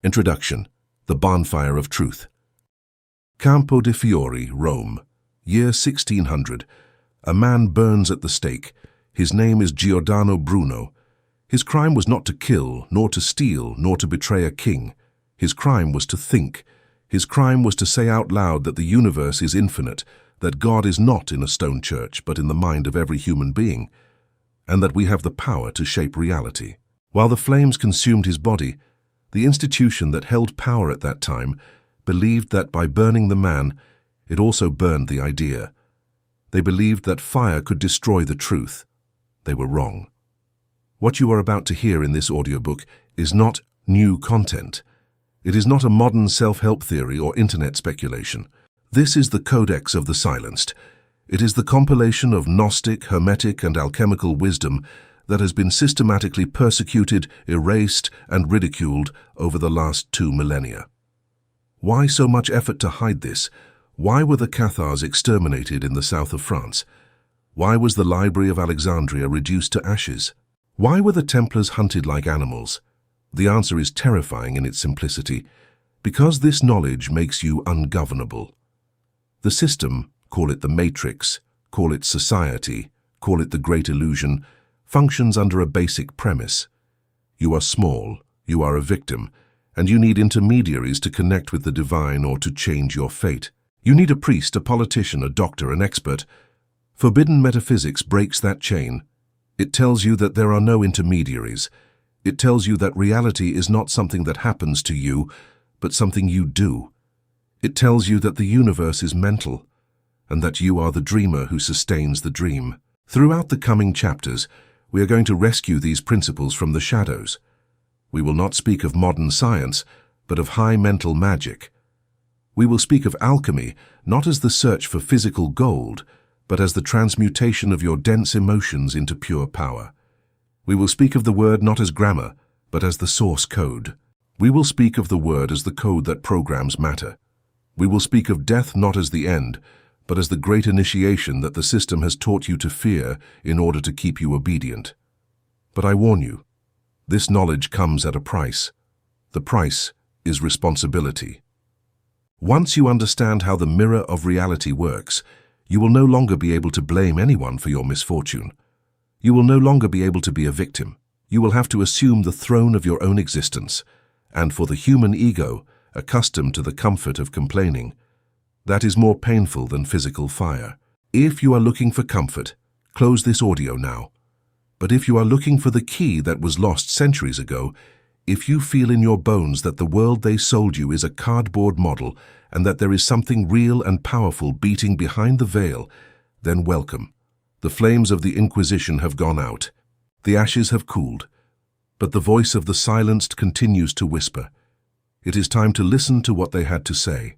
Introduction. The Bonfire of Truth. Campo de' Fiori, Rome. Year 1600. A man burns at the stake. His name is Giordano Bruno. His crime was not to kill, nor to steal, nor to betray a king. His crime was to think. His crime was to say out loud that the universe is infinite, that God is not in a stone church, but in the mind of every human being, and that we have the power to shape reality. While the flames consumed his body, the institution that held power at that time believed that by burning the man, it also burned the idea. They believed that fire could destroy the truth. They were wrong. What you are about to hear in this audiobook is not new content. It is not a modern self-help theory or internet speculation. This is the Codex of the Silenced. It is the compilation of Gnostic, Hermetic, and alchemical wisdom that has been systematically persecuted, erased, and ridiculed over the last 2 millennia. Why so much effort to hide this? Why were the Cathars exterminated in the south of France? Why was the Library of Alexandria reduced to ashes? Why were the Templars hunted like animals? The answer is terrifying in its simplicity, because this knowledge makes you ungovernable. The system, call it the Matrix, call it society, call it the Great Illusion, functions under a basic premise. You are small, you are a victim, and you need intermediaries to connect with the divine or to change your fate. You need a priest, a politician, a doctor, an expert. Forbidden metaphysics breaks that chain. It tells you that there are no intermediaries. It tells you that reality is not something that happens to you, but something you do. It tells you that the universe is mental, and that you are the dreamer who sustains the dream. Throughout the coming chapters, we are going to rescue these principles from the shadows. We will not speak of modern science, but of high mental magic. We will speak of alchemy, not as the search for physical gold, but as the transmutation of your dense emotions into pure power. We will speak of the word not as grammar, but as the source code. We will speak of the word as the code that programs matter. We will speak of death not as the end, but as the great initiation that the system has taught you to fear in order to keep you obedient. But I warn you, this knowledge comes at a price. The price is responsibility. Once you understand how the mirror of reality works, you will no longer be able to blame anyone for your misfortune. You will no longer be able to be a victim. You will have to assume the throne of your own existence, and for the human ego, accustomed to the comfort of complaining, that is more painful than physical fire. If you are looking for comfort, close this audio now. But if you are looking for the key that was lost centuries ago, if you feel in your bones that the world they sold you is a cardboard model and that there is something real and powerful beating behind the veil, then welcome. The flames of the Inquisition have gone out. The ashes have cooled. But the voice of the silenced continues to whisper. It is time to listen to what they had to say.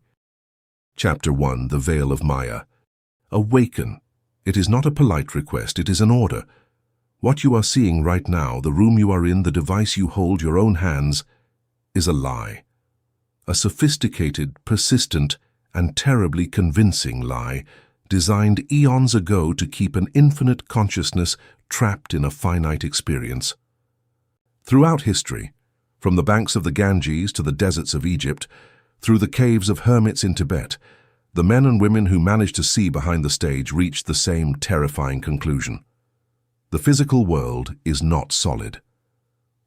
Chapter 1. The Veil of Maya. Awaken. It is not a polite request, it is an order. What you are seeing right now, the room you are in, the device you hold, your own hands, is a lie. A sophisticated, persistent, and terribly convincing lie, designed eons ago to keep an infinite consciousness trapped in a finite experience. Throughout history, from the banks of the Ganges to the deserts of Egypt, through the caves of hermits in Tibet, the men and women who managed to see behind the stage reached the same terrifying conclusion. The physical world is not solid.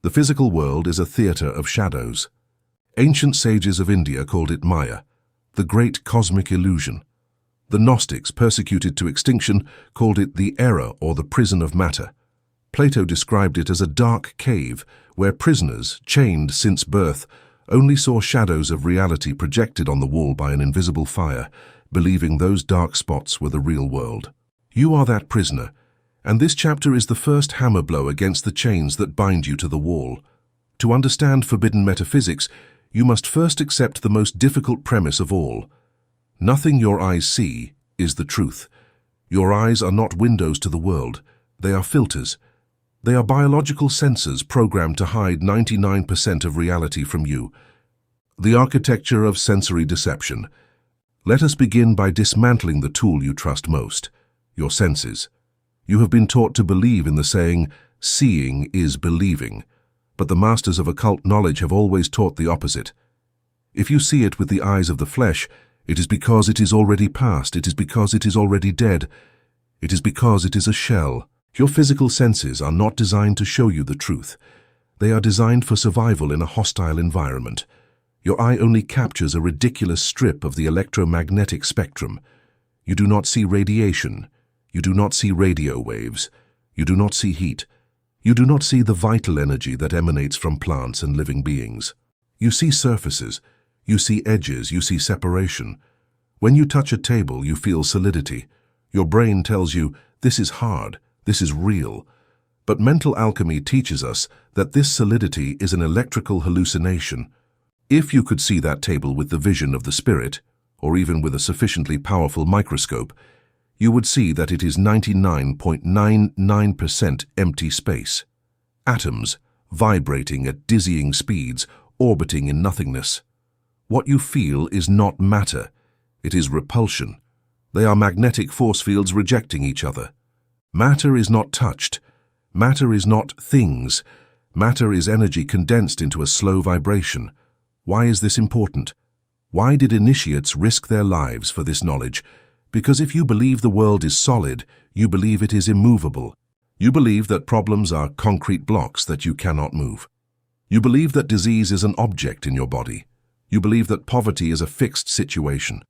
The physical world is a theater of shadows. Ancient sages of India called it Maya, the great cosmic illusion. The Gnostics, persecuted to extinction, called it the error or the prison of matter. Plato described it as a dark cave where prisoners, chained since birth, only saw shadows of reality projected on the wall by an invisible fire, believing those dark spots were the real world. You are that prisoner, and this chapter is the first hammer blow against the chains that bind you to the wall. To understand forbidden metaphysics, you must first accept the most difficult premise of all. Nothing your eyes see is the truth. Your eyes are not windows to the world. They are filters. They are biological sensors programmed to hide 99% of reality from you. The architecture of sensory deception. Let us begin by dismantling the tool you trust most, your senses. You have been taught to believe in the saying, seeing is believing. but the masters of occult knowledge have always taught the opposite. If you see it with the eyes of the flesh, it is because it is already past, it is because it is already dead, it is because it is a shell. Your physical senses are not designed to show you the truth. They are designed for survival in a hostile environment. Your eye only captures a ridiculous strip of the electromagnetic spectrum. You do not see radiation. You do not see radio waves. You do not see heat. You do not see the vital energy that emanates from plants and living beings. You see surfaces. You see edges. You see separation. When you touch a table, you feel solidity. Your brain tells you, this is hard, this is real. But mental alchemy teaches us that this solidity is an electrical hallucination. If you could see that table with the vision of the spirit, or even with a sufficiently powerful microscope, you would see that it is 99.99% empty space. Atoms, vibrating at dizzying speeds, orbiting in nothingness. What you feel is not matter, it is repulsion. They are magnetic force fields rejecting each other. Matter is not touched. Matter is not things. Matter is energy condensed into a slow vibration. Why is this important? Why did initiates risk their lives for this knowledge? Because if you believe the world is solid, you believe it is immovable. You believe that problems are concrete blocks that you cannot move. You believe that disease is an object in your body. You believe that poverty is a fixed situation.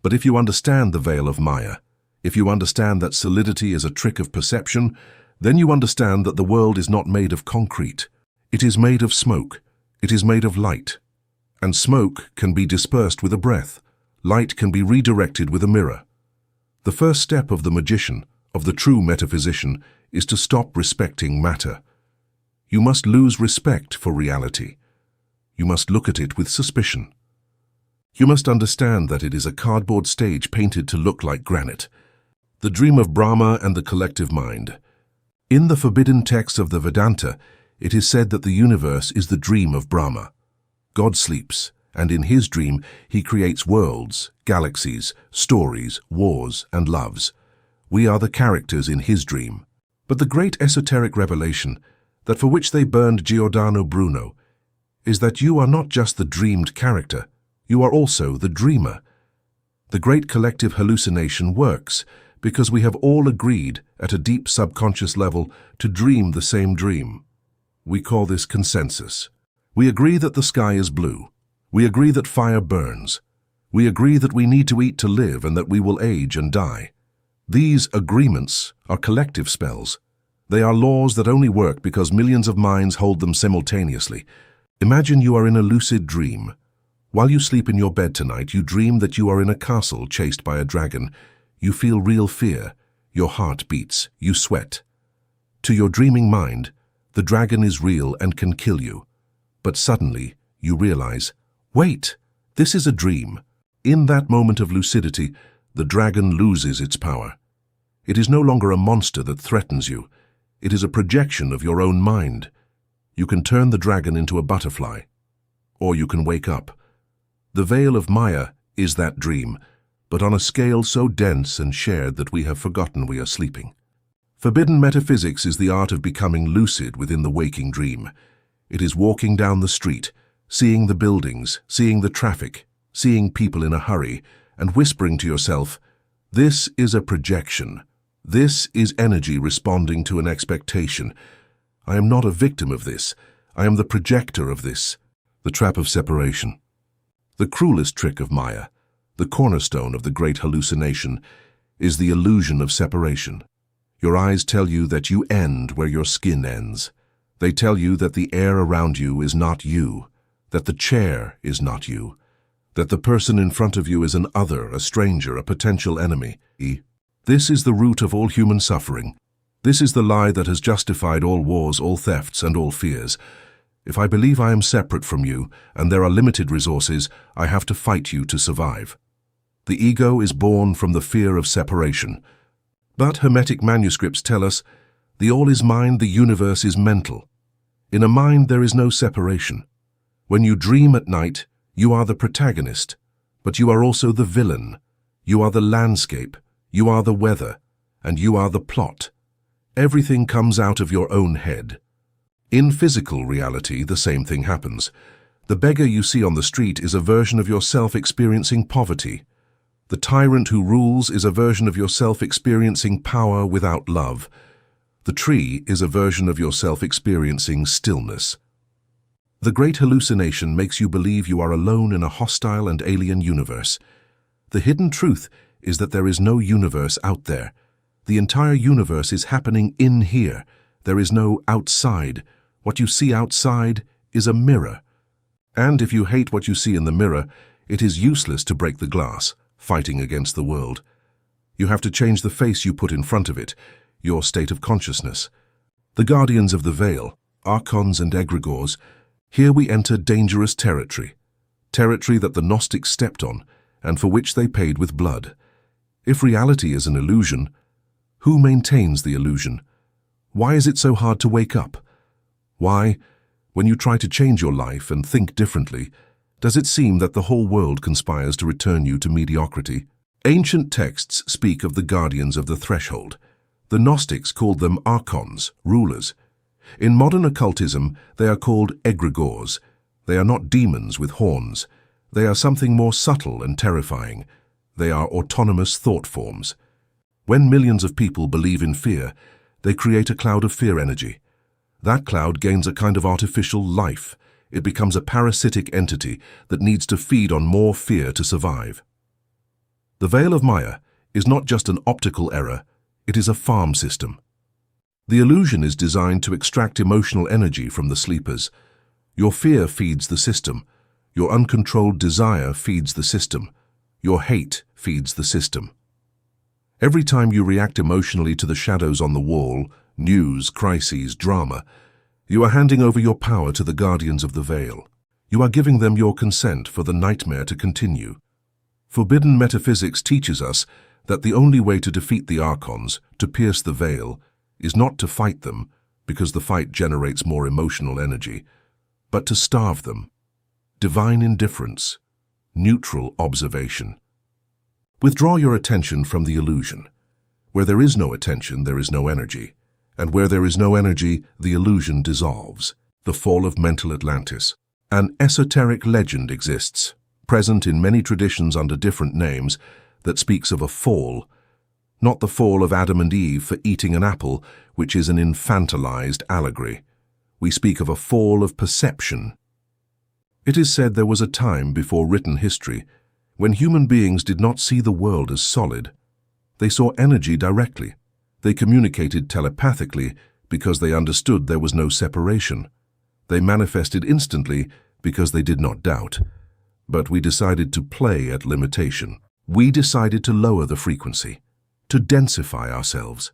But if you understand the veil of Maya, if you understand that solidity is a trick of perception, then you understand that the world is not made of concrete. It is made of smoke. It is made of light. And smoke can be dispersed with a breath. Light can be redirected with a mirror. The first step of the magician, of the true metaphysician, is to stop respecting matter. You must lose respect for reality. You must look at it with suspicion. You must understand that it is a cardboard stage painted to look like granite. The dream of Brahma and the collective mind. In the forbidden texts of the Vedanta, it is said that the universe is the dream of Brahma. God sleeps, and in his dream he creates worlds, galaxies, stories, wars, and loves. We are the characters in his dream. But the great esoteric revelation, that for which they burned Giordano Bruno, is that you are not just the dreamed character, you are also the dreamer. The great collective hallucination works because we have all agreed at a deep subconscious level to dream the same dream. We call this consensus. We agree that the sky is blue. We agree that fire burns. We agree that we need to eat to live and that we will age and die. These agreements are collective spells. They are laws that only work because millions of minds hold them simultaneously. Imagine you are in a lucid dream. While you sleep in your bed tonight, you dream that you are in a castle chased by a dragon. You feel real fear. Your heart beats. You sweat. To your dreaming mind, the dragon is real and can kill you. But suddenly, you realize, wait, this is a dream. In that moment of lucidity, the dragon loses its power. It is no longer a monster that threatens you. It is a projection of your own mind. You can turn the dragon into a butterfly. Or you can wake up. The veil of Maya is that dream, but on a scale so dense and shared that we have forgotten we are sleeping. Forbidden metaphysics is the art of becoming lucid within the waking dream. It is walking down the street, seeing the buildings, seeing the traffic, seeing people in a hurry, and whispering to yourself, this is a projection. This is energy responding to an expectation. I am not a victim of this. I am the projector of this. The trap of separation. The cruelest trick of Maya, the cornerstone of the great hallucination, is the illusion of separation. Your eyes tell you that you end where your skin ends. They tell you that the air around you is not you, that the chair is not you, that the person in front of you is an other, a stranger, a potential enemy. This is the root of all human suffering. This is the lie that has justified all wars, all thefts, and all fears. If I believe I am separate from you, and there are limited resources, I have to fight you to survive. The ego is born from the fear of separation. But Hermetic manuscripts tell us, the all is mind, the universe is mental. In a mind there is no separation. When you dream at night, you are the protagonist, but you are also the villain. You are the landscape, you are the weather, and you are the plot. Everything comes out of your own head. In physical reality, the same thing happens. The beggar you see on the street is a version of yourself experiencing poverty. The tyrant who rules is a version of yourself experiencing power without love. The tree is a version of yourself experiencing stillness. The great hallucination makes you believe you are alone in a hostile and alien universe. The hidden truth is that there is no universe out there. The entire universe is happening in here. There is no outside. What you see outside is a mirror. And if you hate what you see in the mirror, it is useless to break the glass, fighting against the world. You have to change the face you put in front of it, your state of consciousness. The guardians of the veil, Archons and egregores, here we enter dangerous territory that the Gnostics stepped on, and for which they paid with blood. If reality is an illusion, who maintains the illusion? Why is it so hard to wake up? Why, when you try to change your life and think differently, does it seem that the whole world conspires to return you to mediocrity? Ancient texts speak of the guardians of the threshold. The Gnostics called them Archons, rulers. In modern occultism, they are called egregores. They are not demons with horns. They are something more subtle and terrifying. They are autonomous thought forms. When millions of people believe in fear, they create a cloud of fear energy. That cloud gains a kind of artificial life. It becomes a parasitic entity that needs to feed on more fear to survive. The Veil of Maya is not just an optical error, it is a farm system. The illusion is designed to extract emotional energy from the sleepers. Your fear feeds the system. Your uncontrolled desire feeds the system. Your hate feeds the system. Every time you react emotionally to the shadows on the wall, news, crises, drama, you are handing over your power to the guardians of the veil. You are giving them your consent for the nightmare to continue. Forbidden metaphysics teaches us that the only way to defeat the Archons, to pierce the veil, is not to fight them, because the fight generates more emotional energy, but to starve them. Divine indifference, neutral observation. Withdraw your attention from the illusion. Where there is no attention, there is no energy. And where there is no energy, the illusion dissolves. The fall of mental Atlantis. An esoteric legend exists, present in many traditions under different names, that speaks of a fall. Not the fall of Adam and Eve for eating an apple, which is an infantilized allegory. We speak of a fall of perception. It is said there was a time before written history when human beings did not see the world as solid. They saw energy directly. They communicated telepathically because they understood there was no separation. They manifested instantly because they did not doubt. But we decided to play at limitation. We decided to lower the frequency, to densify ourselves.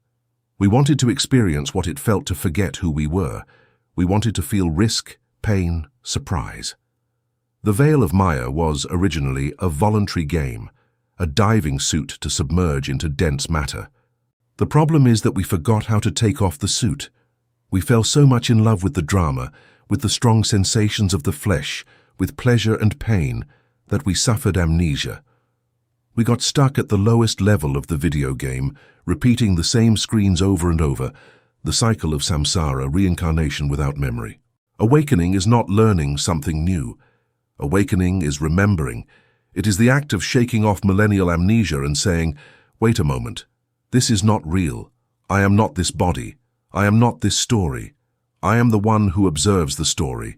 We wanted to experience what it felt to forget who we were. We wanted to feel risk, pain, surprise. The Veil of Maya was originally a voluntary game, a diving suit to submerge into dense matter. The problem is that we forgot how to take off the suit. We fell so much in love with the drama, with the strong sensations of the flesh, with pleasure and pain, that we suffered amnesia. We got stuck at the lowest level of the video game, repeating the same screens over and over, the cycle of samsara, reincarnation without memory. Awakening is not learning something new. Awakening is remembering. It is the act of shaking off millennial amnesia and saying, wait a moment, this is not real. I am not this body. I am not this story. I am the one who observes the story.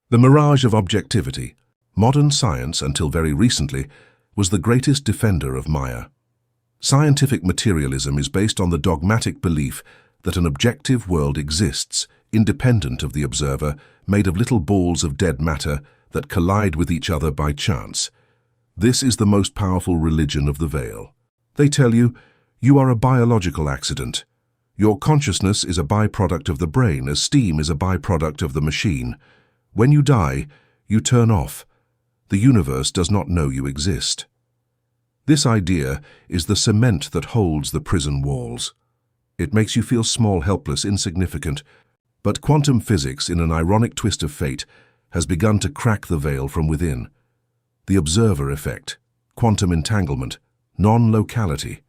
The mirage of objectivity. Modern science, until very recently, was the greatest defender of Maya. Scientific materialism is based on the dogmatic belief that an objective world exists, independent of the observer, made of little balls of dead matter that collide with each other by chance. This is the most powerful religion of the veil. They tell you, you are a biological accident. Your consciousness is a byproduct of the brain, as steam is a byproduct of the machine. When you die, you turn off. The universe does not know you exist. This idea is the cement that holds the prison walls. It makes you feel small, helpless, insignificant. But quantum physics, in an ironic twist of fate, has begun to crack the veil from within. The observer effect, quantum entanglement, non-locality.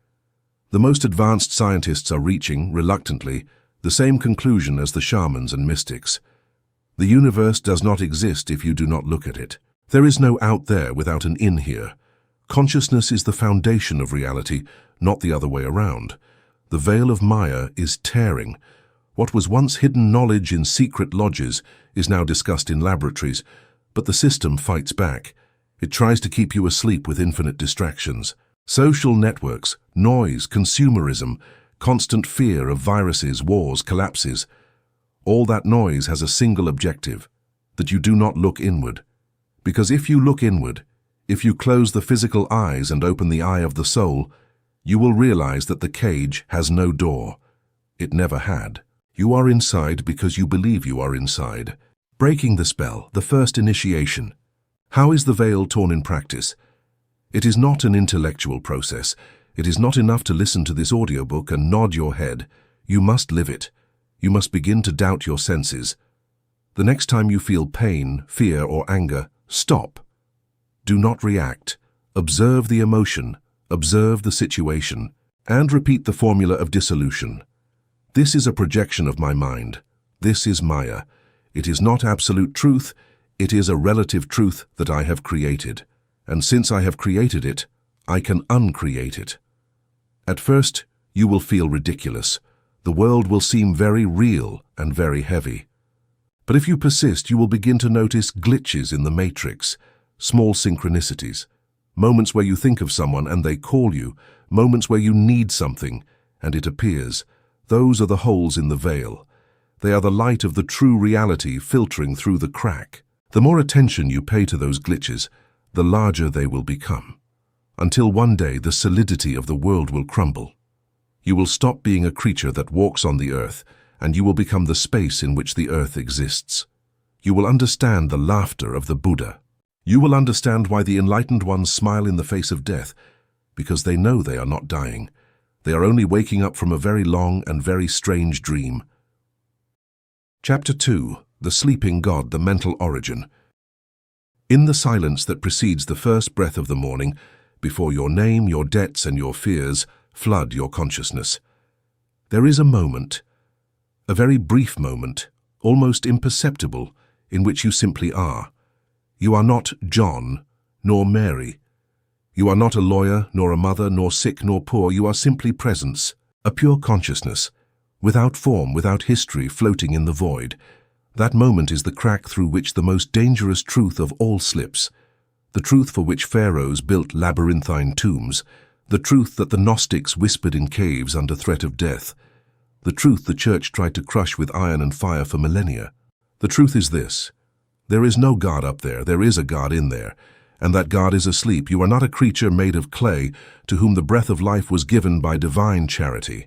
The most advanced scientists are reaching, reluctantly, The same conclusion as the shamans and mystics. The universe does not exist if you do not look at it. There is no out there without an in here. Consciousness is the foundation of reality, not the other way around. The veil of Maya is tearing. What was once hidden knowledge in secret lodges is now discussed in laboratories, but the system fights back. It tries to keep you asleep with infinite distractions. Social networks, noise, consumerism, constant fear of viruses, wars, collapses. All that noise has a single objective, that you do not look inward. Because if you look inward, if you close the physical eyes and open the eye of the soul, you will realize that the cage has no door. It never had. You are inside because you believe you are inside. Breaking the spell, the first initiation. How is the veil torn in practice? It is not an intellectual process. It is not enough to listen to this audiobook and nod your head. You must live it. You must begin to doubt your senses. The next time you feel pain, fear, or anger, stop. Do not react. Observe the emotion, observe the situation, and repeat the formula of dissolution. This is a projection of my mind. This is Maya. It is not absolute truth. It is a relative truth that I have created. And since I have created it, I can uncreate it. At first, you will feel ridiculous. The world will seem very real and very heavy. But if you persist, you will begin to notice glitches in the matrix, small synchronicities, moments where you think of someone and they call you, moments where you need something and it appears. Those are the holes in the veil. They are the light of the true reality filtering through the crack. The more attention you pay to those glitches, the larger they will become, until one day the solidity of the world will crumble. You will stop being a creature that walks on the earth, and you will become the space in which the earth exists. You will understand the laughter of the Buddha. You will understand why the enlightened ones smile in the face of death, because they know they are not dying. They are only waking up from a very long and very strange dream. Chapter 2. The Sleeping God, the Mental Origin. In the silence that precedes the first breath of the morning, before your name, your debts, and your fears flood your consciousness, there is a moment, a very brief moment, almost imperceptible, in which you simply are. You are not John, nor Mary. You are not a lawyer, nor a mother, nor sick, nor poor. You are simply presence, a pure consciousness, without form, without history, floating in the void. That moment is the crack through which the most dangerous truth of all slips, the truth for which pharaohs built labyrinthine tombs, the truth that the Gnostics whispered in caves under threat of death, the truth the Church tried to crush with iron and fire for millennia. The truth is this: there is no God up there, there is a God in there, and that God is asleep. You are not a creature made of clay to whom the breath of life was given by divine charity.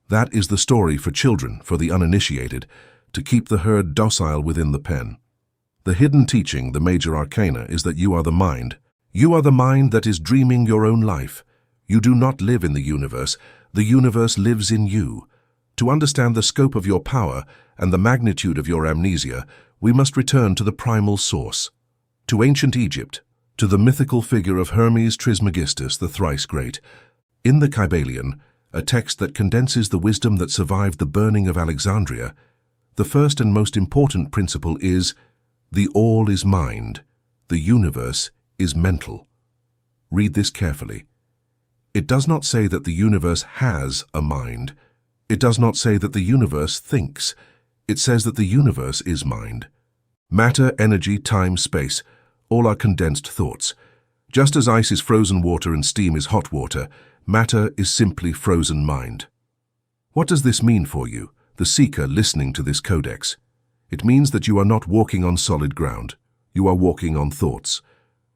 That is the story for children, for the uninitiated, to keep the herd docile within the pen. The hidden teaching, the major arcana, is that you are the mind. You are the mind that is dreaming your own life. You do not live in the universe lives in you. To understand the scope of your power and the magnitude of your amnesia, we must return to the primal source, to ancient Egypt, to the mythical figure of Hermes Trismegistus, the thrice great. In the Kybalion, a text that condenses the wisdom that survived the burning of Alexandria, the first and most important principle is, the all is mind, the universe is mental. Read this carefully. It does not say that the universe has a mind. It does not say that the universe thinks. It says that the universe is mind. Matter, energy, time, space, all are condensed thoughts. Just as ice is frozen water and steam is hot water, matter is simply frozen mind. What does this mean for you, the seeker listening to this codex? It means that you are not walking on solid ground. You are walking on thoughts.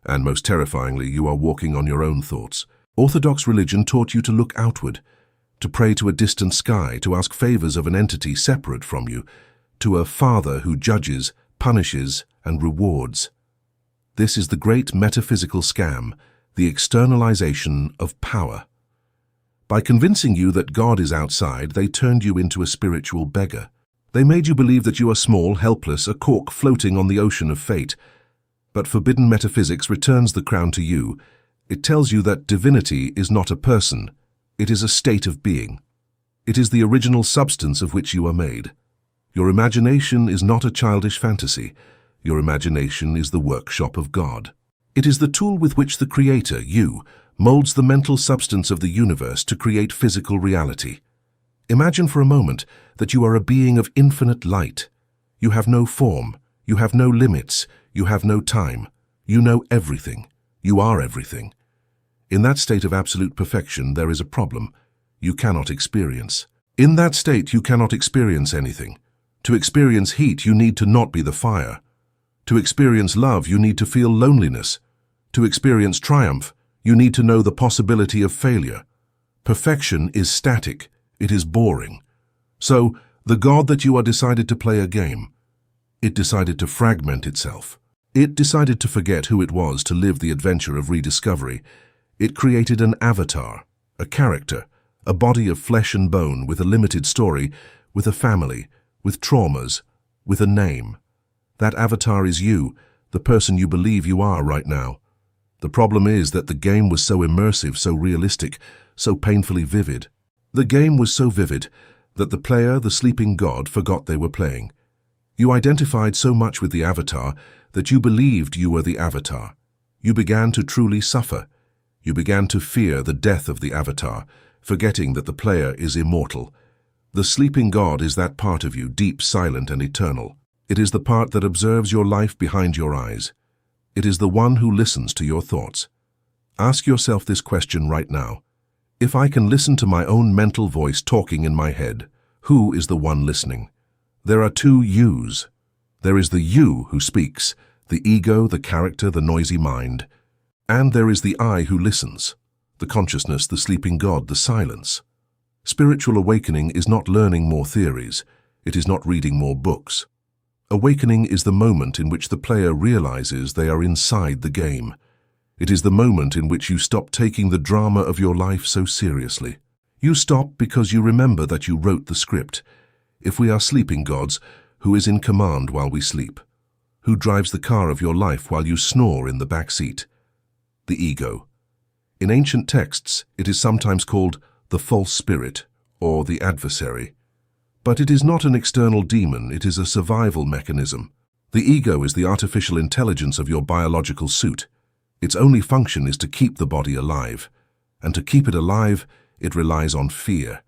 And most terrifyingly, you are walking on your own thoughts. Orthodox religion taught you to look outward, to pray to a distant sky, to ask favors of an entity separate from you, to a father who judges, punishes, and rewards. This is the great metaphysical scam, the externalization of power. By convincing you that God is outside, they turned you into a spiritual beggar. They made you believe that you are small, helpless, a cork floating on the ocean of fate. But forbidden metaphysics returns the crown to you. It tells you that divinity is not a person. It is a state of being. It is the original substance of which you are made. Your imagination is not a childish fantasy. Your imagination is the workshop of God. It is the tool with which the Creator, you, molds the mental substance of the universe to create physical reality. Imagine for a moment that you are a being of infinite light. You have no form, you have no limits, you have no time. You know everything. You are everything. In that state of absolute perfection, there is a problem. You cannot experience. In that state, you cannot experience anything. To experience heat, you need to not be the fire. To experience love, you need to feel loneliness. To experience triumph, you need to know the possibility of failure. Perfection is static. It is boring. So, the God that you are decided to play a game. It decided to fragment itself. It decided to forget who it was to live the adventure of rediscovery. It created an avatar, a character, a body of flesh and bone with a limited story, with a family, with traumas, with a name. That avatar is you, the person you believe you are right now. The problem is that the game was so immersive, so realistic, so painfully vivid. The game was so vivid that the player, the sleeping god, forgot they were playing. You identified so much with the avatar that you believed you were the avatar. You began to truly suffer. You began to fear the death of the avatar, forgetting that the player is immortal. The sleeping god is that part of you, deep, silent, and eternal. It is the part that observes your life behind your eyes. It is the one who listens to your thoughts. Ask yourself this question right now. If I can listen to my own mental voice talking in my head, who is the one listening? There are two yous. There is the you who speaks, the ego, the character, the noisy mind. And there is the I who listens, the consciousness, the sleeping God, the silence. Spiritual awakening is not learning more theories. It is not reading more books. Awakening is the moment in which the player realizes they are inside the game. It is the moment in which you stop taking the drama of your life so seriously. You stop because you remember that you wrote the script. If we are sleeping gods, who is in command while we sleep? Who drives the car of your life while you snore in the back seat? The ego. In ancient texts, it is sometimes called the false spirit or the adversary. But it is not an external demon, it is a survival mechanism. The ego is the artificial intelligence of your biological suit. Its only function is to keep the body alive. And to keep it alive, it relies on fear.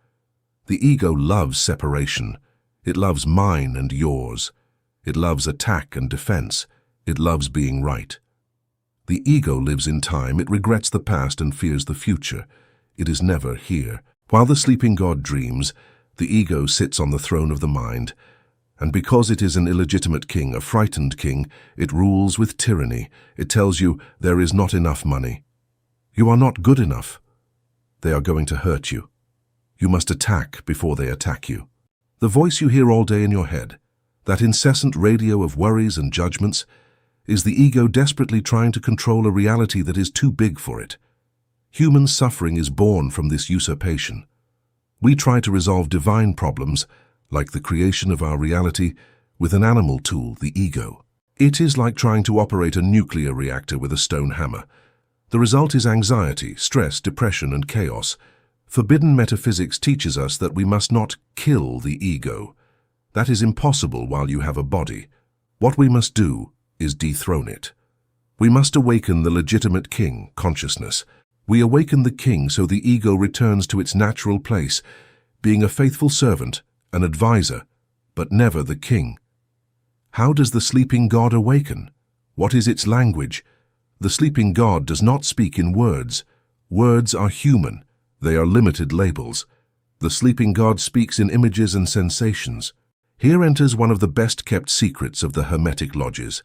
The ego loves separation. It loves mine and yours. It loves attack and defense. It loves being right. The ego lives in time. It regrets the past and fears the future. It is never here. While the sleeping god dreams, the ego sits on the throne of the mind. And because it is an illegitimate king, a frightened king, it rules with tyranny. It tells you there is not enough money. You are not good enough. They are going to hurt you. You must attack before they attack you. The voice you hear all day in your head, that incessant radio of worries and judgments, is the ego desperately trying to control a reality that is too big for it. Human suffering is born from this usurpation. We try to resolve divine problems, like the creation of our reality, with an animal tool, the ego. It is like trying to operate a nuclear reactor with a stone hammer. The result is anxiety, stress, depression, and chaos. Forbidden metaphysics teaches us that we must not kill the ego. That is impossible while you have a body. What we must do is dethrone it. We must awaken the legitimate king, consciousness. We awaken the king so the ego returns to its natural place, being a faithful servant, an advisor, but never the king. How does the sleeping god awaken? What is its language? The sleeping god does not speak in words. Words are human. They are limited labels. The sleeping god speaks in images and sensations. Here enters one of the best-kept secrets of the Hermetic lodges.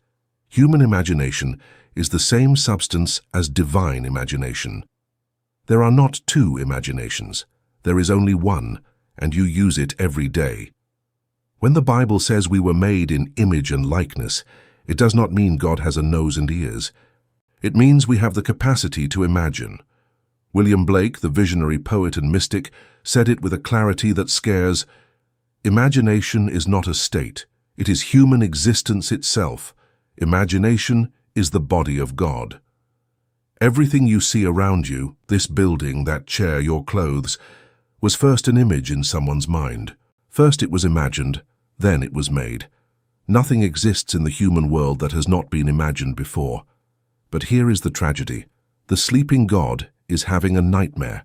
Human imagination is the same substance as divine imagination. There are not two imaginations. There is only one, and you use it every day. When the Bible says we were made in image and likeness, it does not mean God has a nose and ears. It means we have the capacity to imagine. William Blake, the visionary poet and mystic, said it with a clarity that scares. Imagination is not a state. It is human existence itself. Imagination is the body of God. Everything you see around you, this building, that chair, your clothes, was first an image in someone's mind. First it was imagined, then it was made. Nothing exists in the human world that has not been imagined before. But here is the tragedy. The sleeping God is having a nightmare.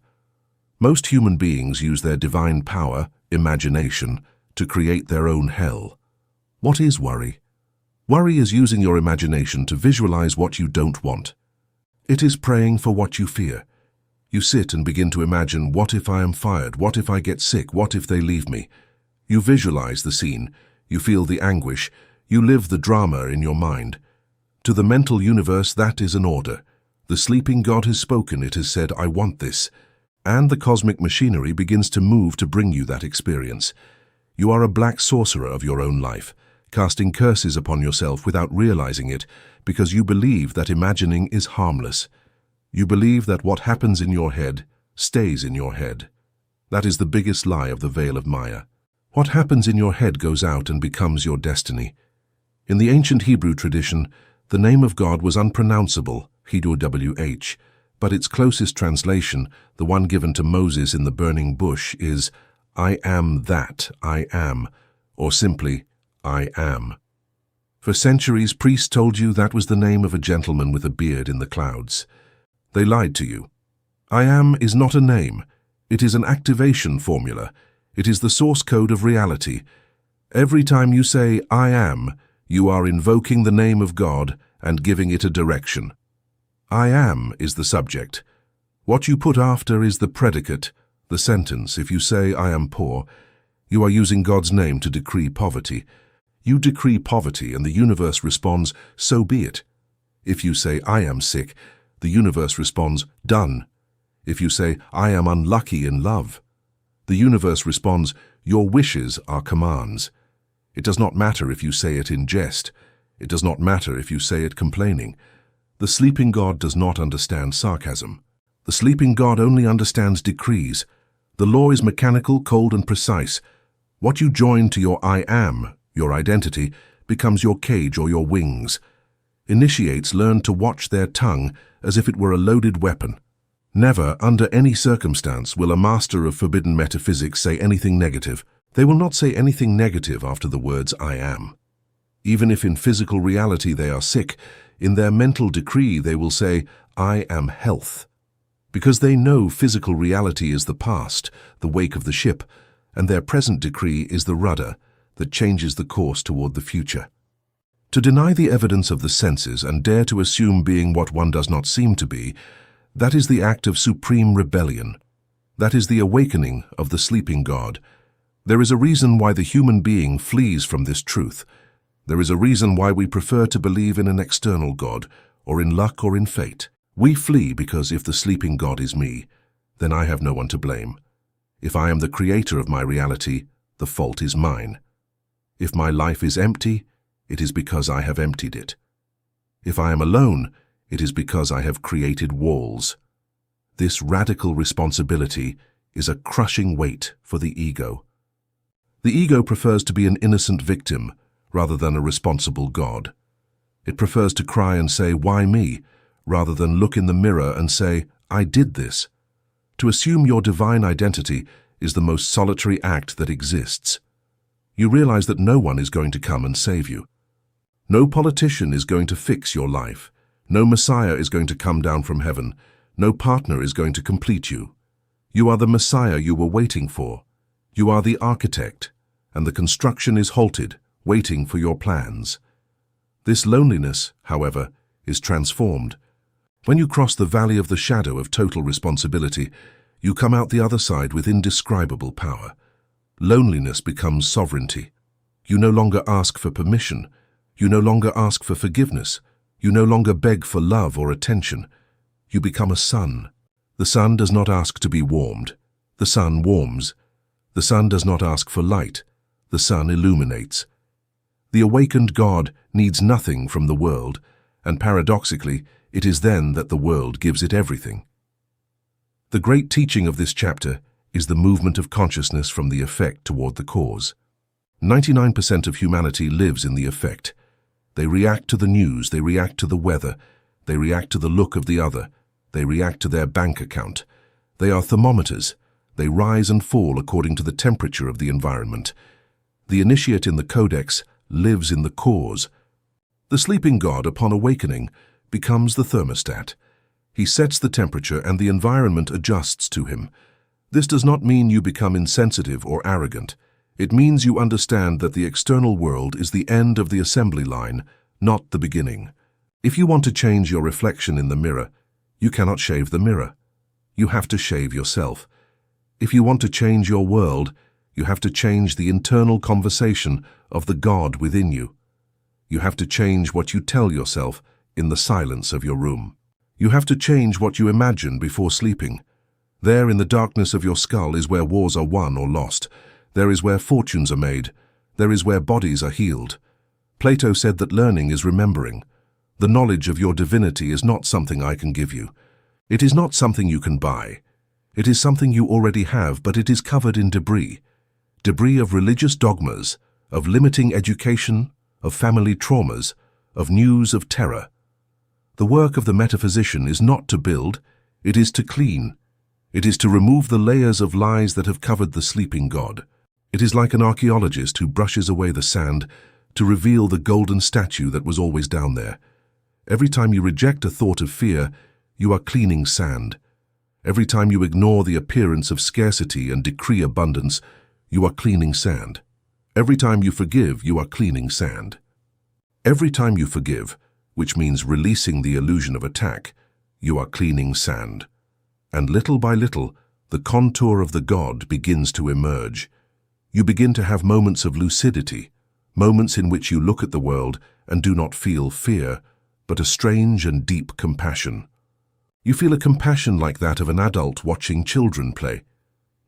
Most human beings use their divine power, imagination, to create their own hell. What is worry? Worry is using your imagination to visualize what you don't want. It is praying for what you fear. You sit and begin to imagine, what if I am fired? What if I get sick? What if they leave me? You visualize the scene. You feel the anguish. You live the drama in your mind. To the mental universe, that is an order. The sleeping God has spoken. It has said, I want this. And the cosmic machinery begins to move to bring you that experience. You are a black sorcerer of your own life, casting curses upon yourself without realizing it, because you believe that imagining is harmless. You believe that what happens in your head stays in your head. That is the biggest lie of the veil of Maya. What happens in your head goes out and becomes your destiny. In the ancient Hebrew tradition, the name of God was unpronounceable, Hidwh, but its closest translation, the one given to Moses in the burning bush, is I am that I am, or simply, I am. For centuries, priests told you that was the name of a gentleman with a beard in the clouds. They lied to you. I am is not a name. It is an activation formula. It is the source code of reality. Every time you say, I am, you are invoking the name of God and giving it a direction. I am is the subject. What you put after is the predicate, the sentence. If you say, I am poor, you are using God's name to decree poverty. You decree poverty and the universe responds, so be it. If you say, I am sick, the universe responds, done. If you say, I am unlucky in love, the universe responds, your wishes are commands. It does not matter if you say it in jest. It does not matter if you say it complaining. The sleeping God does not understand sarcasm. The sleeping God only understands decrees. The law is mechanical, cold, and precise. What you join to your I am, your identity, becomes your cage or your wings. Initiates learn to watch their tongue as if it were a loaded weapon. Never, under any circumstance, will a master of forbidden metaphysics say anything negative. They will not say anything negative after the words I am. Even if in physical reality they are sick, in their mental decree they will say, I am health. Because they know physical reality is the past, the wake of the ship, and their present decree is the rudder that changes the course toward the future. To deny the evidence of the senses and dare to assume being what one does not seem to be, that is the act of supreme rebellion. That is the awakening of the sleeping God. There is a reason why the human being flees from this truth. There is a reason why we prefer to believe in an external God, or in luck or in fate. We flee because if the sleeping God is me, then I have no one to blame. If I am the creator of my reality, the fault is mine. If my life is empty, it is because I have emptied it. If I am alone, it is because I have created walls. This radical responsibility is a crushing weight for the ego. The ego prefers to be an innocent victim rather than a responsible God. It prefers to cry and say, why me, rather than look in the mirror and say, I did this. To assume your divine identity is the most solitary act that exists. You realize that no one is going to come and save you. No politician is going to fix your life. No Messiah is going to come down from heaven. No partner is going to complete you. You are the Messiah you were waiting for. You are the architect, and the construction is halted, waiting for your plans. This loneliness, however, is transformed. When you cross the valley of the shadow of total responsibility, you come out the other side with indescribable power. Loneliness becomes sovereignty. You no longer ask for permission. You no longer ask for forgiveness. You no longer beg for love or attention. You become a sun. The sun does not ask to be warmed. The sun warms. The sun does not ask for light. The sun illuminates. The awakened God needs nothing from the world, and paradoxically, it is then that the world gives it everything. The great teaching of this chapter is the movement of consciousness from the effect toward the cause. 99% of humanity lives in the effect. They react to the news, they react to the weather, they react to the look of the other, they react to their bank account. They are thermometers. They rise and fall according to the temperature of the environment. The initiate in the codex lives in the cause. The sleeping god, upon awakening, becomes the thermostat. He sets the temperature and the environment adjusts to him. This does not mean you become insensitive or arrogant. It means you understand that the external world is the end of the assembly line, not the beginning. If you want to change your reflection in the mirror, you cannot shave the mirror. You have to shave yourself. If you want to change your world, you have to change the internal conversation of the God within you. You have to change what you tell yourself in the silence of your room. You have to change what you imagine before sleeping. There in the darkness of your skull is where wars are won or lost. There is where fortunes are made. There is where bodies are healed. Plato said that learning is remembering. The knowledge of your divinity is not something I can give you. It is not something you can buy. It is something you already have, but it is covered in debris. Debris of religious dogmas, of limiting education, of family traumas, of news of terror. The work of the metaphysician is not to build, it is to clean. It is to remove the layers of lies that have covered the sleeping god. It is like an archaeologist who brushes away the sand to reveal the golden statue that was always down there. Every time you reject a thought of fear, you are cleaning sand. Every time you ignore the appearance of scarcity and decree abundance, you are cleaning sand. Every time you forgive, you are cleaning sand. Every time you forgive, which means releasing the illusion of attack, you are cleaning sand. And little by little, the contour of the god begins to emerge. You begin to have moments of lucidity, moments in which you look at the world and do not feel fear, but a strange and deep compassion. You feel a compassion like that of an adult watching children play.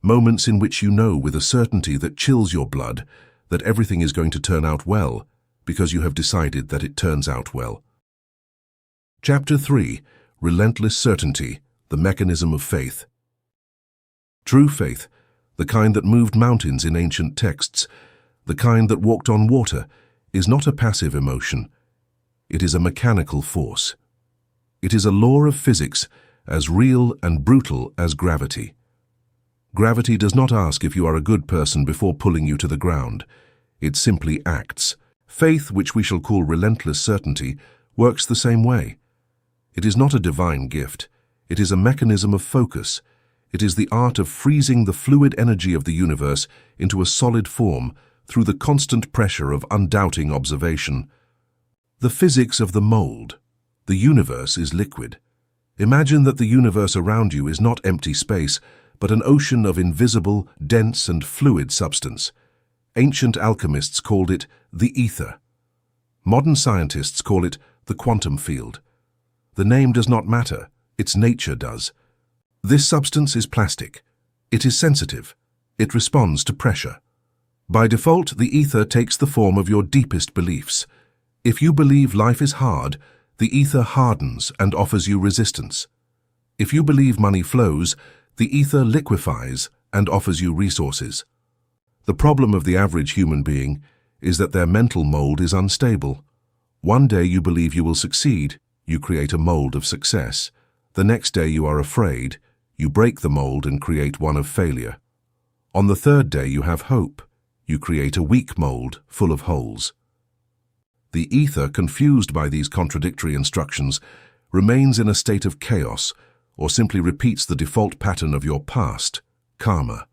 Moments in which you know with a certainty that chills your blood that everything is going to turn out well because you have decided that it turns out well. Chapter 3. Relentless Certainty, the Mechanism of Faith. True faith, the kind that moved mountains in ancient texts, the kind that walked on water, is not a passive emotion. It is a mechanical force. It is a law of physics, as real and brutal as gravity. Gravity does not ask if you are a good person before pulling you to the ground. It simply acts. Faith, which we shall call relentless certainty, works the same way. It is not a divine gift. It is a mechanism of focus. It is the art of freezing the fluid energy of the universe into a solid form through the constant pressure of undoubting observation. The physics of the mold. The universe is liquid. Imagine that the universe around you is not empty space, but an ocean of invisible, dense and fluid substance. Ancient alchemists called it the ether. Modern scientists call it the quantum field. The name does not matter, its nature does. This substance is plastic. It is sensitive. It responds to pressure. By default, the ether takes the form of your deepest beliefs. If you believe life is hard, the ether hardens and offers you resistance. If you believe money flows, the ether liquefies and offers you resources. The problem of the average human being is that their mental mold is unstable. One day you believe you will succeed, you create a mold of success. The next day you are afraid, you break the mold and create one of failure. On the third day you have hope, you create a weak mold full of holes. The ether, confused by these contradictory instructions, remains in a state of chaos or simply repeats the default pattern of your past, karma.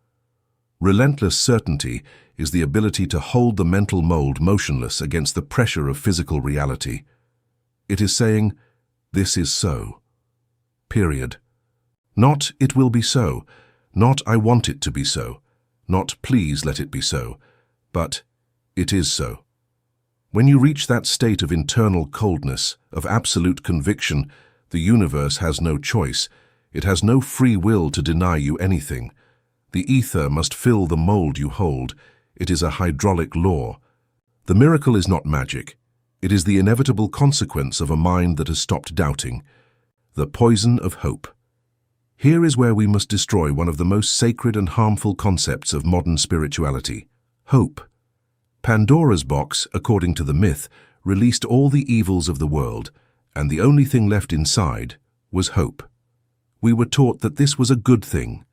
Relentless certainty is the ability to hold the mental mold motionless against the pressure of physical reality. It is saying, "This is so." Period. Not "it will be so," not "I want it to be so," not "please let it be so," but "it is so." When you reach that state of internal coldness, of absolute conviction, the universe has no choice. It has no free will to deny you anything. The ether must fill the mold you hold. It is a hydraulic law. The miracle is not magic. It is the inevitable consequence of a mind that has stopped doubting. The poison of hope. Here is where we must destroy one of the most sacred and harmful concepts of modern spirituality: hope. Pandora's box, according to the myth, released all the evils of the world, and the only thing left inside was hope. We were taught that this was a good thing.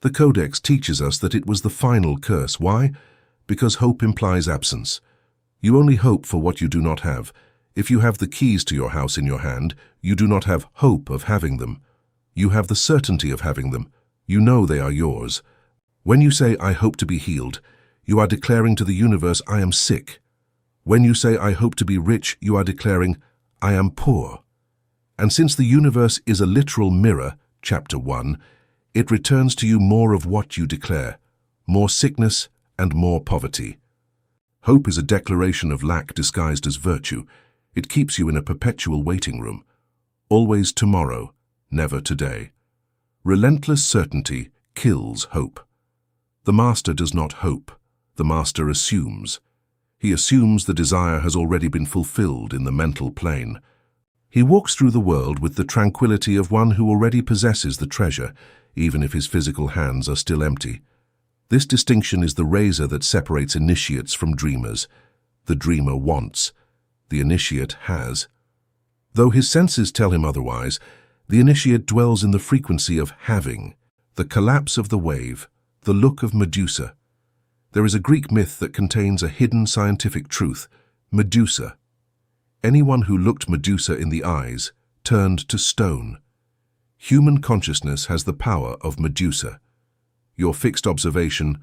The Codex teaches us that it was the final curse. Why? Because hope implies absence. You only hope for what you do not have. If you have the keys to your house in your hand, you do not have hope of having them. You have the certainty of having them. You know they are yours. When you say, I hope to be healed, you are declaring to the universe, I am sick. When you say, I hope to be rich, you are declaring, I am poor. And since the universe is a literal mirror, chapter 1, it returns to you more of what you declare, more sickness and more poverty. Hope is a declaration of lack disguised as virtue. It keeps you in a perpetual waiting room. Always tomorrow, never today. Relentless certainty kills hope. The master does not hope. The master assumes. He assumes the desire has already been fulfilled in the mental plane. He walks through the world with the tranquility of one who already possesses the treasure, even if his physical hands are still empty. This distinction is the razor that separates initiates from dreamers. The dreamer wants. The initiate has. Though his senses tell him otherwise, the initiate dwells in the frequency of having, the collapse of the wave, the look of Medusa. There is a Greek myth that contains a hidden scientific truth, Medusa. Anyone who looked Medusa in the eyes turned to stone. Human consciousness has the power of Medusa. Your fixed observation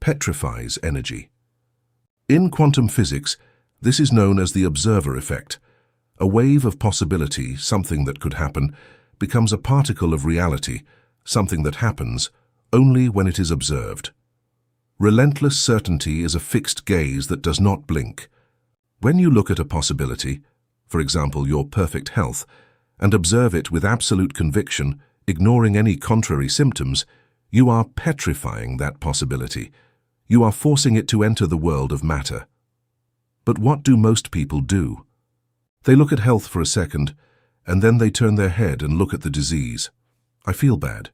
petrifies energy. In quantum physics, this is known as the observer effect. A wave of possibility, something that could happen, becomes a particle of reality, something that happens only when it is observed. Relentless certainty is a fixed gaze that does not blink. When you look at a possibility, for example your perfect health, and observe it with absolute conviction, ignoring any contrary symptoms, you are petrifying that possibility. You are forcing it to enter the world of matter. But what do most people do? They look at health for a second, and then they turn their head and look at the disease. I feel bad.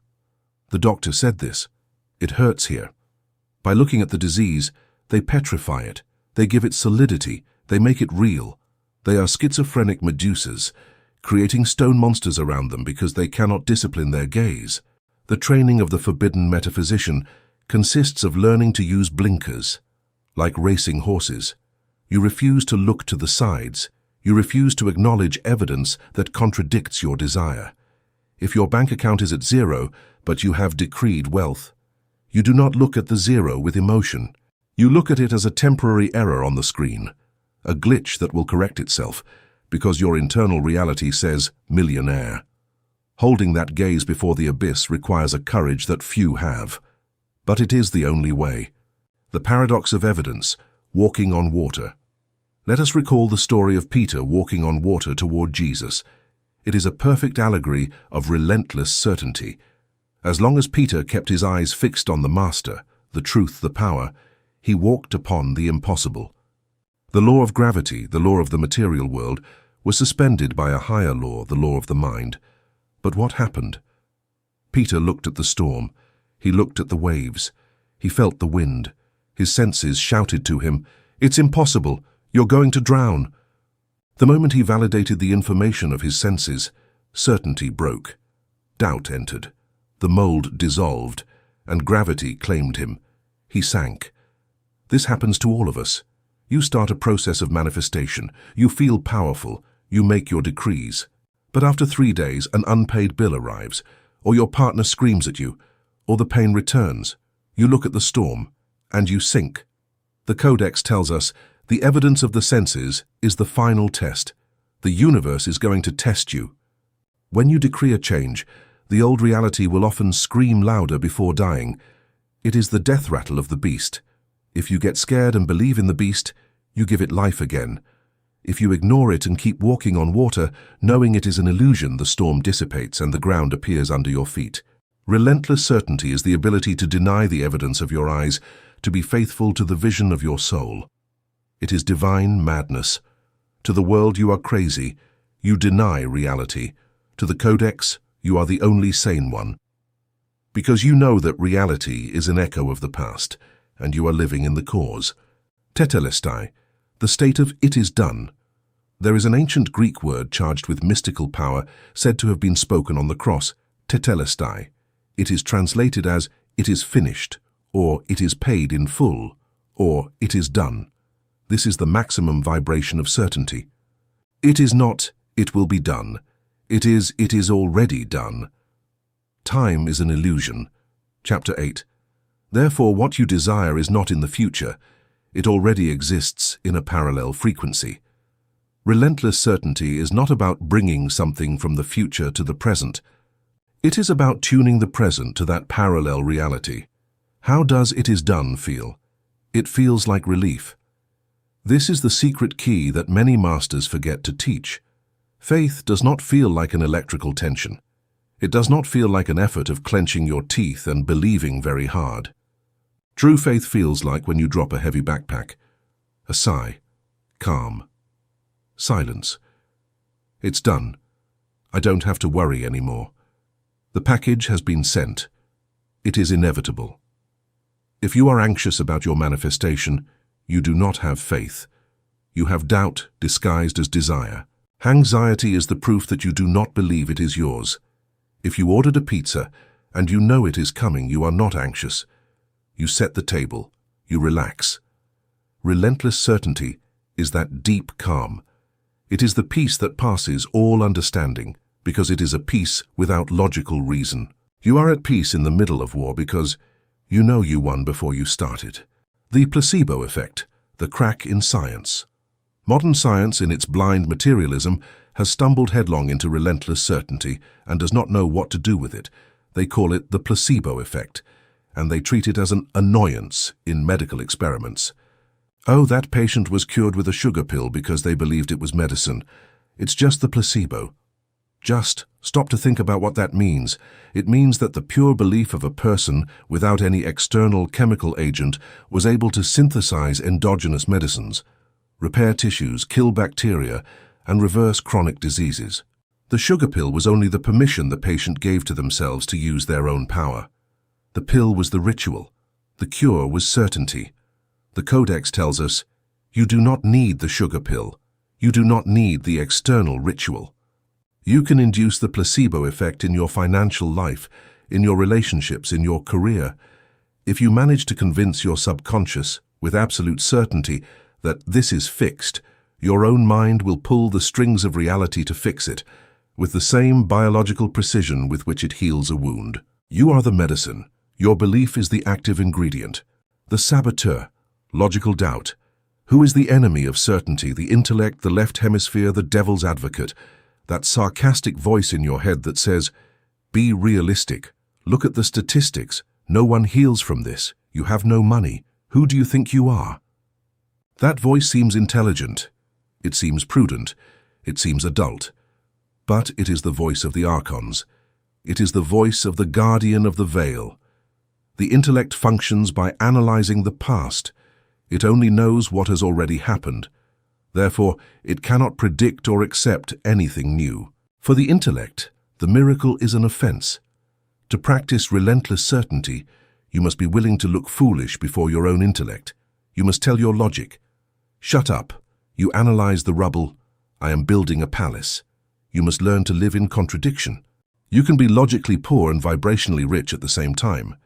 The doctor said this. It hurts here. By looking at the disease, they petrify it. They give it solidity. They make it real. They are schizophrenic Medusas, creating stone monsters around them because they cannot discipline their gaze. The training of the forbidden metaphysician consists of learning to use blinkers. Like racing horses, you refuse to look to the sides. You refuse to acknowledge evidence that contradicts your desire. If your bank account is at zero, but you have decreed wealth, you do not look at the zero with emotion. You look at it as a temporary error on the screen, a glitch that will correct itself, because your internal reality says millionaire. Holding that gaze before the abyss requires a courage that few have. But it is the only way. The paradox of evidence, walking on water. Let us recall the story of Peter walking on water toward Jesus. It is a perfect allegory of relentless certainty. As long as Peter kept his eyes fixed on the Master, the truth, the power, he walked upon the impossible. The law of gravity, the law of the material world, was suspended by a higher law, the law of the mind. But what happened? Peter looked at the storm. He looked at the waves. He felt the wind. His senses shouted to him, "It's impossible. You're going to drown." The moment he validated the information of his senses, certainty broke. Doubt entered. The mold dissolved, and gravity claimed him. He sank. This happens to all of us. You start a process of manifestation. You feel powerful. You make your decrees. But after 3 days, an unpaid bill arrives, or your partner screams at you, or the pain returns. You look at the storm, and you sink. The Codex tells us the evidence of the senses is the final test. The universe is going to test you. When you decree a change, the old reality will often scream louder before dying. It is the death rattle of the beast. If you get scared and believe in the beast, you give it life again. If you ignore it and keep walking on water, knowing it is an illusion, the storm dissipates and the ground appears under your feet. Relentless certainty is the ability to deny the evidence of your eyes, to be faithful to the vision of your soul. It is divine madness. To the world you are crazy. You deny reality. To the Codex, you are the only sane one. Because you know that reality is an echo of the past, and you are living in the cause. Tetelestai, the state of it is done. There is an ancient Greek word charged with mystical power said to have been spoken on the cross, tetelestai. It is translated as "It is finished," or "It is paid in full," or "It is done." This is the maximum vibration of certainty. It is not, "It will be done." It is already done. Time is an illusion. Chapter 8. Therefore, what you desire is not in the future. It already exists in a parallel frequency. Relentless certainty is not about bringing something from the future to the present. It is about tuning the present to that parallel reality. How does "it is done" feel? It feels like relief. This is the secret key that many masters forget to teach. Faith does not feel like an electrical tension. It does not feel like an effort of clenching your teeth and believing very hard. True faith feels like when you drop a heavy backpack. A sigh. Calm. Silence. It's done. I don't have to worry anymore. The package has been sent. It is inevitable. If you are anxious about your manifestation, you do not have faith. You have doubt disguised as desire. Anxiety is the proof that you do not believe it is yours. If you ordered a pizza and you know it is coming, you are not anxious. You set the table. You relax. Relentless certainty is that deep calm. It is the peace that passes all understanding, because it is a peace without logical reason. You are at peace in the middle of war because you know you won before you started. The placebo effect, the crack in science. Modern science, in its blind materialism, has stumbled headlong into relentless certainty and does not know what to do with it. They call it the placebo effect, and they treat it as an annoyance in medical experiments. Oh, that patient was cured with a sugar pill because they believed it was medicine. It's just the placebo. Just stop to think about what that means. It means that the pure belief of a person without any external chemical agent was able to synthesize endogenous medicines, repair tissues, kill bacteria, and reverse chronic diseases. The sugar pill was only the permission the patient gave to themselves to use their own power. The pill was the ritual. The cure was certainty. The Codex tells us, you do not need the sugar pill. You do not need the external ritual. You can induce the placebo effect in your financial life, in your relationships, in your career. If you manage to convince your subconscious, with absolute certainty, that this is fixed, your own mind will pull the strings of reality to fix it, with the same biological precision with which it heals a wound. You are the medicine. Your belief is the active ingredient. The saboteur, logical doubt. Who is the enemy of certainty, the intellect, the left hemisphere, the devil's advocate? That sarcastic voice in your head that says, be realistic. Look at the statistics. No one heals from this. You have no money. Who do you think you are? That voice seems intelligent. It seems prudent. It seems adult. But it is the voice of the Archons. It is the voice of the guardian of the veil. The intellect functions by analyzing the past. It only knows what has already happened. Therefore, it cannot predict or accept anything new. For the intellect, the miracle is an offense. To practice relentless certainty, you must be willing to look foolish before your own intellect. You must tell your logic, shut up. You analyze the rubble. I am building a palace. You must learn to live in contradiction. You can be logically poor and vibrationally rich at the same time.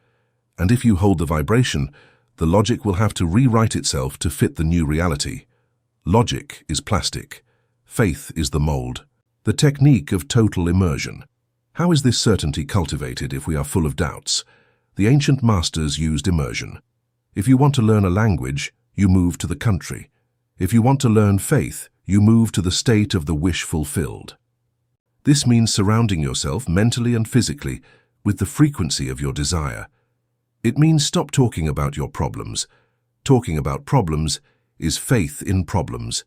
And if you hold the vibration, the logic will have to rewrite itself to fit the new reality. Logic is plastic. Faith is the mold. The technique of total immersion. How is this certainty cultivated if we are full of doubts? The ancient masters used immersion. If you want to learn a language, you move to the country. If you want to learn faith, you move to the state of the wish fulfilled. This means surrounding yourself mentally and physically with the frequency of your desire. It means stop talking about your problems. Talking about problems is faith in problems.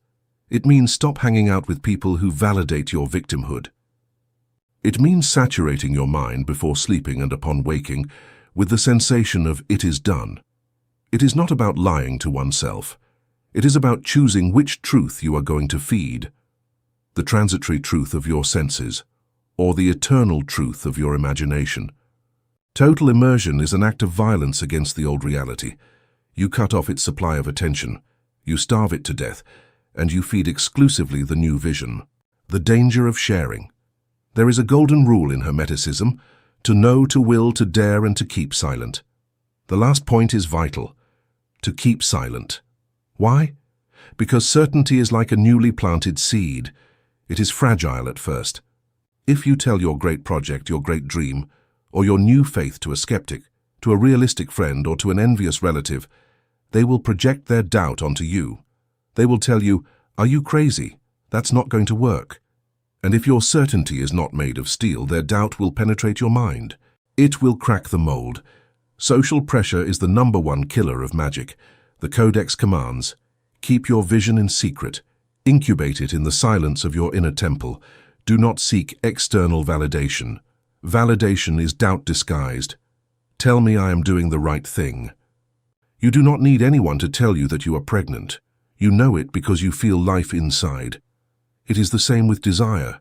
It means stop hanging out with people who validate your victimhood. It means saturating your mind before sleeping and upon waking with the sensation of it is done. It is not about lying to oneself. It is about choosing which truth you are going to feed. The transitory truth of your senses, or the eternal truth of your imagination. Total immersion is an act of violence against the old reality. You cut off its supply of attention. You starve it to death, and you feed exclusively the new vision. The danger of sharing. There is a golden rule in Hermeticism: to know, to will, to dare, and to keep silent. The last point is vital: to keep silent. Why? Because certainty is like a newly planted seed. It is fragile at first. If you tell your great project, your great dream, or your new faith to a skeptic, to a realistic friend, or to an envious relative, they will project their doubt onto you. They will tell you, "Are you crazy? That's not going to work." And if your certainty is not made of steel, their doubt will penetrate your mind. It will crack the mold. Social pressure is the #1 killer of magic. The Codex commands, keep your vision in secret. Incubate it in the silence of your inner temple. Do not seek external validation. Validation is doubt disguised. Tell me I am doing the right thing. You do not need anyone to tell you that you are pregnant. You know it because you feel life inside. It is the same with desire.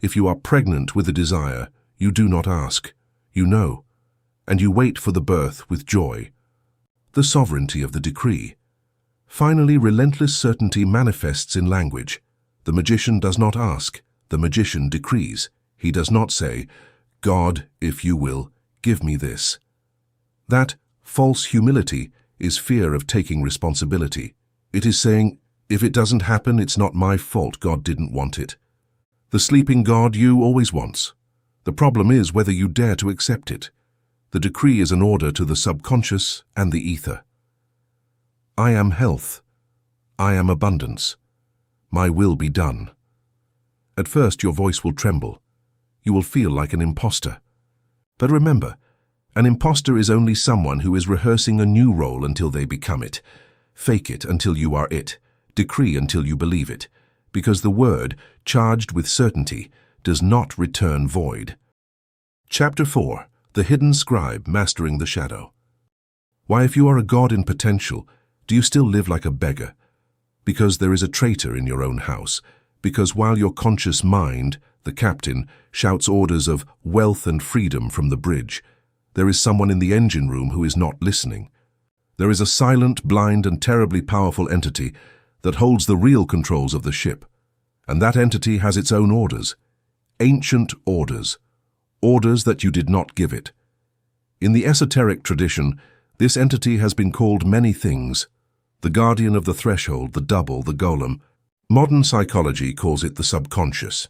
If you are pregnant with a desire, you do not ask. You know, and you wait for the birth with joy. The sovereignty of the decree. Finally, relentless certainty manifests in language. The magician does not ask. The magician decrees. He does not say, "God, if you will, give me this." That false humility is fear of taking responsibility. It is saying, if it doesn't happen, it's not my fault, God didn't want it. The sleeping God you always wants. The problem is whether you dare to accept it. The decree is an order to the subconscious and the ether. I am health. I am abundance. My will be done. At first your voice will tremble. You will feel like an imposter. But remember, an imposter is only someone who is rehearsing a new role until they become it. Fake it until you are it. Decree until you believe it. Because the word, charged with certainty, does not return void. Chapter 4. The Hidden Scribe Mastering the Shadow. Why, if you are a god in potential, do you still live like a beggar? Because there is a traitor in your own house. Because while your conscious mind, the captain, shouts orders of wealth and freedom from the bridge, there is someone in the engine room who is not listening. There is a silent, blind, and terribly powerful entity that holds the real controls of the ship. And that entity has its own orders. Ancient orders. Orders that you did not give it. In the esoteric tradition, this entity has been called many things. The guardian of the threshold, the double, the golem. Modern psychology calls it the subconscious.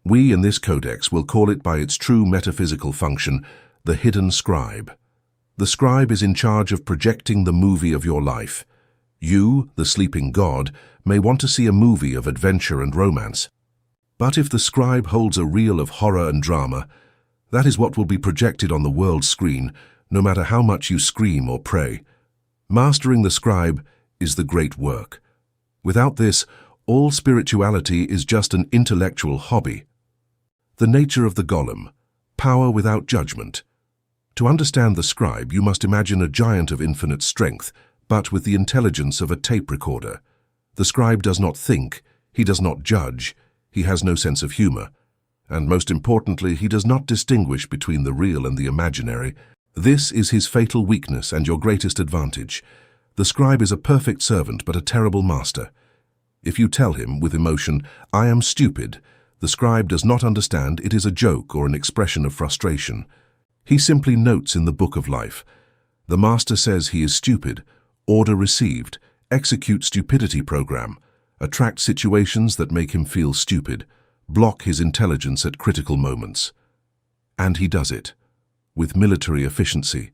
We in this codex will call it by its true metaphysical function, the hidden scribe. The scribe is in charge of projecting the movie of your life. You, the sleeping god, may want to see a movie of adventure and romance. But if the scribe holds a reel of horror and drama, that is what will be projected on the world screen, no matter how much you scream or pray. Mastering the scribe is the great work. Without this, all spirituality is just an intellectual hobby. The nature of the golem, power without judgment. To understand the scribe, you must imagine a giant of infinite strength, but with the intelligence of a tape recorder. The scribe does not think, he does not judge, he has no sense of humor. And most importantly, he does not distinguish between the real and the imaginary. This is his fatal weakness and your greatest advantage. The scribe is a perfect servant but a terrible master. If you tell him, with emotion, "I am stupid," the scribe does not understand it is a joke or an expression of frustration. He simply notes in the book of life. The master says he is stupid. Order received. Execute stupidity program. Attract situations that make him feel stupid. Block his intelligence at critical moments. And he does it. With military efficiency.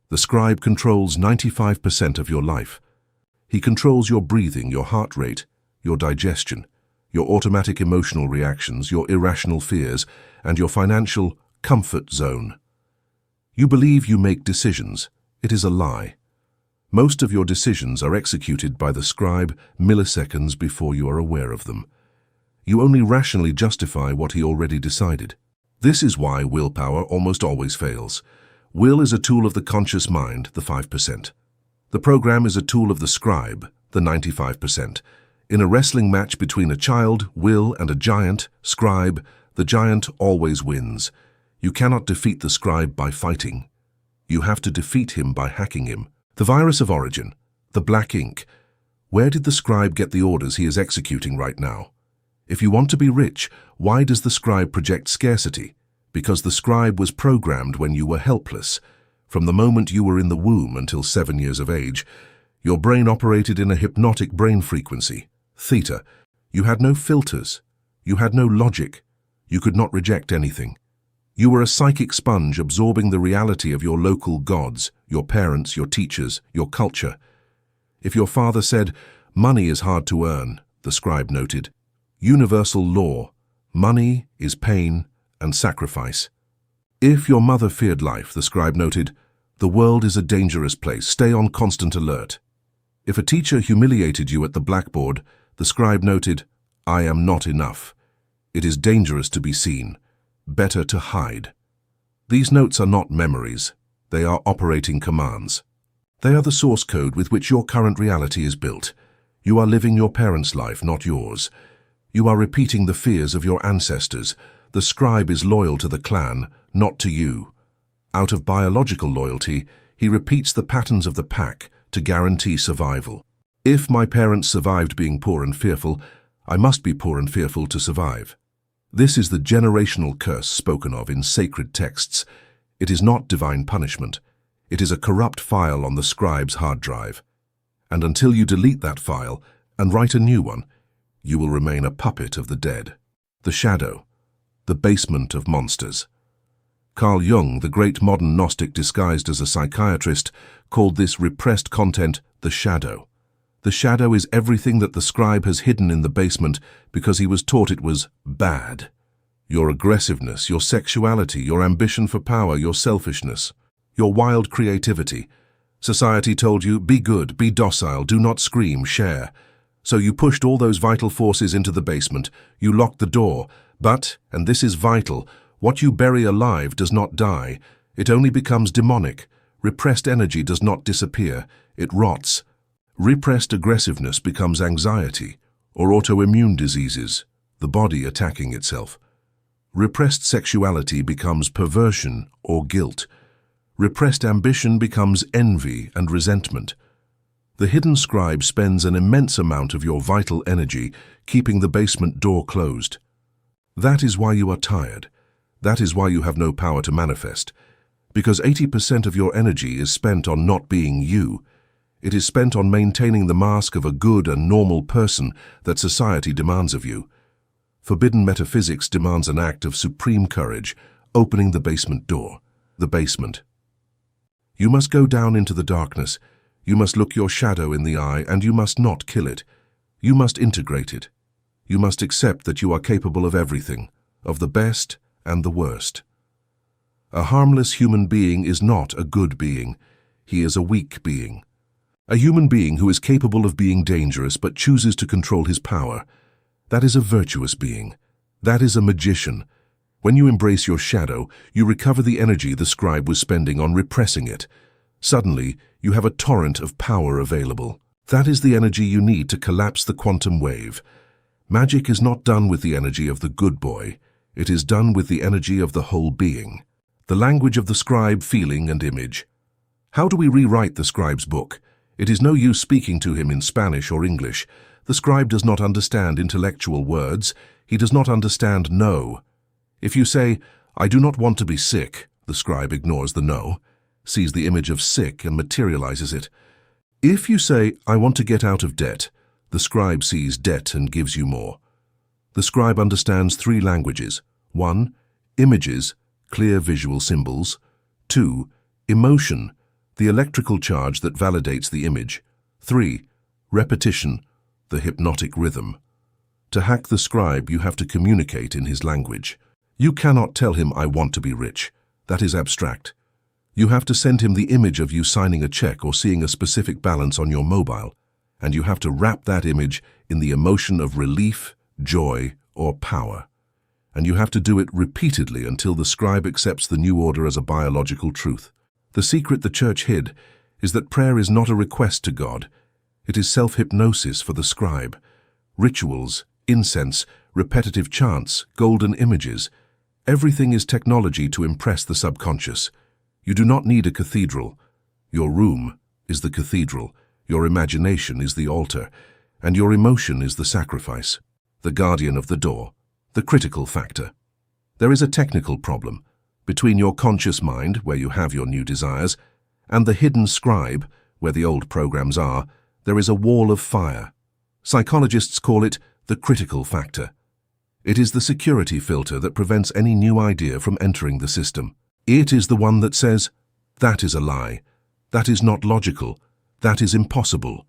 The scribe controls 95% of your life. He controls your breathing, your heart rate, your digestion, your automatic emotional reactions, your irrational fears, and your financial comfort zone. You believe you make decisions. It is a lie. Most of your decisions are executed by the scribe milliseconds before you are aware of them. You only rationally justify what he already decided. This is why willpower almost always fails. Will is a tool of the conscious mind, the 5%. The program is a tool of the scribe, the 95%. In a wrestling match between a child, will, and a giant, scribe, the giant always wins. You cannot defeat the scribe by fighting. You have to defeat him by hacking him. The virus of origin, the black ink. Where did the scribe get the orders he is executing right now? If you want to be rich, why does the scribe project scarcity? Because the scribe was programmed when you were helpless. From the moment you were in the womb until 7 years of age, your brain operated in a hypnotic brain frequency, theta. You had no filters. You had no logic. You could not reject anything. You were a psychic sponge absorbing the reality of your local gods, your parents, your teachers, your culture. If your father said, "Money is hard to earn," the scribe noted, "Universal law, money is pain and sacrifice." If your mother feared life, the scribe noted, "The world is a dangerous place, stay on constant alert." If a teacher humiliated you at the blackboard, the scribe noted, "I am not enough. It is dangerous to be seen. Better to hide." These notes are not memories. They are operating commands. They are the source code with which your current reality is built. You are living your parents' life, not yours. You are repeating the fears of your ancestors. The scribe is loyal to the clan, not to you. Out of biological loyalty, he repeats the patterns of the pack to guarantee survival. If my parents survived being poor and fearful, I must be poor and fearful to survive. This is the generational curse spoken of in sacred texts. It is not divine punishment. It is a corrupt file on the scribe's hard drive. And until you delete that file and write a new one, you will remain a puppet of the dead. The shadow, the basement of monsters. Carl Jung, the great modern Gnostic disguised as a psychiatrist, called this repressed content the shadow. The shadow is everything that the scribe has hidden in the basement because he was taught it was bad. Your aggressiveness, your sexuality, your ambition for power, your selfishness, your wild creativity. Society told you, be good, be docile, do not scream, share. So you pushed all those vital forces into the basement. You locked the door. But, and this is vital, what you bury alive does not die. It only becomes demonic. Repressed energy does not disappear. It rots. Repressed aggressiveness becomes anxiety or autoimmune diseases, the body attacking itself. Repressed sexuality becomes perversion or guilt. Repressed ambition becomes envy and resentment. The hidden scribe spends an immense amount of your vital energy keeping the basement door closed. That is why you are tired. That is why you have no power to manifest. Because 80% of your energy is spent on not being you. It is spent on maintaining the mask of a good and normal person that society demands of you. Forbidden metaphysics demands an act of supreme courage, opening the basement door. The basement. You must go down into the darkness. You must look your shadow in the eye, and you must not kill it. You must integrate it. You must accept that you are capable of everything, of the best and the worst. A harmless human being is not a good being. He is a weak being. A human being who is capable of being dangerous but chooses to control his power. That is a virtuous being. That is a magician. When you embrace your shadow, you recover the energy the scribe was spending on repressing it. Suddenly, you have a torrent of power available. That is the energy you need to collapse the quantum wave. Magic is not done with the energy of the good boy. It is done with the energy of the whole being. The language of the scribe, feeling and image. How do we rewrite the scribe's book? It is no use speaking to him in Spanish or English. The scribe does not understand intellectual words. He does not understand no. If you say, "I do not want to be sick," the scribe ignores the no, sees the image of sick and materializes it. If you say, "I want to get out of debt," the scribe sees debt and gives you more. The scribe understands 3 languages. 1. Images, clear visual symbols. 2. Emotion, the electrical charge that validates the image. 3. Repetition, the hypnotic rhythm. To hack the scribe, you have to communicate in his language. You cannot tell him, "I want to be rich." That is abstract. You have to send him the image of you signing a check or seeing a specific balance on your mobile, and you have to wrap that image in the emotion of relief, joy, or power. And you have to do it repeatedly until the scribe accepts the new order as a biological truth. The secret the church hid is that prayer is not a request to God. It is self-hypnosis for the scribe. Rituals, incense, repetitive chants, golden images. Everything is technology to impress the subconscious. You do not need a cathedral. Your room is the cathedral, your imagination is the altar, and your emotion is the sacrifice, the guardian of the door, the critical factor. There is a technical problem. Between your conscious mind, where you have your new desires, and the hidden scribe, where the old programs are, there is a wall of fire. Psychologists call it the critical factor. It is the security filter that prevents any new idea from entering the system. It is the one that says, that is a lie, that is not logical, that is impossible.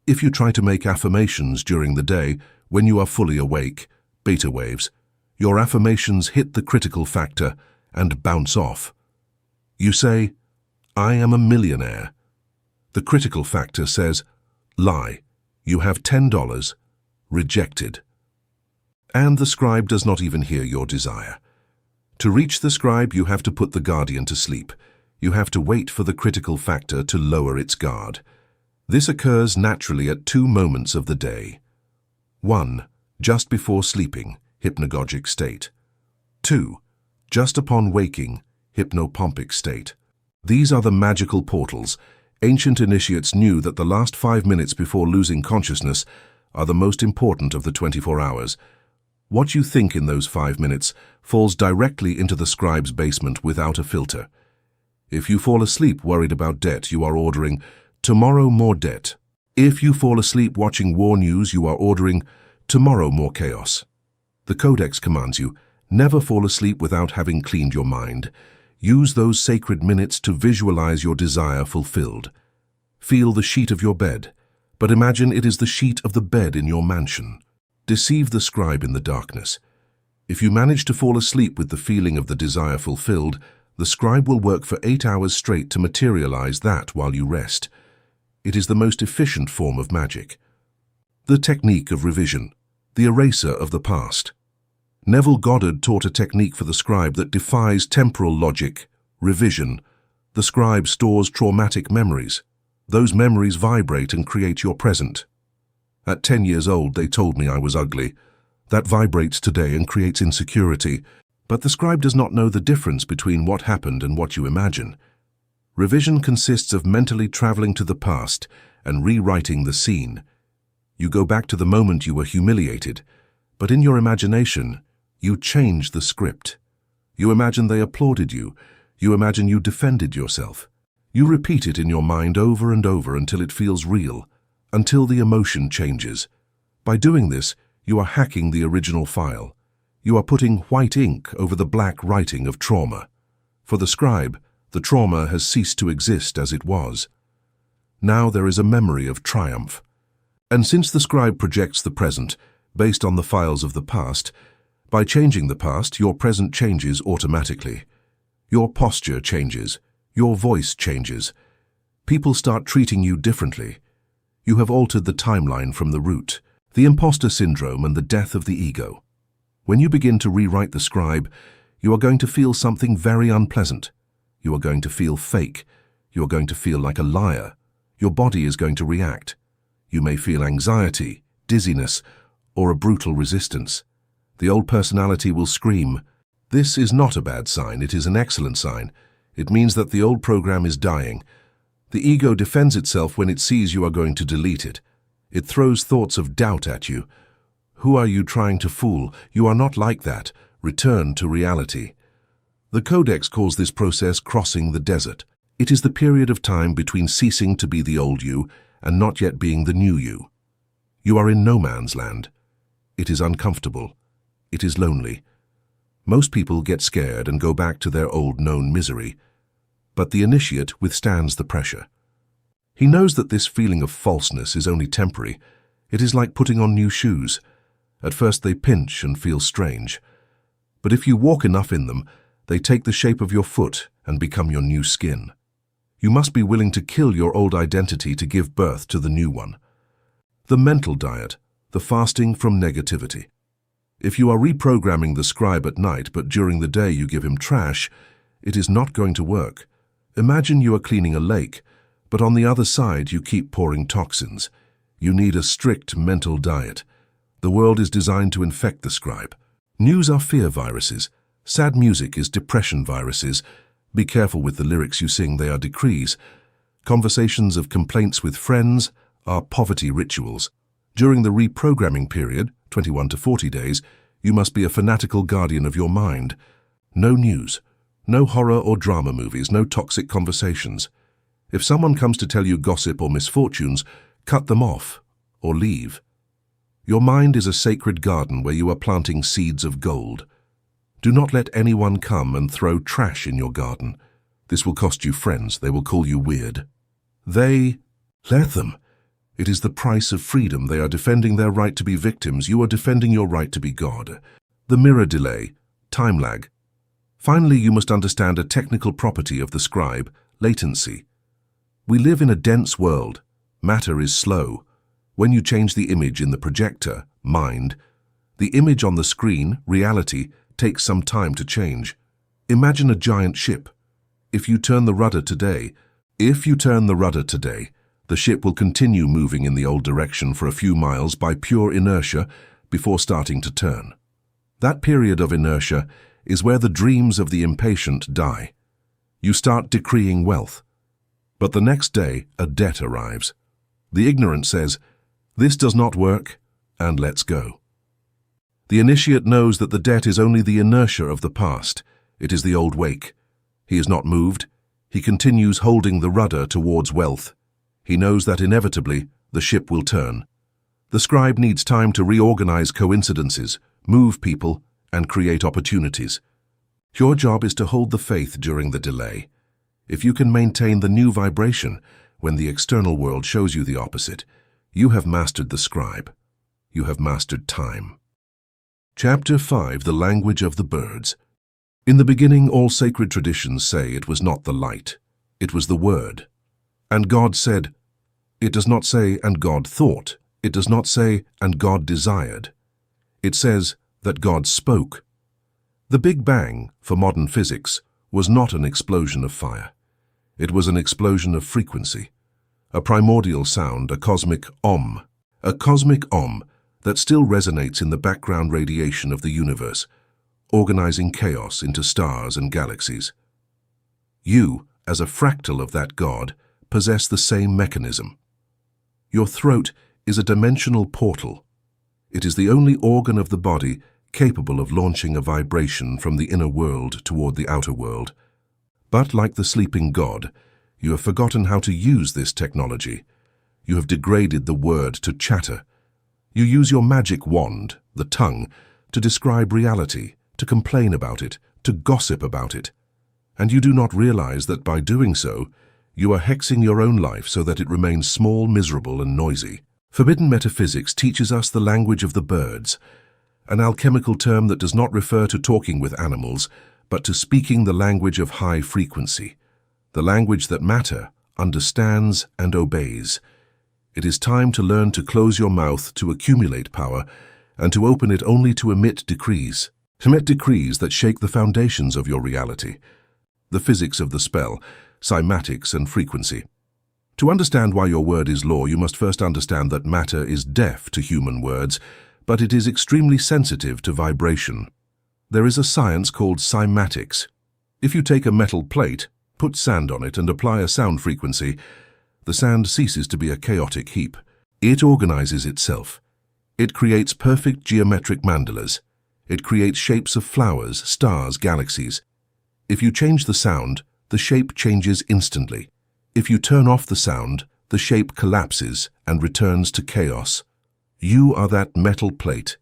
If you try to make affirmations during the day when you are fully awake, beta waves, your affirmations hit the critical factor and bounce off. You say, I am a millionaire. The critical factor says, lie, you have $10, rejected. And the scribe does not even hear your desire. To reach the scribe, you have to put the guardian to sleep. You have to wait for the critical factor to lower its guard. This occurs naturally at 2 moments of the day. 1. Just before sleeping, hypnagogic state. 2. Just upon waking, hypnopompic state. These are the magical portals. Ancient initiates knew that the last 5 minutes before losing consciousness are the most important of the 24 hours. What you think in those 5 minutes falls directly into the scribe's basement without a filter. If you fall asleep worried about debt, you are ordering, tomorrow more debt. If you fall asleep watching war news, you are ordering, tomorrow more chaos. The Codex commands you, never fall asleep without having cleaned your mind. Use those sacred minutes to visualize your desire fulfilled. Feel the sheet of your bed, but imagine it is the sheet of the bed in your mansion. Deceive the scribe in the darkness. If you manage to fall asleep with the feeling of the desire fulfilled, the scribe will work for 8 hours straight to materialize that while you rest. It is the most efficient form of magic. The technique of revision, the eraser of the past. Neville Goddard taught a technique for the scribe that defies temporal logic, revision. The scribe stores traumatic memories. Those memories vibrate and create your present. At 10 years old, they told me I was ugly. That vibrates today and creates insecurity. But the scribe does not know the difference between what happened and what you imagine. Revision consists of mentally traveling to the past and rewriting the scene. You go back to the moment you were humiliated, but in your imagination, you change the script. You imagine they applauded you. You imagine you defended yourself. You repeat it in your mind over and over until it feels real, until the emotion changes. By doing this, you are hacking the original file. You are putting white ink over the black writing of trauma. For the scribe, the trauma has ceased to exist as it was. Now there is a memory of triumph. And since the scribe projects the present, based on the files of the past, by changing the past, your present changes automatically. Your posture changes. Your voice changes. People start treating you differently. You have altered the timeline from the root, the imposter syndrome and the death of the ego. When you begin to rewrite the scribe, you are going to feel something very unpleasant. You are going to feel fake. You are going to feel like a liar. Your body is going to react. You may feel anxiety, dizziness, or a brutal resistance. The old personality will scream. This is not a bad sign, it is an excellent sign. It means that the old program is dying. The ego defends itself when it sees you are going to delete it. It throws thoughts of doubt at you. Who are you trying to fool? You are not like that. Return to reality. The Codex calls this process crossing the desert. It is the period of time between ceasing to be the old you and not yet being the new you. You are in no man's land. It is uncomfortable. It is lonely. Most people get scared and go back to their old known misery. But the initiate withstands the pressure. He knows that this feeling of falseness is only temporary. It is like putting on new shoes. At first they pinch and feel strange. But if you walk enough in them, they take the shape of your foot and become your new skin. You must be willing to kill your old identity to give birth to the new one. The mental diet, the fasting from negativity. If you are reprogramming the scribe at night, but during the day you give him trash, it is not going to work. Imagine you are cleaning a lake, but on the other side you keep pouring toxins. You need a strict mental diet. The world is designed to infect the scribe. News are fear viruses. Sad music is depression viruses. Be careful with the lyrics you sing, they are decrees. Conversations of complaints with friends are poverty rituals. During the reprogramming period, 21 to 40 days, you must be a fanatical guardian of your mind. No news, No horror or drama movies, no toxic conversations. If someone comes to tell you gossip or misfortunes, cut them off or leave. Your mind is a sacred garden where you are planting seeds of gold. Do not let anyone come and throw trash in your garden. This will cost you friends. They will call you weird. Let them. It is the price of freedom. They are defending their right to be victims. You are defending your right to be God. The mirror delay, time lag. Finally, you must understand a technical property of the scribe, latency. We live in a dense world. Matter is slow. When you change the image in the projector, mind, the image on the screen, reality, takes some time to change. Imagine a giant ship. If you turn the rudder today, the ship will continue moving in the old direction for a few miles by pure inertia before starting to turn. That period of inertia is where the dreams of the impatient die. You start decreeing wealth. But the next day, a debt arrives. The ignorant says, "This does not work," and lets go. The initiate knows that the debt is only the inertia of the past. It is the old wake. He is not moved. He continues holding the rudder towards wealth. He knows that inevitably the ship will turn. The scribe needs time to reorganize coincidences, move people, and create opportunities. Your job is to hold the faith during the delay. If you can maintain the new vibration when the external world shows you the opposite, you have mastered the scribe. You have mastered time. Chapter 5, The Language of the Birds. In the beginning, all sacred traditions say it was not the light, it was the word. And God said. It does not say, and God thought. It does not say, and God desired. It says that God spoke. The Big Bang, for modern physics, was not an explosion of fire. It was an explosion of frequency, a primordial sound, a cosmic om that still resonates in the background radiation of the universe, organizing chaos into stars and galaxies. You, as a fractal of that God, possess the same mechanism. Your throat is a dimensional portal. It is the only organ of the body capable of launching a vibration from the inner world toward the outer world. But like the sleeping God, you have forgotten how to use this technology. You have degraded the word to chatter. You use your magic wand, the tongue, to describe reality, to complain about it, to gossip about it. And you do not realize that by doing so, you are hexing your own life so that it remains small, miserable, and noisy. Forbidden metaphysics teaches us the language of the birds, an alchemical term that does not refer to talking with animals, but to speaking the language of high frequency, the language that matter understands and obeys. It is time to learn to close your mouth to accumulate power and to open it only to emit decrees. Emit decrees that shake the foundations of your reality. The physics of the spell, cymatics and frequency. To understand why your word is law, you must first understand that matter is deaf to human words, but it is extremely sensitive to vibration. There is a science called cymatics. If you take a metal plate, put sand on it and apply a sound frequency, the sand ceases to be a chaotic heap. It organizes itself. It creates perfect geometric mandalas. It creates shapes of flowers, stars, galaxies. If you change the sound, the shape changes instantly. If you turn off the sound, the shape collapses and returns to chaos. You are that metal plate.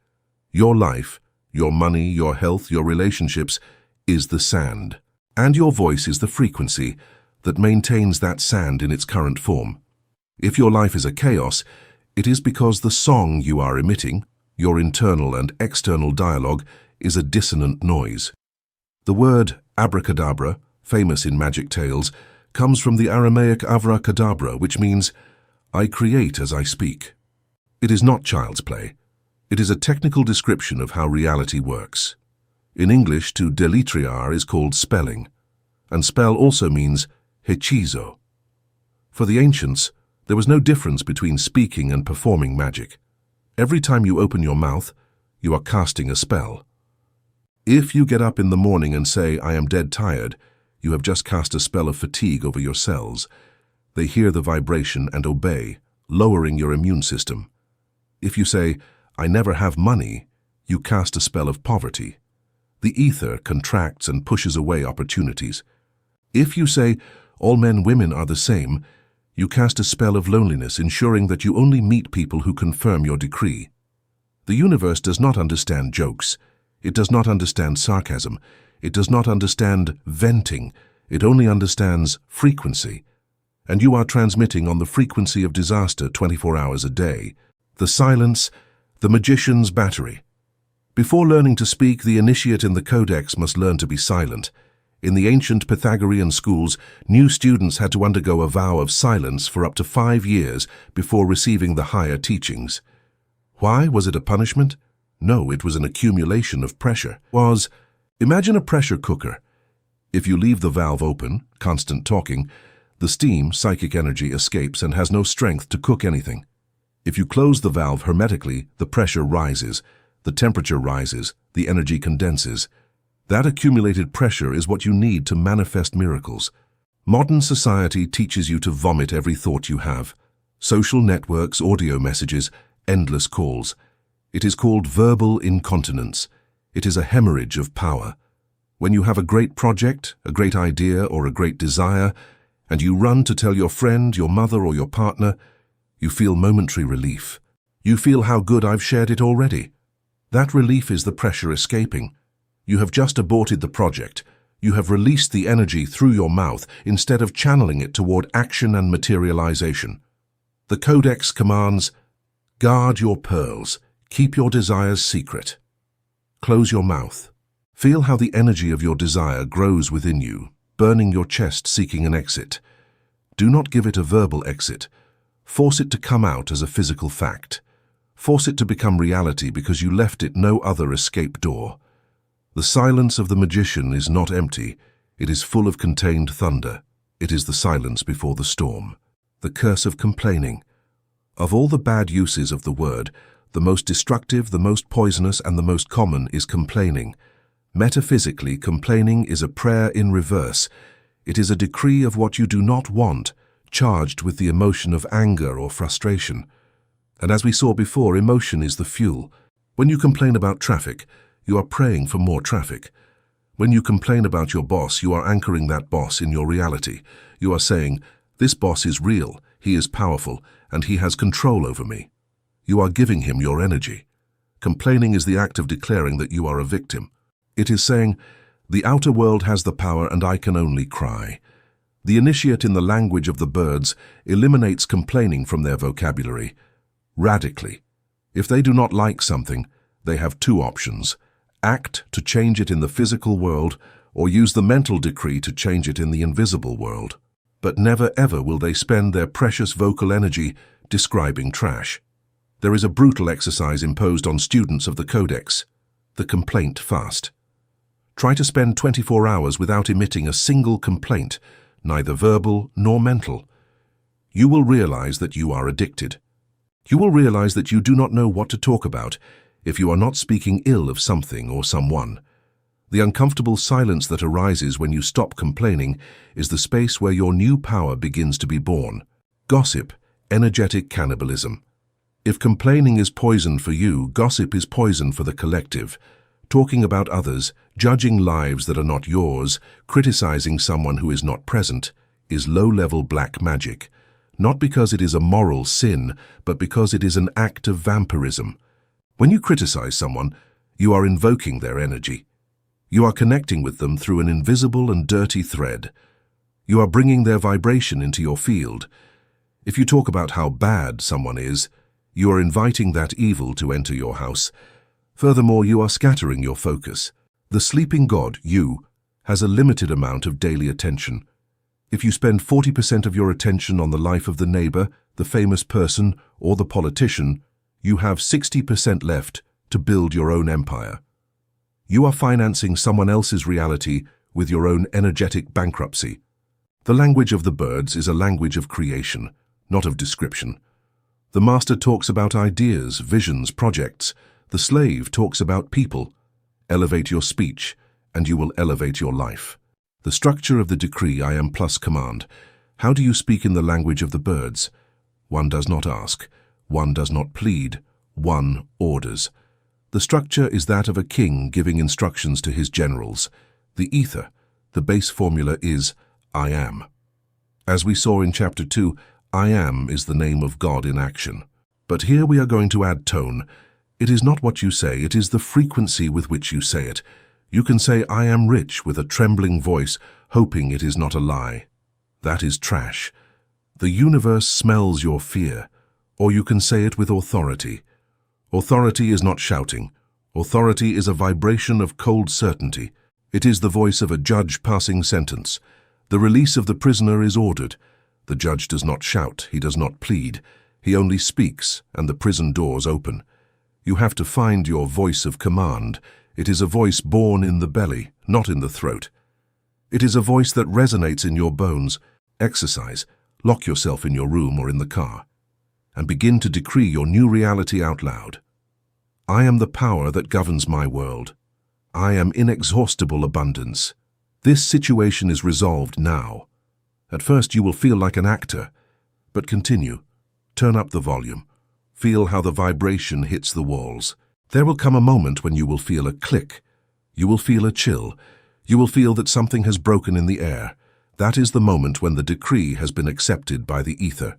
Your life, your money, your health, your relationships is the sand. And your voice is the frequency that maintains that sand in its current form. If your life is a chaos, it is because the song you are emitting, your internal and external dialogue, is a dissonant noise. The word abracadabra, famous in magic tales, comes from the Aramaic avra kadabra, which means, I create as I speak. It is not child's play. It is a technical description of how reality works. In English, to deletrear is called spelling, and spell also means hechizo. For the ancients, there was no difference between speaking and performing magic. Every time you open your mouth, you are casting a spell. If you get up in the morning and say, I am dead tired, you have just cast a spell of fatigue over your cells. They hear the vibration and obey, lowering your immune system. If you say, I never have money, you cast a spell of poverty. The ether contracts and pushes away opportunities. If you say, all men, women are the same, you cast a spell of loneliness, ensuring that you only meet people who confirm your decree. The universe does not understand jokes. It does not understand sarcasm. It does not understand venting. It only understands frequency. And you are transmitting on the frequency of disaster 24 hours a day. The silence, the magician's battery. Before learning to speak, the initiate in the Codex must learn to be silent. In the ancient Pythagorean schools, new students had to undergo a vow of silence for up to 5 years before receiving the higher teachings. Why? Was it a punishment? No, it was an accumulation of pressure. Imagine a pressure cooker. If you leave the valve open, constant talking, the steam, psychic energy, escapes and has no strength to cook anything. If you close the valve hermetically, the pressure rises, the temperature rises, the energy condenses. That accumulated pressure is what you need to manifest miracles. Modern society teaches you to vomit every thought you have. Social networks, audio messages, endless calls. It is called verbal incontinence. It is a hemorrhage of power. When you have a great project, a great idea, or a great desire, and you run to tell your friend, your mother, or your partner, you feel momentary relief. You feel how good I've shared it already. That relief is the pressure escaping. You have just aborted the project. You have released the energy through your mouth instead of channeling it toward action and materialization. The Codex commands, guard your pearls, keep your desires secret. Close your mouth. Feel how the energy of your desire grows within you, burning your chest, seeking an exit. Do not give it a verbal exit. Force it to come out as a physical fact. Force it to become reality because you left it no other escape door. The silence of the magician is not empty. It is full of contained thunder. It is the silence before the storm. The curse of complaining. Of all the bad uses of the word, the most destructive, the most poisonous, and the most common is complaining. Metaphysically, complaining is a prayer in reverse. It is a decree of what you do not want, charged with the emotion of anger or frustration. And as we saw before, emotion is the fuel. When you complain about traffic, you are praying for more traffic. When you complain about your boss, you are anchoring that boss in your reality. You are saying, this boss is real, he is powerful, and he has control over me. You are giving him your energy. Complaining is the act of declaring that you are a victim. It is saying, the outer world has the power and I can only cry. The initiate in the language of the birds eliminates complaining from their vocabulary. Radically. If they do not like something, they have 2 options. Act to change it in the physical world, or use the mental decree to change it in the invisible world. But never ever will they spend their precious vocal energy describing trash. There is a brutal exercise imposed on students of the Codex, the complaint fast. Try to spend 24 hours without emitting a single complaint, neither verbal nor mental. You will realize that you are addicted. You will realize that you do not know what to talk about if you are not speaking ill of something or someone. The uncomfortable silence that arises when you stop complaining is the space where your new power begins to be born. Gossip, energetic cannibalism. If complaining is poison for you, gossip is poison for the collective. Talking about others, judging lives that are not yours, criticizing someone who is not present, is low-level black magic. Not because it is a moral sin, but because it is an act of vampirism. When you criticize someone, you are invoking their energy. You are connecting with them through an invisible and dirty thread. You are bringing their vibration into your field. If you talk about how bad someone is, you are inviting that evil to enter your house. Furthermore, you are scattering your focus. The sleeping god, you, has a limited amount of daily attention. If you spend 40% of your attention on the life of the neighbor, the famous person, or the politician, you have 60% left to build your own empire. You are financing someone else's reality with your own energetic bankruptcy. The language of the birds is a language of creation, not of description. The master talks about ideas, visions, projects. The slave talks about people. Elevate your speech, and you will elevate your life. The structure of the decree I am plus command. How do you speak in the language of the birds? One does not ask. One does not plead. One orders. The structure is that of a king giving instructions to his generals. The ether, the base formula is I am. As we saw in Chapter 2, I am is the name of God in action. But here we are going to add tone. It is not what you say, it is the frequency with which you say it. You can say I am rich with a trembling voice, hoping it is not a lie. That is trash. The universe smells your fear. Or you can say it with authority. Authority is not shouting. Authority is a vibration of cold certainty. It is the voice of a judge passing sentence. The release of the prisoner is ordered. The judge does not shout, he does not plead. He only speaks, and the prison doors open. You have to find your voice of command. It is a voice born in the belly, not in the throat. It is a voice that resonates in your bones. Exercise. Lock yourself in your room or in the car, and begin to decree your new reality out loud. I am the power that governs my world. I am inexhaustible abundance. This situation is resolved now. At first you will feel like an actor, but continue. Turn up the volume. Feel how the vibration hits the walls. There will come a moment when you will feel a click. You will feel a chill. You will feel that something has broken in the air. That is the moment when the decree has been accepted by the ether.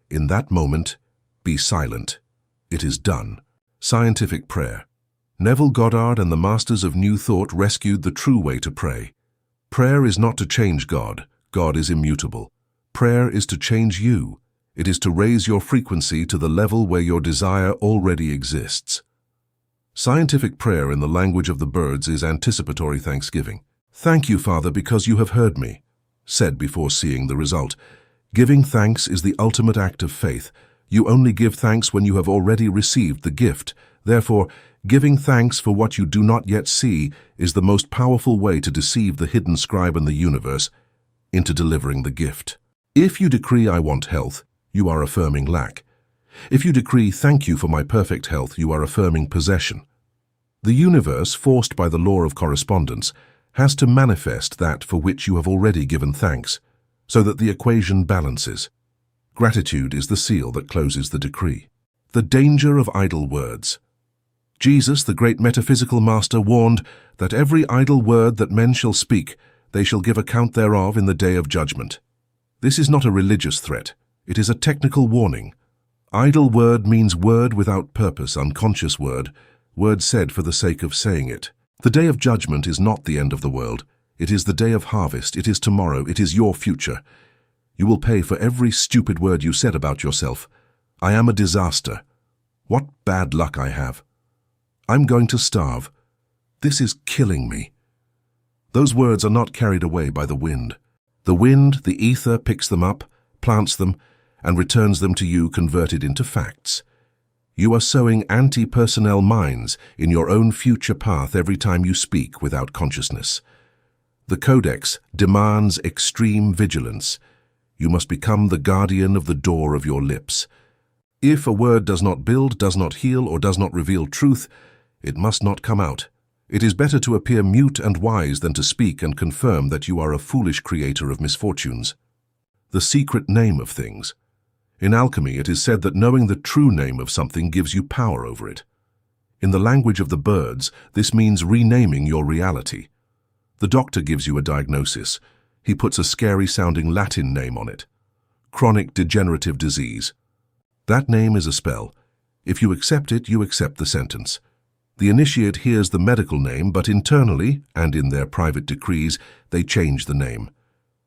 In that moment, be silent. It is done. Scientific prayer. Neville, Goddard, and the masters of New Thought rescued the true way to pray. Prayer is not to change God. God is immutable. Prayer is to change you. It is to raise your frequency to the level where your desire already exists. Scientific prayer in the language of the birds is anticipatory thanksgiving. Thank you, Father, because you have heard me, said before seeing the result. Giving thanks is the ultimate act of faith. You only give thanks when you have already received the gift. Therefore, giving thanks for what you do not yet see is the most powerful way to deceive the hidden scribe in the universe into delivering the gift. If you decree I want health, you are affirming lack. If you decree thank you for my perfect health, you are affirming possession. The universe, forced by the law of correspondence, has to manifest that for which you have already given thanks, so that the equation balances. Gratitude is the seal that closes the decree. The danger of idle words. Jesus, the great metaphysical master, warned that every idle word that men shall speak, they shall give account thereof in the day of judgment. This is not a religious threat. It is a technical warning. Idle word means word without purpose, unconscious word said for the sake of saying it. The day of judgment is not the end of the world. It is the day of harvest. It is tomorrow. It is your future. You will pay for every stupid word you said about yourself. I am a disaster. What bad luck I have. I'm going to starve. This is killing me. Those words are not carried away by the wind. The wind, the ether, picks them up, plants them, and returns them to you converted into facts. You are sowing anti-personnel mines in your own future path every time you speak without consciousness. The Codex demands extreme vigilance. You must become the guardian of the door of your lips. If a word does not build, does not heal, or does not reveal truth, it must not come out. It is better to appear mute and wise than to speak and confirm that you are a foolish creator of misfortunes. The secret name of things. In alchemy, it is said that knowing the true name of something gives you power over it. In the language of the birds, this means renaming your reality. The doctor gives you a diagnosis. He puts a scary-sounding Latin name on it. Chronic degenerative disease. That name is a spell. If you accept it, you accept the sentence. The initiate hears the medical name, but internally, and in their private decrees, they change the name.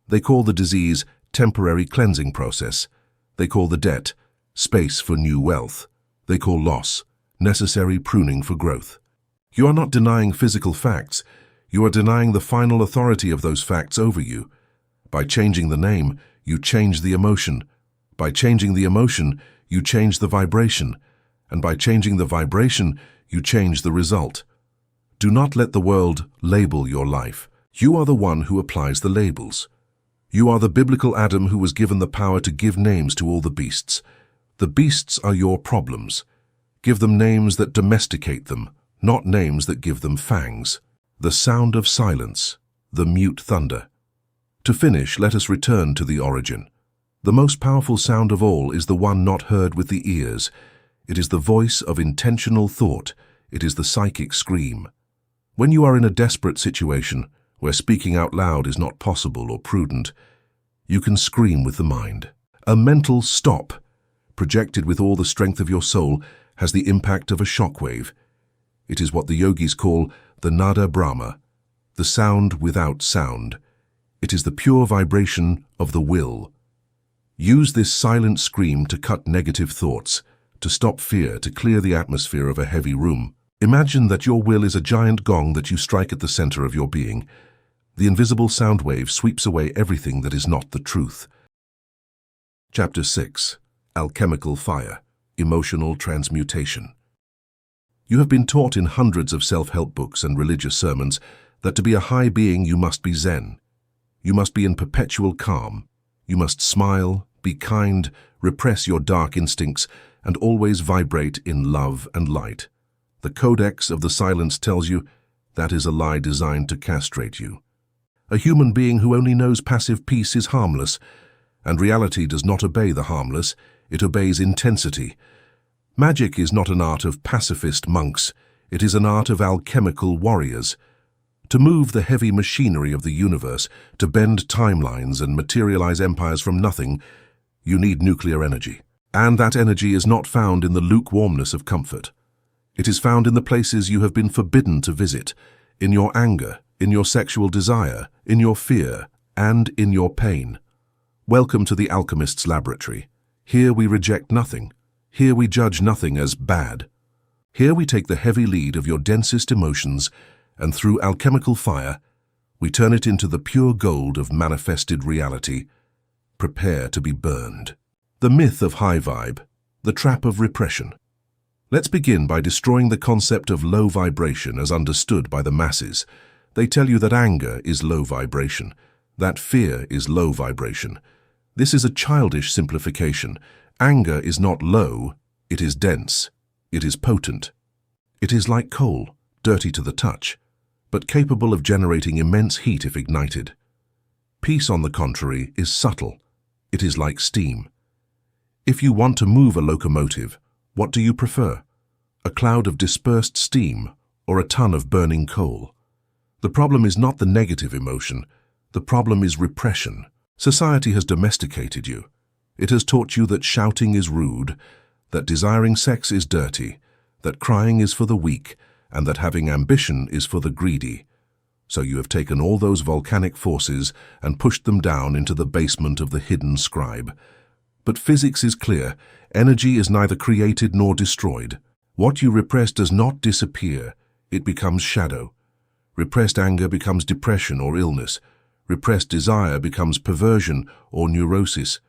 They call the disease temporary cleansing process. They call the debt space for new wealth. They call loss necessary pruning for growth. You are not denying physical facts. You are denying the final authority of those facts over you. By changing the name, you change the emotion. By changing the emotion, you change the vibration. And by changing the vibration, you change the result. Do not let the world label your life. You are the one who applies the labels. You are the biblical Adam who was given the power to give names to all the beasts. The beasts are your problems. Give them names that domesticate them, not names that give them fangs. The sound of silence, the mute thunder. To finish, let us return to the origin. The most powerful sound of all is the one not heard with the ears. It is the voice of intentional thought. It is the psychic scream. When you are in a desperate situation, where speaking out loud is not possible or prudent, you can scream with the mind. A mental stop, projected with all the strength of your soul, has the impact of a shockwave. It is what the yogis call the nada brahma, the sound without sound. It is the pure vibration of the will. Use this silent scream to cut negative thoughts, to stop fear, to clear the atmosphere of a heavy room. Imagine that your will is a giant gong that you strike at the center of your being. The invisible sound wave sweeps away everything that is not the truth. Chapter 6. Alchemical Fire. Emotional Transmutation. You have been taught in hundreds of self-help books and religious sermons that to be a high being you must be Zen. You must be in perpetual calm. You must smile, be kind, repress your dark instincts, and always vibrate in love and light. The Codex of the Silence tells you that is a lie designed to castrate you. A human being who only knows passive peace is harmless, and reality does not obey the harmless, it obeys intensity. Magic is not an art of pacifist monks, it is an art of alchemical warriors. To move the heavy machinery of the universe, to bend timelines and materialize empires from nothing, you need nuclear energy. And that energy is not found in the lukewarmness of comfort. It is found in the places you have been forbidden to visit, in your anger, in your sexual desire, in your fear, and in your pain. Welcome to the alchemist's laboratory. Here we reject nothing. Here we judge nothing as bad. Here we take the heavy lead of your densest emotions, and through alchemical fire, we turn it into the pure gold of manifested reality. Prepare to be burned. The myth of high vibe, the trap of repression. Let's begin by destroying the concept of low vibration as understood by the masses. They tell you that anger is low vibration, that fear is low vibration. This is a childish simplification. Anger is not low, it is dense, it is potent. It is like coal, dirty to the touch, but capable of generating immense heat if ignited. Peace, on the contrary, is subtle. It is like steam. If you want to move a locomotive, what do you prefer? A cloud of dispersed steam or a ton of burning coal? The problem is not the negative emotion. The problem is repression. Society has domesticated you. It has taught you that shouting is rude, that desiring sex is dirty, that crying is for the weak, and that having ambition is for the greedy. So you have taken all those volcanic forces and pushed them down into the basement of the hidden scribe. But physics is clear. Energy is neither created nor destroyed. What you repress does not disappear. It becomes shadow. Repressed anger becomes depression or illness. Repressed desire becomes perversion or neurosis.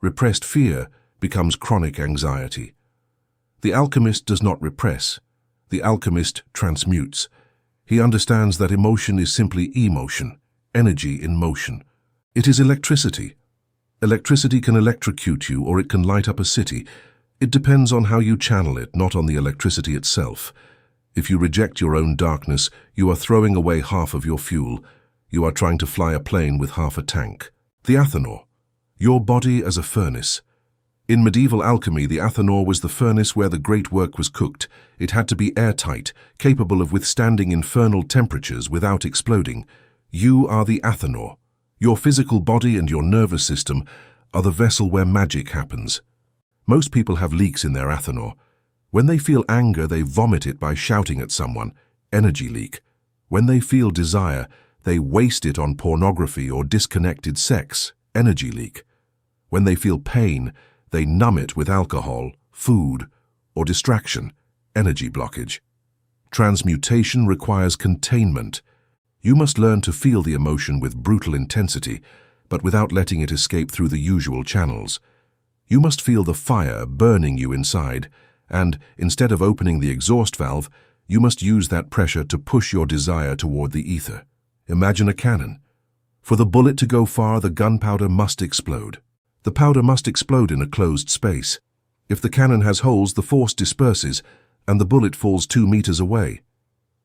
Repressed fear becomes chronic anxiety. The alchemist does not repress. The alchemist transmutes. He understands that emotion is simply emotion, energy in motion. It is electricity. Electricity can electrocute you or it can light up a city. It depends on how you channel it, not on the electricity itself. If you reject your own darkness, you are throwing away half of your fuel. You are trying to fly a plane with half a tank. The Athanor. Your body as a furnace. In medieval alchemy, the Athanor was the furnace where the great work was cooked. It had to be airtight, capable of withstanding infernal temperatures without exploding. You are the Athanor. Your physical body and your nervous system are the vessel where magic happens. Most people have leaks in their Athanor. When they feel anger, they vomit it by shouting at someone, energy leak. When they feel desire, they waste it on pornography or disconnected sex, energy leak. When they feel pain, they numb it with alcohol, food, or distraction, energy blockage. Transmutation requires containment. You must learn to feel the emotion with brutal intensity, but without letting it escape through the usual channels. You must feel the fire burning you inside, and instead of opening the exhaust valve, you must use that pressure to push your desire toward the ether. Imagine a cannon. For the bullet to go far, the gunpowder must explode. The powder must explode in a closed space. If the cannon has holes, the force disperses, and the bullet falls 2 meters away.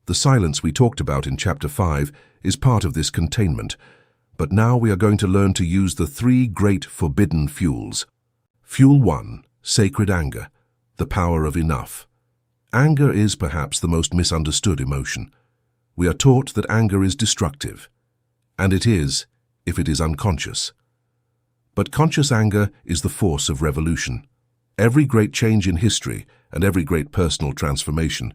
The silence we talked about in Chapter 5 is part of this containment, but now we are going to learn to use the 3 great forbidden fuels. Fuel 1, sacred anger, the power of enough. Anger is perhaps the most misunderstood emotion. We are taught that anger is destructive, and it is, if it is unconscious. But conscious anger is the force of revolution. Every great change in history and every great personal transformation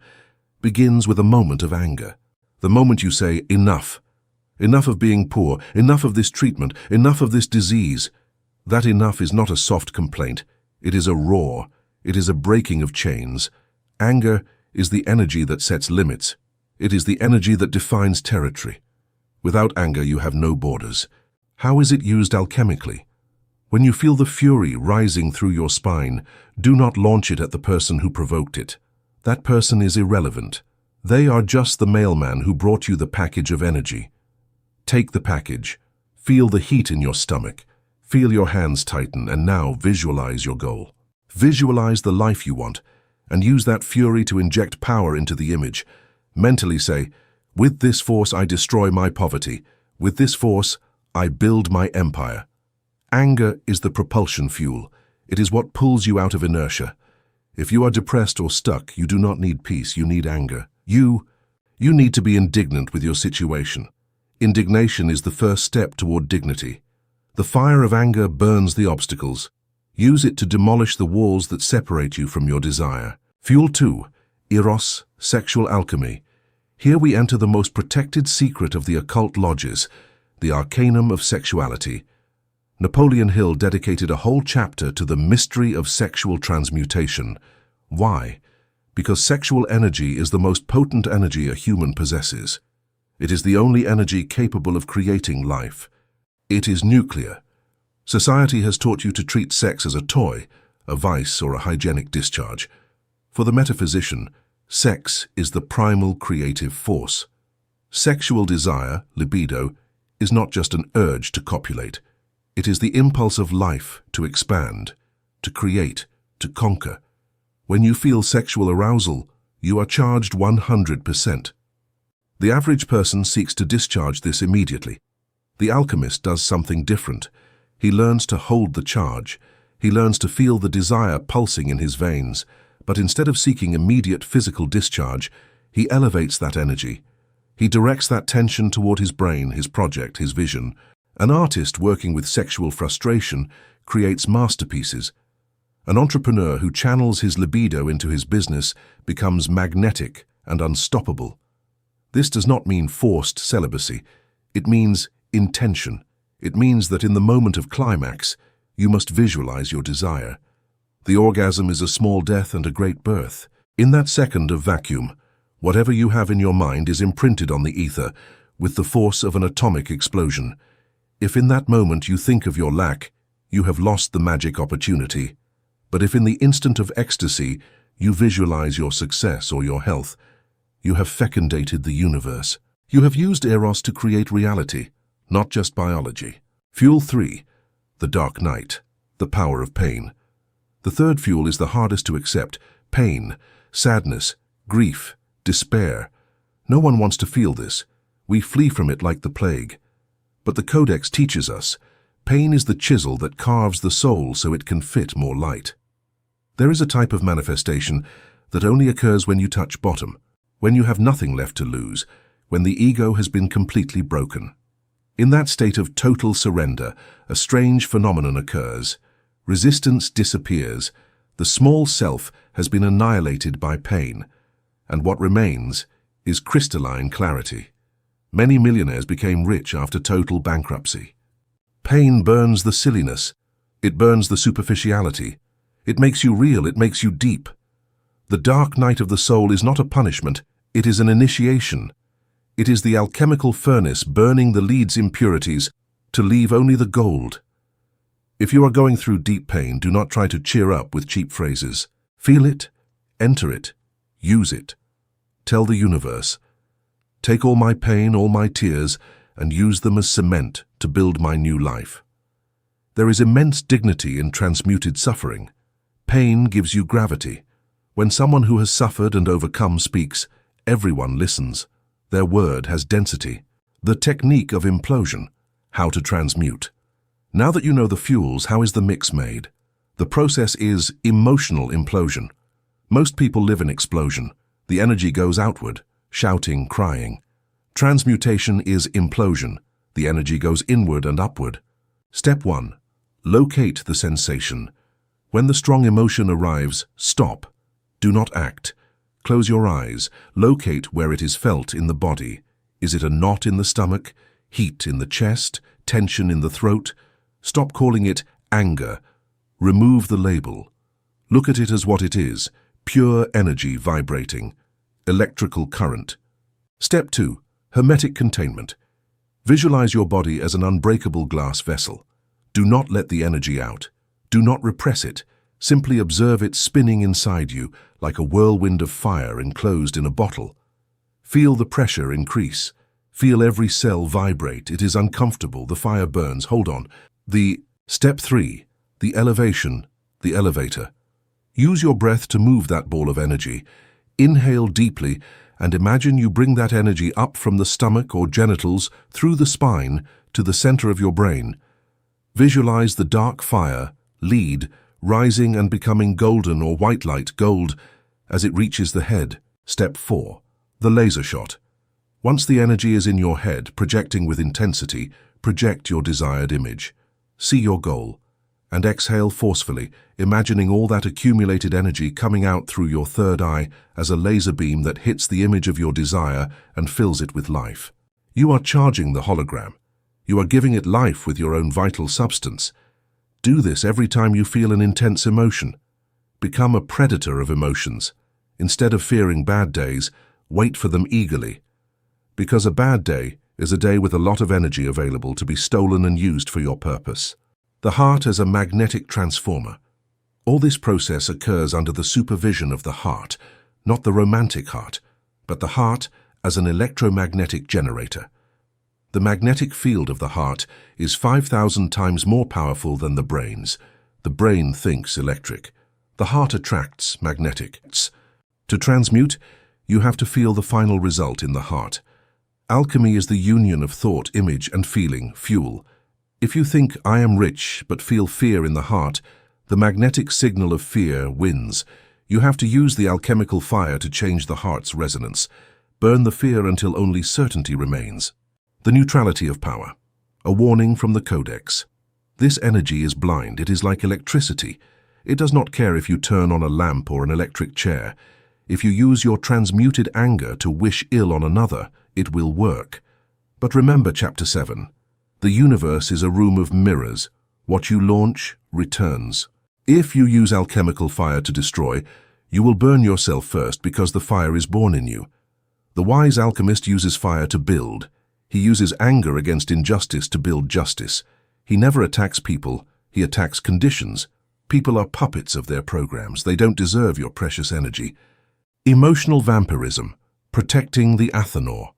begins with a moment of anger. The moment you say, enough. Enough of being poor, enough of this treatment, enough of this disease. That enough is not a soft complaint. It is a roar. It is a breaking of chains. Anger is the energy that sets limits. It is the energy that defines territory. Without anger, you have no borders. How is it used alchemically? When you feel the fury rising through your spine, do not launch it at the person who provoked it. That person is irrelevant. They are just the mailman who brought you the package of energy. Take the package. Feel the heat in your stomach. Feel your hands tighten, and now visualize your goal. Visualize the life you want, and use that fury to inject power into the image. Mentally say, with this force I destroy my poverty. With this force I build my empire. Anger is the propulsion fuel. It is what pulls you out of inertia. If you are depressed or stuck, you do not need peace, you need anger. You need to be indignant with your situation. Indignation is the first step toward dignity. The fire of anger burns the obstacles. Use it to demolish the walls that separate you from your desire. Fuel 2, Eros, Sexual Alchemy. Here we enter the most protected secret of the occult lodges, the arcanum of sexuality. Napoleon Hill dedicated a whole chapter to the mystery of sexual transmutation. Why? Because sexual energy is the most potent energy a human possesses. It is the only energy capable of creating life. It is nuclear. Society has taught you to treat sex as a toy, a vice, or a hygienic discharge. For the metaphysician, sex is the primal creative force. Sexual desire, libido, is not just an urge to copulate. It is the impulse of life to expand, to create, to conquer. When you feel sexual arousal, you are charged 100%. The average person seeks to discharge this immediately. The alchemist does something different. He learns to hold the charge. He learns to feel the desire pulsing in his veins. But instead of seeking immediate physical discharge, he elevates that energy. He directs that tension toward his brain, his project, his vision. An artist working with sexual frustration creates masterpieces. An entrepreneur who channels his libido into his business becomes magnetic and unstoppable. This does not mean forced celibacy. It means intention. It means that in the moment of climax, you must visualize your desire. The orgasm is a small death and a great birth. In that second of vacuum, whatever you have in your mind is imprinted on the ether with the force of an atomic explosion. If in that moment you think of your lack, you have lost the magic opportunity. But if in the instant of ecstasy you visualize your success or your health, you have fecundated the universe. You have used Eros to create reality, not just biology. Fuel 3, the dark night, the power of pain. The third fuel is the hardest to accept: pain, sadness, grief, despair. No one wants to feel this. We flee from it like the plague. But the Codex teaches us, pain is the chisel that carves the soul so it can fit more light. There is a type of manifestation that only occurs when you touch bottom, when you have nothing left to lose, when the ego has been completely broken. In that state of total surrender, a strange phenomenon occurs. Resistance disappears. The small self has been annihilated by pain, and what remains is crystalline clarity. Many millionaires became rich after total bankruptcy. Pain burns the silliness. It burns the superficiality. It makes you real. It makes you deep. The dark night of the soul is not a punishment. It is an initiation. It is the alchemical furnace burning the lead's impurities to leave only the gold. If you are going through deep pain, do not try to cheer up with cheap phrases. Feel it, enter it, use it. Tell the universe, take all my pain, all my tears, and use them as cement to build my new life. There is immense dignity in transmuted suffering. Pain gives you gravity. When someone who has suffered and overcome speaks, everyone listens. Their word has density. The technique of implosion, how to transmute. Now that you know the fuels, how is the mix made? The process is emotional implosion. Most people live in explosion. The energy goes outward, shouting, crying. Transmutation is implosion. The energy goes inward and upward. Step 1. Locate the sensation. When the strong emotion arrives, stop. Do not act. Close your eyes. Locate where it is felt in the body. Is it a knot in the stomach, heat in the chest, tension in the throat? Stop calling it anger. Remove the label. Look at it as what it is, pure energy vibrating, electrical current. Step 2. Hermetic containment. Visualize your body as an unbreakable glass vessel. Do not let the energy out. Do not repress it. Simply observe it spinning inside you like a whirlwind of fire enclosed in a bottle. Feel the pressure increase. Feel every cell vibrate. It is uncomfortable. The fire burns. Hold on. Step 3. The elevation, the elevator. Use your breath to move that ball of energy. Inhale deeply and imagine you bring that energy up from the stomach or genitals through the spine to the center of your brain. Visualize the dark fire, lead, rising and becoming golden or white light gold as it reaches the head. Step 4. The laser shot. Once the energy is in your head, projecting with intensity, project your desired image. See your goal. And exhale forcefully, imagining all that accumulated energy coming out through your third eye as a laser beam that hits the image of your desire and fills it with life. You are charging the hologram. You are giving it life with your own vital substance. Do this every time you feel an intense emotion. Become a predator of emotions. Instead of fearing bad days, wait for them eagerly. Because a bad day is a day with a lot of energy available to be stolen and used for your purpose. The heart as a magnetic transformer. All this process occurs under the supervision of the heart, not the romantic heart, but the heart as an electromagnetic generator. The magnetic field of the heart is 5,000 times more powerful than the brain's. The brain thinks electric. The heart attracts magnetic. To transmute, you have to feel the final result in the heart. Alchemy is the union of thought, image, and feeling, fuel. If you think, I am rich, but feel fear in the heart, the magnetic signal of fear wins. You have to use the alchemical fire to change the heart's resonance. Burn the fear until only certainty remains. The neutrality of power. A warning from the Codex. This energy is blind. It is like electricity. It does not care if you turn on a lamp or an electric chair. If you use your transmuted anger to wish ill on another, it will work. But remember Chapter 7. The universe is a room of mirrors. What you launch returns. If you use alchemical fire to destroy, you will burn yourself first because the fire is born in you. The wise alchemist uses fire to build. He uses anger against injustice to build justice. He never attacks people, he attacks conditions. People are puppets of their programs. They don't deserve your precious energy. Emotional vampirism. Protecting the Athanor.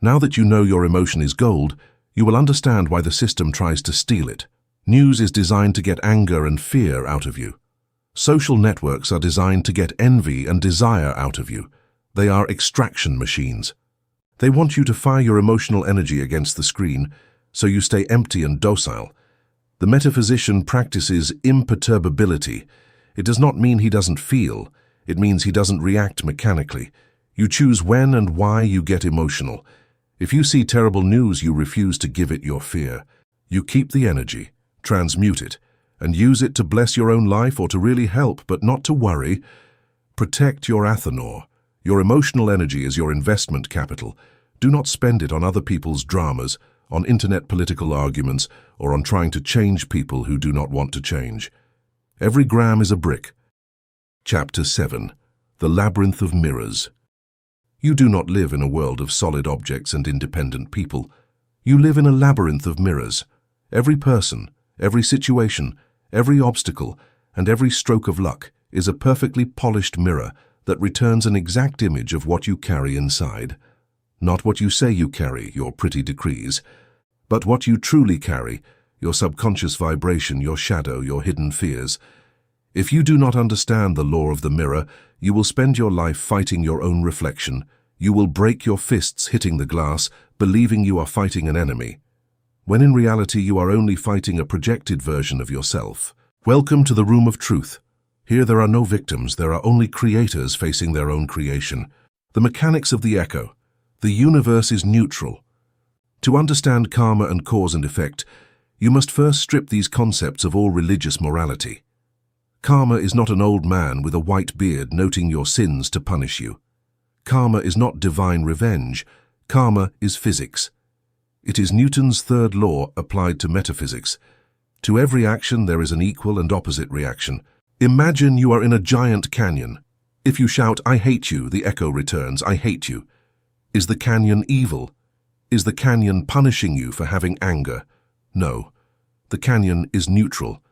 Now that you know your emotion is gold, you will understand why the system tries to steal it. News is designed to get anger and fear out of you. Social networks are designed to get envy and desire out of you. They are extraction machines. They want you to fire your emotional energy against the screen, so you stay empty and docile. The metaphysician practices imperturbability. It does not mean he doesn't feel. It means he doesn't react mechanically. You choose when and why you get emotional. If you see terrible news, you refuse to give it your fear. You keep the energy, transmute it, and use it to bless your own life or to really help, but not to worry. Protect your Athanor. Your emotional energy is your investment capital. Do not spend it on other people's dramas, on internet political arguments, or on trying to change people who do not want to change. Every gram is a brick. Chapter 7. The Labyrinth of Mirrors. You do not live in a world of solid objects and independent people. You live in a labyrinth of mirrors. Every person, every situation, every obstacle, and every stroke of luck is a perfectly polished mirror that returns an exact image of what you carry inside. Not what you say you carry, your pretty decrees, but what you truly carry, your subconscious vibration, your shadow, your hidden fears. If you do not understand the law of the mirror, you will spend your life fighting your own reflection. You will break your fists hitting the glass, believing you are fighting an enemy, when in reality you are only fighting a projected version of yourself. Welcome to the Room of Truth. Here there are no victims, there are only creators facing their own creation. The mechanics of the echo. The universe is neutral. To understand karma and cause and effect, you must first strip these concepts of all religious morality. Karma is not an old man with a white beard noting your sins to punish you. Karma is not divine revenge. Karma is physics. It is Newton's third law applied to metaphysics. To every action there is an equal and opposite reaction. Imagine you are in a giant canyon. If you shout, "I hate you," the echo returns, "I hate you." Is the canyon evil? Is the canyon punishing you for having anger? No. The canyon is neutral.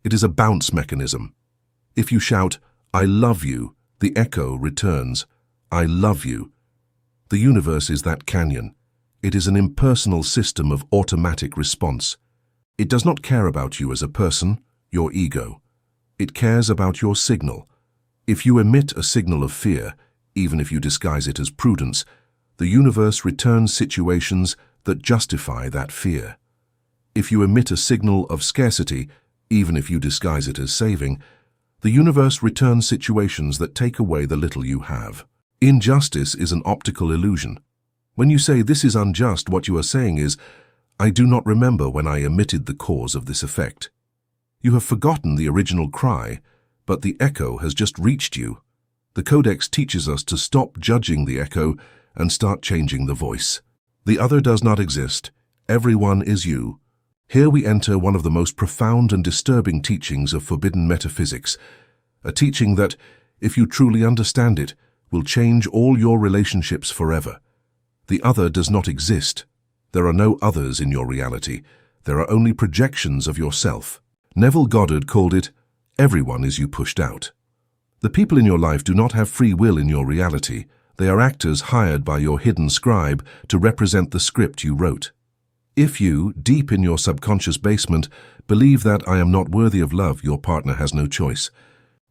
It is a bounce mechanism. If you shout, "I love you," the echo returns, "I love you." The universe is that canyon. It is an impersonal system of automatic response. It does not care about you as a person, your ego. It cares about your signal. If you emit a signal of fear, even if you disguise it as prudence, the universe returns situations that justify that fear. If you emit a signal of scarcity, even if you disguise it as saving, the universe returns situations that take away the little you have. Injustice is an optical illusion. When you say this is unjust, what you are saying is, I do not remember when I emitted the cause of this effect. You have forgotten the original cry, but the echo has just reached you. The Codex teaches us to stop judging the echo and start changing the voice. The other does not exist. Everyone is you. Here we enter one of the most profound and disturbing teachings of forbidden metaphysics, a teaching that, if you truly understand it, will change all your relationships forever. The other does not exist. There are no others in your reality. There are only projections of yourself. Neville Goddard called it, everyone is you pushed out. The people in your life do not have free will in your reality. They are actors hired by your hidden scribe to represent the script you wrote. If you, deep in your subconscious basement, believe that I am not worthy of love, your partner has no choice.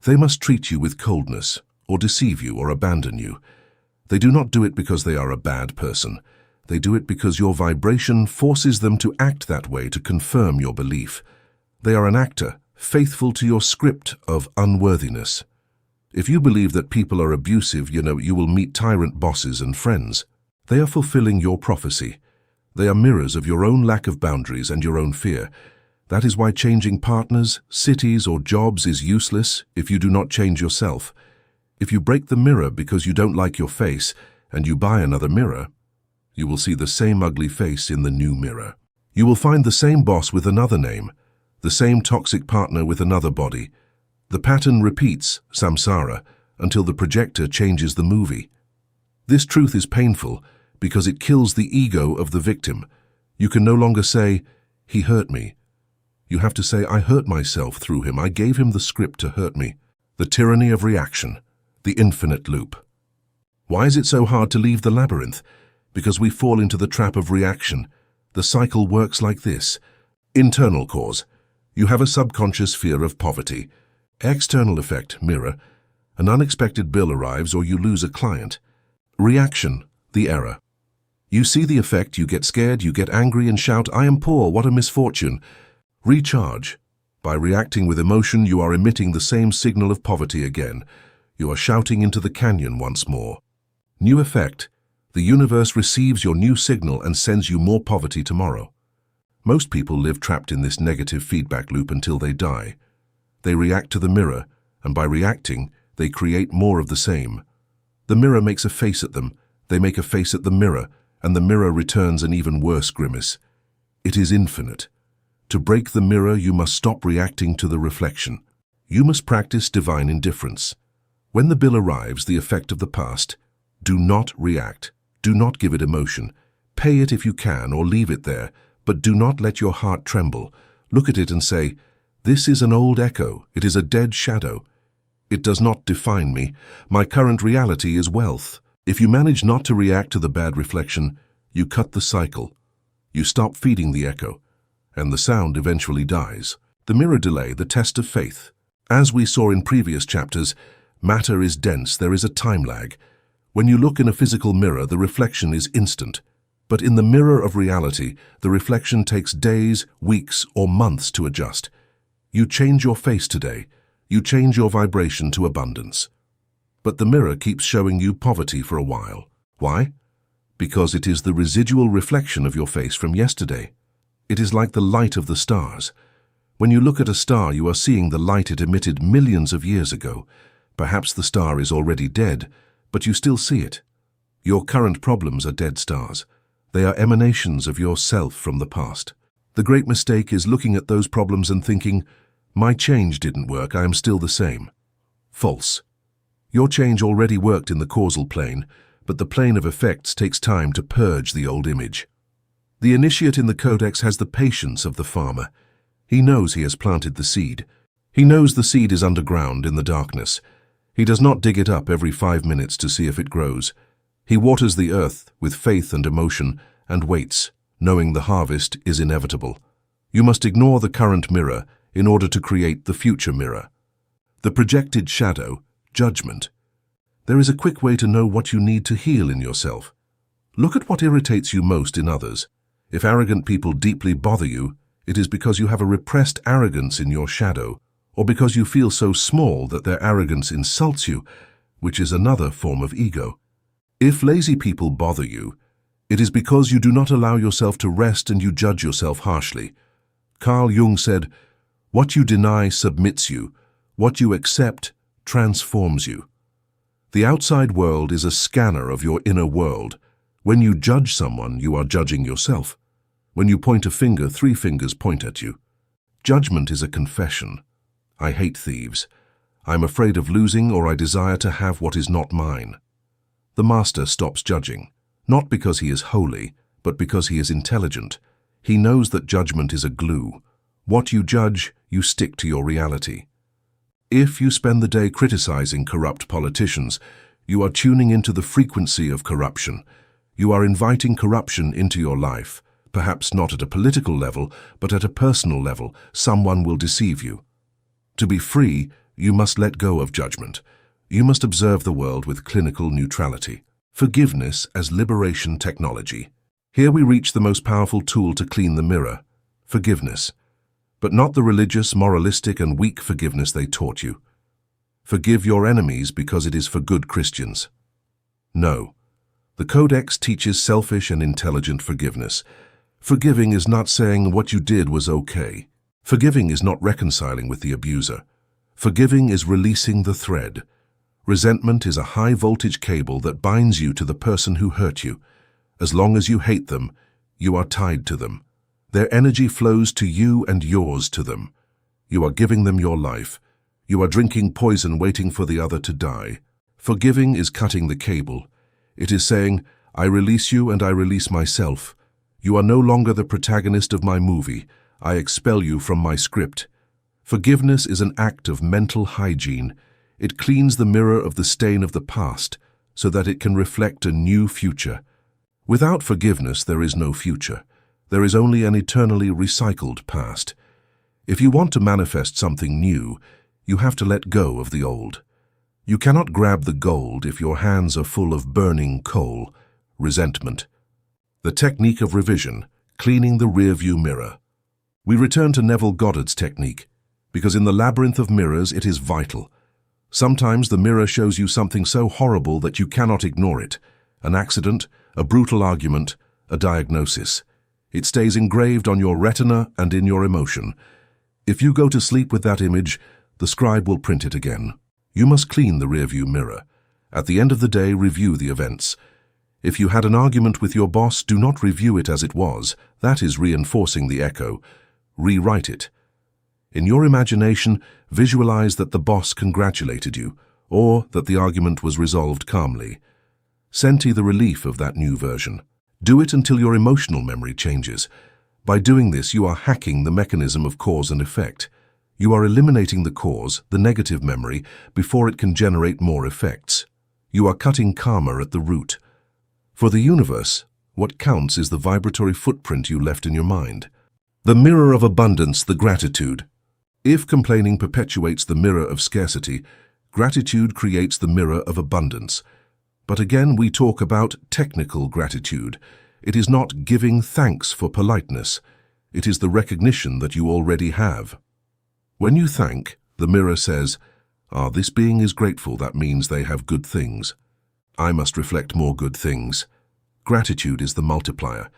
They must treat you with coldness, or deceive you, or abandon you. They do not do it because they are a bad person. They do it because your vibration forces them to act that way to confirm your belief. They are an actor, faithful to your script of unworthiness. If you believe that people are abusive, you will meet tyrant bosses and friends. They are fulfilling your prophecy. They are mirrors of your own lack of boundaries and your own fear. That is why changing partners, cities, or jobs is useless if you do not change yourself. If you break the mirror because you don't like your face and you buy another mirror, you will see the same ugly face in the new mirror. You will find the same boss with another name, the same toxic partner with another body. The pattern repeats, samsara, until the projector changes the movie. This truth is painful because it kills the ego of the victim. You can no longer say, he hurt me. You have to say, I hurt myself through him. I gave him the script to hurt me. The tyranny of reaction, the infinite loop. Why is it so hard to leave the labyrinth? Because we fall into the trap of reaction. The cycle works like this. Internal cause. You have a subconscious fear of poverty. External effect, mirror. An unexpected bill arrives or you lose a client. Reaction, the error. You see the effect, you get scared, you get angry and shout, I am poor, what a misfortune. Recharge. By reacting with emotion, you are emitting the same signal of poverty again. You are shouting into the canyon once more. New effect. The universe receives your new signal and sends you more poverty tomorrow. Most people live trapped in this negative feedback loop until they die. They react to the mirror, and by reacting, they create more of the same. The mirror makes a face at them, they make a face at the mirror, and the mirror returns an even worse grimace. It is infinite. To break the mirror, you must stop reacting to the reflection. You must practice divine indifference. When the bill arrives, the effect of the past, do not react. Do not give it emotion. Pay it if you can or leave it there, but do not let your heart tremble. Look at it and say, this is an old echo. It is a dead shadow. It does not define me. My current reality is wealth. If you manage not to react to the bad reflection, you cut the cycle. You stop feeding the echo, and the sound eventually dies. The mirror delay, the test of faith. As we saw in previous chapters, matter is dense, there is a time lag. When you look in a physical mirror, the reflection is instant. But in the mirror of reality, the reflection takes days, weeks, or months to adjust. You change your face today. You change your vibration to abundance. But the mirror keeps showing you poverty for a while. Why? Because it is the residual reflection of your face from yesterday. It is like the light of the stars. When you look at a star, you are seeing the light it emitted millions of years ago. Perhaps the star is already dead, but you still see it. Your current problems are dead stars. They are emanations of yourself from the past. The great mistake is looking at those problems and thinking, my change didn't work, I am still the same. False. Your change already worked in the causal plane, but the plane of effects takes time to purge the old image. The initiate in the Codex has the patience of the farmer. He knows he has planted the seed. He knows the seed is underground in the darkness. He does not dig it up every 5 minutes to see if it grows. He waters the earth with faith and emotion and waits, knowing the harvest is inevitable. You must ignore the current mirror in order to create the future mirror. The projected shadow, judgment. There is a quick way to know what you need to heal in yourself. Look at what irritates you most in others. If arrogant people deeply bother you, it is because you have a repressed arrogance in your shadow, or because you feel so small that their arrogance insults you, which is another form of ego. If lazy people bother you, it is because you do not allow yourself to rest and you judge yourself harshly. Carl Jung said, "What you deny submits you. What you accept transforms you." The outside world is a scanner of your inner world. When you judge someone, you are judging yourself. When you point a finger, 3 fingers point at you. Judgment is a confession. I hate thieves. I am afraid of losing, or I desire to have what is not mine. The master stops judging, not because he is holy, but because he is intelligent. He knows that judgment is a glue. What you judge, you stick to your reality. If you spend the day criticizing corrupt politicians, you are tuning into the frequency of corruption. You are inviting corruption into your life, perhaps not at a political level, but at a personal level. Someone will deceive you. To be free, you must let go of judgment. You must observe the world with clinical neutrality. Forgiveness as liberation technology. Here we reach the most powerful tool to clean the mirror, forgiveness. But not the religious, moralistic, and weak forgiveness they taught you. Forgive your enemies because it is for good Christians. No. The Codex teaches selfish and intelligent forgiveness. Forgiving is not saying what you did was okay. Forgiving is not reconciling with the abuser. Forgiving is releasing the thread. Resentment is a high-voltage cable that binds you to the person who hurt you. As long as you hate them, you are tied to them. Their energy flows to you and yours to them. You are giving them your life. You are drinking poison waiting for the other to die. Forgiving is cutting the cable. It is saying, I release you and I release myself. You are no longer the protagonist of my movie. I expel you from my script. Forgiveness is an act of mental hygiene. It cleans the mirror of the stain of the past so that it can reflect a new future. Without forgiveness, there is no future. There is only an eternally recycled past. If you want to manifest something new, you have to let go of the old. You cannot grab the gold if your hands are full of burning coal, resentment. The technique of revision, cleaning the rearview mirror. We return to Neville Goddard's technique, because in the labyrinth of mirrors it is vital. Sometimes the mirror shows you something so horrible that you cannot ignore it. An accident, a brutal argument, a diagnosis. It stays engraved on your retina and in your emotion. If you go to sleep with that image, the scribe will print it again. You must clean the rearview mirror. At the end of the day, review the events. If you had an argument with your boss, do not review it as it was. That is reinforcing the echo. Rewrite it. In your imagination, visualize that the boss congratulated you, or that the argument was resolved calmly. Senti the relief of that new version. Do it until your emotional memory changes. By doing this, you are hacking the mechanism of cause and effect. You are eliminating the cause, the negative memory, before it can generate more effects. You are cutting karma at the root. For the universe, what counts is the vibratory footprint you left in your mind. The mirror of abundance, the gratitude. If complaining perpetuates the mirror of scarcity, gratitude creates the mirror of abundance. But again, we talk about technical gratitude. It is not giving thanks for politeness. It is the recognition that you already have. When you thank, The mirror says, "Ah, this being is grateful, that means they have good things. I must reflect more good things." Gratitude is the multiplier.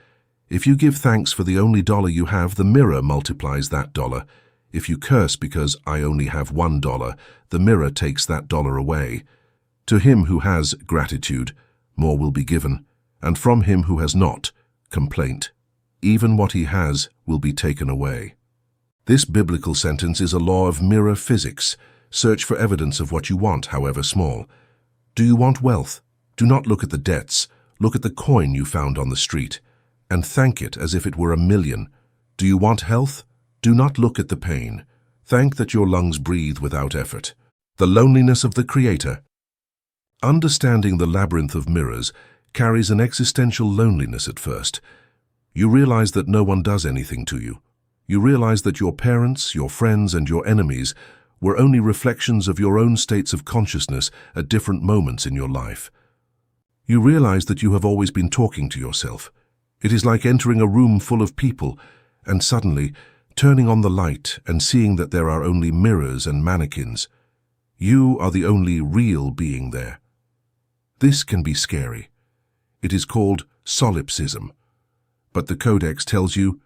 If you give thanks for the only dollar you have, the mirror multiplies that dollar. If you curse because I only have $1, the mirror takes that dollar away. To him who has gratitude, more will be given, and from him who has not, complaint. Even what he has will be taken away. This biblical sentence is a law of mirror physics. Search for evidence of what you want, however small. Do you want wealth? Do not look at the debts. Look at the coin you found on the street, and thank it as if it were $1,000,000. Do you want health? Do not look at the pain. Thank that your lungs breathe without effort. The loneliness of the Creator. Understanding the labyrinth of mirrors carries an existential loneliness at first. You realize that no one does anything to you. You realize that your parents, your friends, and your enemies were only reflections of your own states of consciousness at different moments in your life. You realize that you have always been talking to yourself. It is like entering a room full of people and suddenly turning on the light and seeing that there are only mirrors and mannequins. You are the only real being there. This can be scary. It is called solipsism. But the Codex tells you,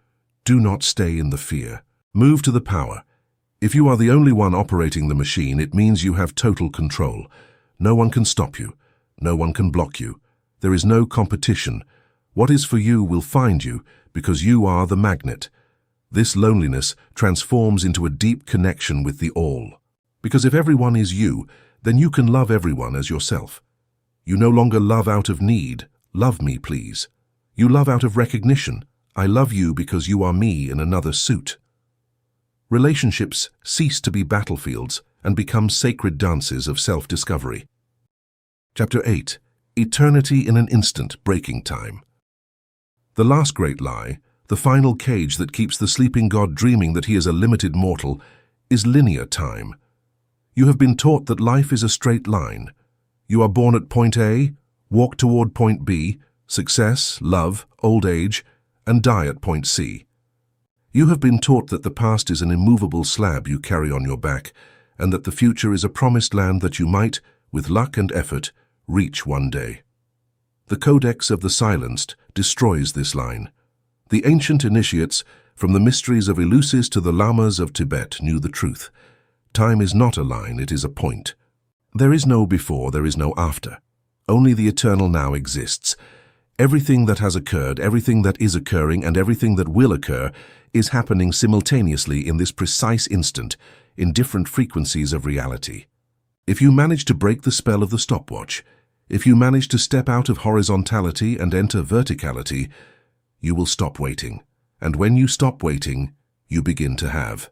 do not stay in the fear. Move to the power. If you are the only one operating the machine, it means you have total control. No one can stop you. No one can block you. There is no competition. What is for you will find you because you are the magnet. This loneliness transforms into a deep connection with the all. Because if everyone is you, then you can love everyone as yourself. You no longer love out of need. Love me, please. You love out of recognition. I love you because you are me in another suit. Relationships cease to be battlefields and become sacred dances of self-discovery. Chapter 8. Eternity in an instant, breaking time. The last great lie, the final cage that keeps the sleeping god dreaming that he is a limited mortal, is linear time. You have been taught that life is a straight line. You are born at point A, walk toward point B, success, love, old age, and die at point C. You have been taught that the past is an immovable slab you carry on your back, and that the future is a promised land that you might, with luck and effort, reach one day. The Codex of the Silenced destroys this line. The ancient initiates, from the mysteries of Eleusis to the Lamas of Tibet, knew the truth. Time is not a line, it is a point. There is no before, there is no after. Only the eternal now exists. Everything that has occurred, everything that is occurring, and everything that will occur is happening simultaneously in this precise instant, in different frequencies of reality. If you manage to break the spell of the stopwatch, if you manage to step out of horizontality and enter verticality, you will stop waiting. And when you stop waiting, you begin to have.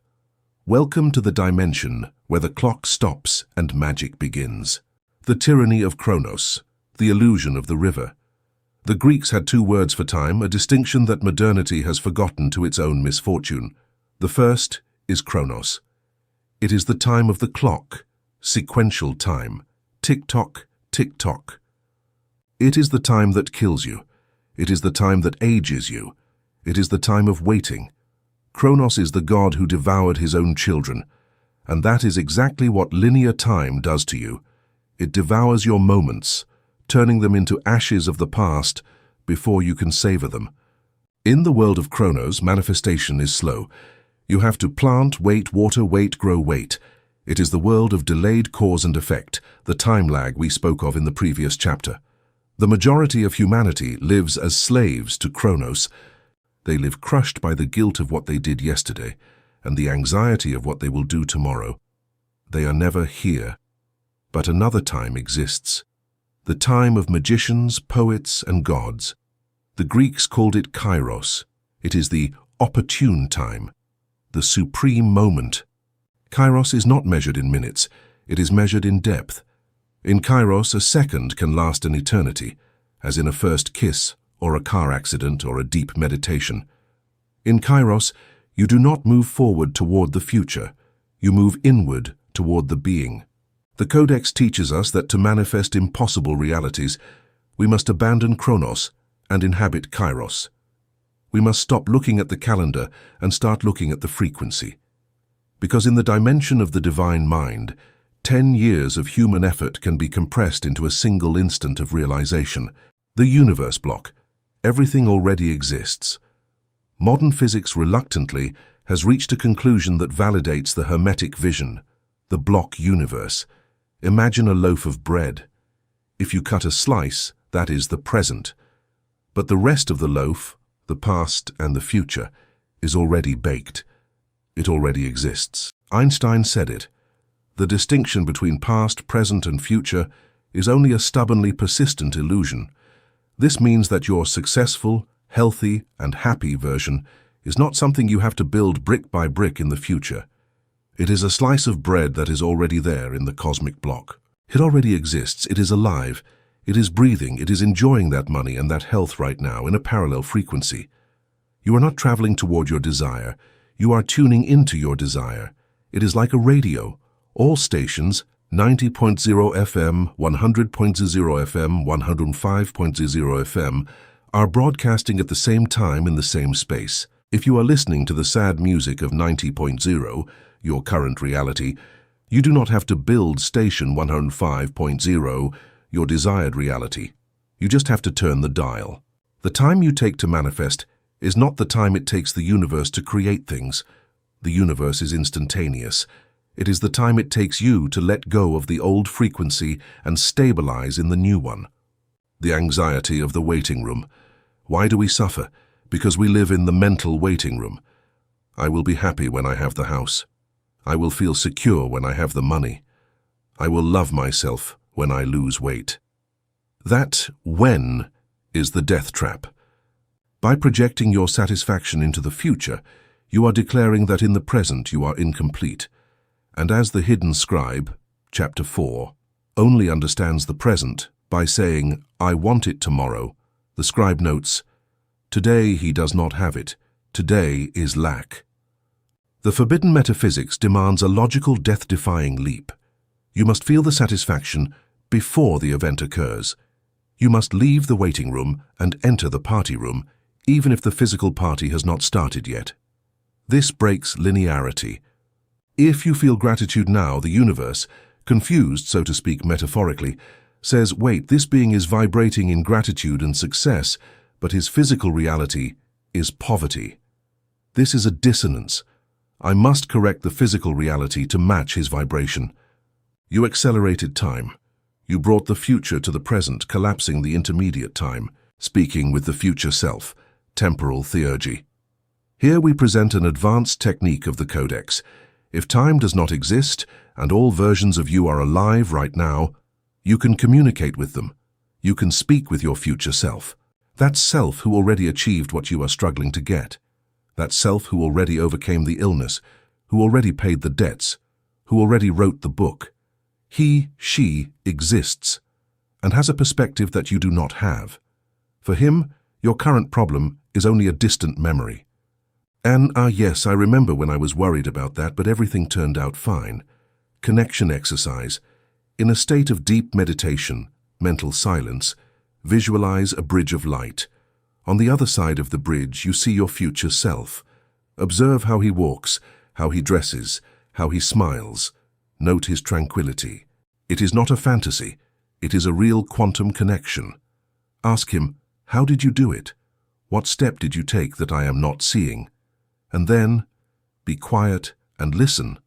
Welcome to the dimension where the clock stops and magic begins. The tyranny of Chronos, the illusion of the river. The Greeks had two words for time, a distinction that modernity has forgotten to its own misfortune. The first is Chronos. It is the time of the clock, sequential time, tick-tock, tick-tock. It is the time that kills you. It is the time that ages you. It is the time of waiting. Chronos is the god who devoured his own children, and that is exactly what linear time does to you. It devours your moments, turning them into ashes of the past before you can savor them. In the world of Chronos, manifestation is slow. You have to plant, wait, water, wait, grow, wait. It is the world of delayed cause and effect, the time lag we spoke of in the previous chapter. The majority of humanity lives as slaves to Chronos. They live crushed by the guilt of what they did yesterday and the anxiety of what they will do tomorrow. They are never here. But another time exists. The time of magicians, poets, and gods. The Greeks called it kairos. It is the opportune time, the supreme moment. Kairos is not measured in minutes, it is measured in depth. In kairos, a second can last an eternity, as in a first kiss, or a car accident, or a deep meditation. In kairos, you do not move forward toward the future, you move inward toward the being. The Codex teaches us that to manifest impossible realities, we must abandon Chronos and inhabit Kairos. We must stop looking at the calendar and start looking at the frequency. Because in the dimension of the divine mind, 10 years of human effort can be compressed into a single instant of realization. The universe block. Everything already exists. Modern physics reluctantly has reached a conclusion that validates the Hermetic vision, the block universe. Imagine a loaf of bread. If you cut a slice, that is the present. But the rest of the loaf, the past and the future, is already baked. It already exists. Einstein said it. The distinction between past, present and future is only a stubbornly persistent illusion. This means that your successful, healthy and happy version is not something you have to build brick by brick in the future. It is a slice of bread that is already there in the cosmic block. It already exists, it is alive, it is breathing, it is enjoying that money and that health right now in a parallel frequency. You are not traveling toward your desire, you are tuning into your desire. It is like a radio. All stations, 90.0 FM, 100.0 FM, 105.0 FM, are broadcasting at the same time in the same space. If you are listening to the sad music of 90.0, your current reality, you do not have to build station 105.0, your desired reality. You just have to turn the dial. The time you take to manifest is not the time it takes the universe to create things. The universe is instantaneous. It is the time it takes you to let go of the old frequency and stabilize in the new one. The anxiety of the waiting room. Why do we suffer? Because we live in the mental waiting room. I will be happy when I have the house. I will feel secure when I have the money. I will love myself when I lose weight. That when is the death trap. By projecting your satisfaction into the future, you are declaring that in the present you are incomplete. And as the hidden scribe, chapter 4, only understands the present by saying, I want it tomorrow, the scribe notes, today he does not have it, today is lack. The forbidden metaphysics demands a logical death-defying leap. You must feel the satisfaction before the event occurs. You must leave the waiting room and enter the party room, even if the physical party has not started yet. This breaks linearity. If you feel gratitude now, the universe, confused, so to speak metaphorically, says, wait, this being is vibrating in gratitude and success, but his physical reality is poverty. This is a dissonance. I must correct the physical reality to match his vibration. You accelerated time. You brought the future to the present, collapsing the intermediate time, speaking with the future self, temporal theurgy. Here we present an advanced technique of the Codex. If time does not exist, and all versions of you are alive right now, you can communicate with them. You can speak with your future self. That self who already achieved what you are struggling to get. That self who already overcame the illness, who already paid the debts, who already wrote the book. He, she exists, and has a perspective that you do not have. For him, your current problem is only a distant memory. And, yes, I remember when I was worried about that, but everything turned out fine. Connection exercise. In a state of deep meditation, mental silence, visualize a bridge of light. On the other side of the bridge, you see your future self. Observe how he walks, how he dresses, how he smiles. Note his tranquility. It is not a fantasy. It is a real quantum connection. Ask him, how did you do it? What step did you take that I am not seeing? And then, be quiet and listen.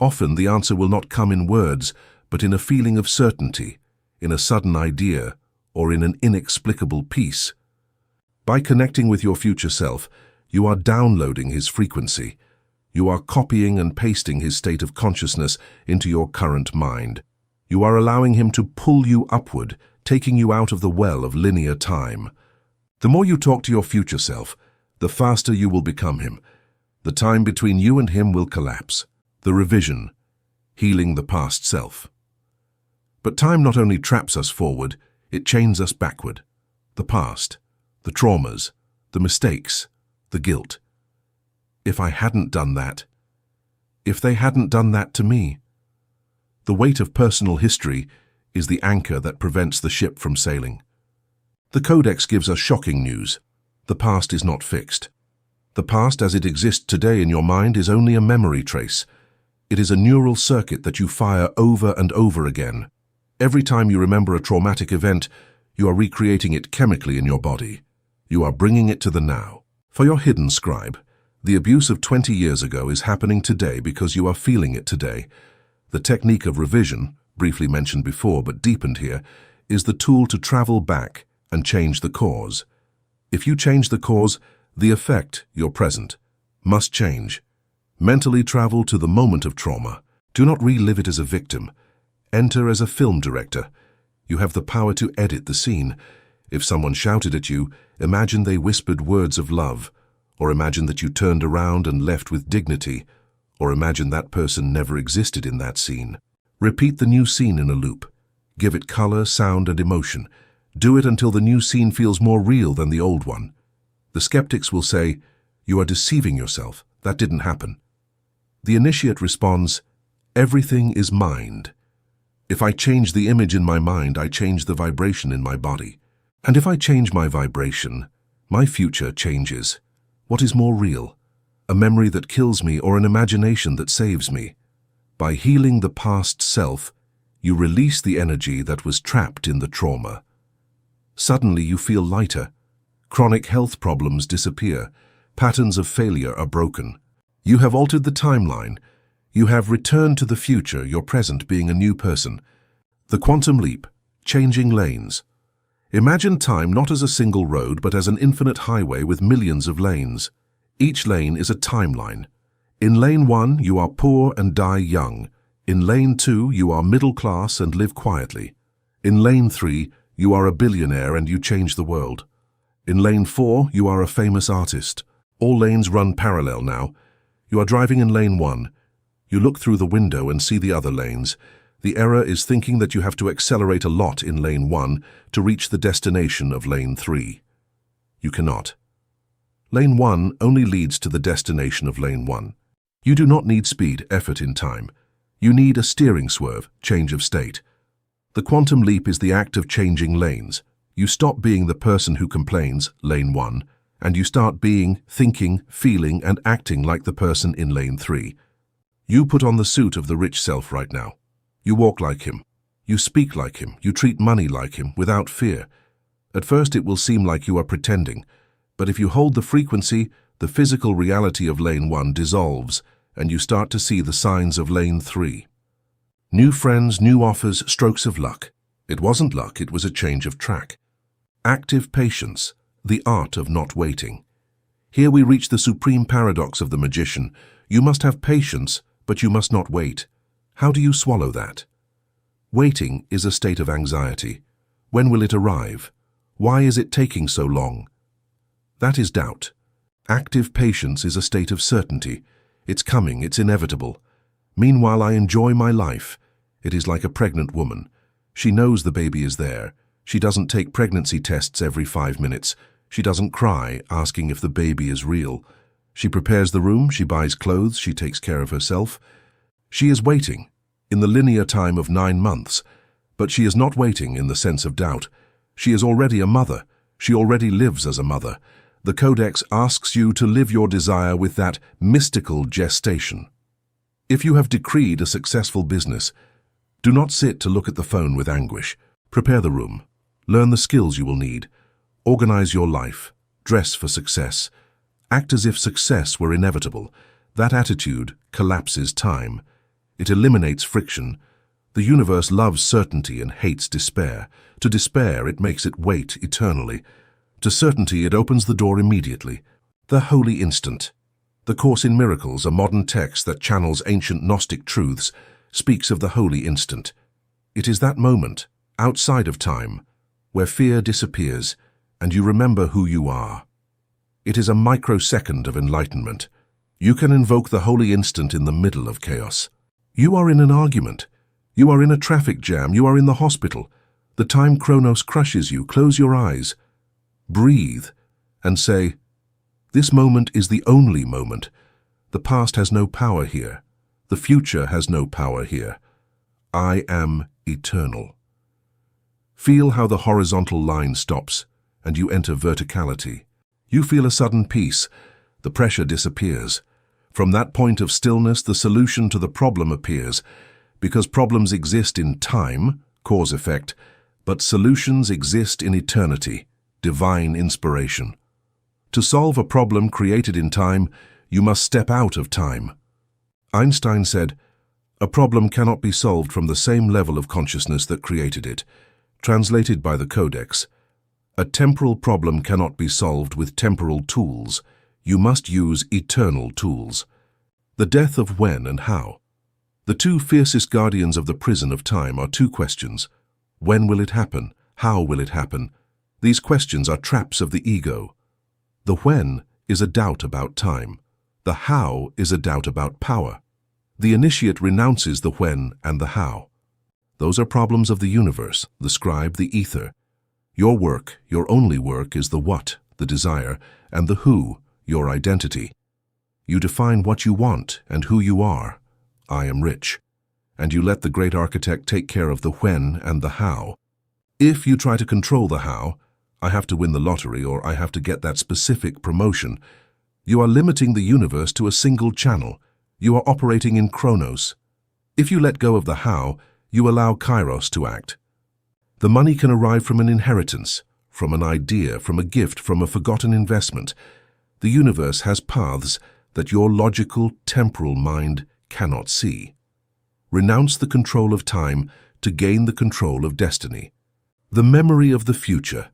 Often the answer will not come in words, but in a feeling of certainty, in a sudden idea, or in an inexplicable peace. By connecting with your future self, you are downloading his frequency. You are copying and pasting his state of consciousness into your current mind. You are allowing him to pull you upward, taking you out of the well of linear time. The more you talk to your future self, the faster you will become him. The time between you and him will collapse. The revision, healing the past self. But time not only traps us forward, it chains us backward. The past, the traumas, the mistakes, the guilt. If I hadn't done that, if they hadn't done that to me. The weight of personal history is the anchor that prevents the ship from sailing. The Codex gives us shocking news. The past is not fixed. The past as it exists today in your mind is only a memory trace, It is a neural circuit that you fire over and over again. Every time you remember a traumatic event, you are recreating it chemically in your body. You are bringing it to the now. For your hidden scribe, the abuse of 20 years ago is happening today because you are feeling it today. The technique of revision, briefly mentioned before but deepened here, is the tool to travel back and change the cause. If you change the cause, the effect, your present, must change. Mentally travel to the moment of trauma. Do not relive it as a victim. Enter as a film director. You have the power to edit the scene. If someone shouted at you, imagine they whispered words of love, or imagine that you turned around and left with dignity, or imagine that person never existed in that scene. Repeat the new scene in a loop. Give it color, sound, and emotion. Do it until the new scene feels more real than the old one. The skeptics will say, "You are deceiving yourself. That didn't happen." The initiate responds, "Everything is mind. If I change the image in my mind, I change the vibration in my body. And if I change my vibration, my future changes. What is more real? A memory that kills me or an imagination that saves me? By healing the past self, you release the energy that was trapped in the trauma. Suddenly you feel lighter. Chronic health problems disappear. Patterns of failure are broken. You have altered the timeline. You have returned to the future, your present being a new person. The quantum leap, changing lanes. Imagine time not as a single road, but as an infinite highway with millions of lanes. Each lane is a timeline. In lane 1, you are poor and die young. In lane 2, you are middle class and live quietly. In lane 3, you are a billionaire and you change the world. In lane 4, you are a famous artist. All lanes run parallel now. You are driving in lane 1. You look through the window and see the other lanes. The error is thinking that you have to accelerate a lot in lane 1 to reach the destination of lane 3. You cannot. Lane 1 only leads to the destination of lane 1. You do not need speed, effort in time. You need a steering swerve, change of state. The quantum leap is the act of changing lanes. You stop being the person who complains, lane 1, and you start being, thinking, feeling, and acting like the person in lane 3. You put on the suit of the rich self right now. You walk like him. You speak like him. You treat money like him, without fear. At first it will seem like you are pretending, but if you hold the frequency, the physical reality of lane 1 dissolves, and you start to see the signs of lane 3. New friends, new offers, strokes of luck. It wasn't luck, it was a change of track. Active patience, the art of not waiting. Here we reach the supreme paradox of the magician. You must have patience, but you must not wait. How do you swallow that? Waiting is a state of anxiety. When will it arrive? Why is it taking so long? That is doubt. Active patience is a state of certainty. It's coming, it's inevitable. Meanwhile, I enjoy my life. It is like a pregnant woman. She knows the baby is there. She doesn't take pregnancy tests every 5 minutes. She doesn't cry, asking if the baby is real. She prepares the room, she buys clothes, she takes care of herself. She is waiting, in the linear time of 9 months, but she is not waiting in the sense of doubt. She is already a mother. She already lives as a mother. The Codex asks you to live your desire with that mystical gestation. If you have decreed a successful business, do not sit to look at the phone with anguish. Prepare the room. Learn the skills you will need. Organize your life. Dress for success. Act as if success were inevitable. That attitude collapses time. It eliminates friction. The universe loves certainty and hates despair. To despair, it makes it wait eternally. To certainty, it opens the door immediately. The holy instant. The Course in Miracles, a modern text that channels ancient Gnostic truths, speaks of the holy instant. It is that moment, outside of time, where fear disappears and you remember who you are. It is a microsecond of enlightenment. You can invoke the holy instant in the middle of chaos. You are in an argument. You are in a traffic jam. You are in the hospital. The time chronos crushes you. Close your eyes. Breathe and say, "This moment is the only moment. The past has no power here. The future has no power here. I am eternal." Feel how the horizontal line stops and you enter verticality. You feel a sudden peace. The pressure disappears. From that point of stillness, the solution to the problem appears, because problems exist in time, cause-effect, but solutions exist in eternity, divine inspiration. To solve a problem created in time, you must step out of time. Einstein said, "A problem cannot be solved from the same level of consciousness that created it." Translated by the Codex, a temporal problem cannot be solved with temporal tools. You must use eternal tools. The death of when and how. The two fiercest guardians of the prison of time are two questions. When will it happen? How will it happen? These questions are traps of the ego. The when is a doubt about time. The how is a doubt about power. The initiate renounces the when and the how. Those are problems of the universe, the scribe, the ether. Your work, your only work, is the what, the desire, and the who, your identity. You define what you want and who you are. I am rich. And you let the great architect take care of the when and the how. If you try to control the how, I have to win the lottery or I have to get that specific promotion, you are limiting the universe to a single channel. You are operating in chronos. If you let go of the how, you allow kairos to act. The money can arrive from an inheritance, from an idea, from a gift, from a forgotten investment. The universe has paths that your logical, temporal mind cannot see. Renounce the control of time to gain the control of destiny. The memory of the future.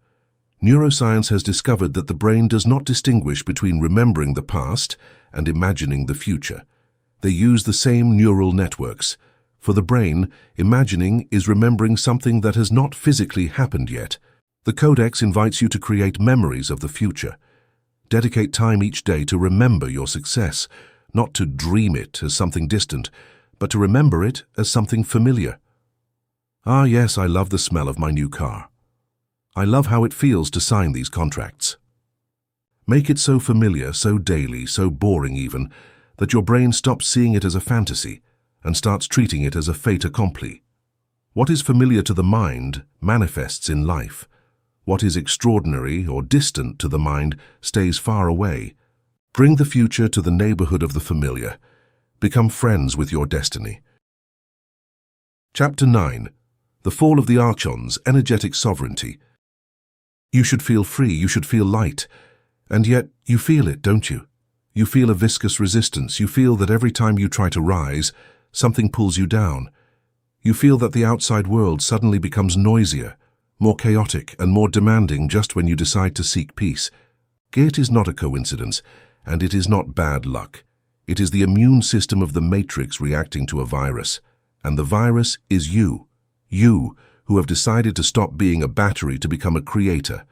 Neuroscience has discovered that the brain does not distinguish between remembering the past and imagining the future. They use the same neural networks. For the brain, imagining is remembering something that has not physically happened yet. The Codex invites you to create memories of the future. Dedicate time each day to remember your success, not to dream it as something distant, but to remember it as something familiar. Ah, yes, I love the smell of my new car. I love how it feels to sign these contracts. Make it so familiar, so daily, so boring even, that your brain stops seeing it as a fantasy and starts treating it as a fait accompli. What is familiar to the mind manifests in life. What is extraordinary or distant to the mind stays far away. Bring the future to the neighborhood of the familiar. Become friends with your destiny. Chapter 9. The Fall of the Archons, Energetic Sovereignty. You should feel free, you should feel light. And yet, you feel it, don't you? You feel a viscous resistance. You feel that every time you try to rise, something pulls you down. You feel that the outside world suddenly becomes noisier, more chaotic and more demanding just when you decide to seek peace. It is not a coincidence, and it is not bad luck. It is the immune system of the matrix reacting to a virus. And the virus is you. You, who have decided to stop being a battery to become a creator.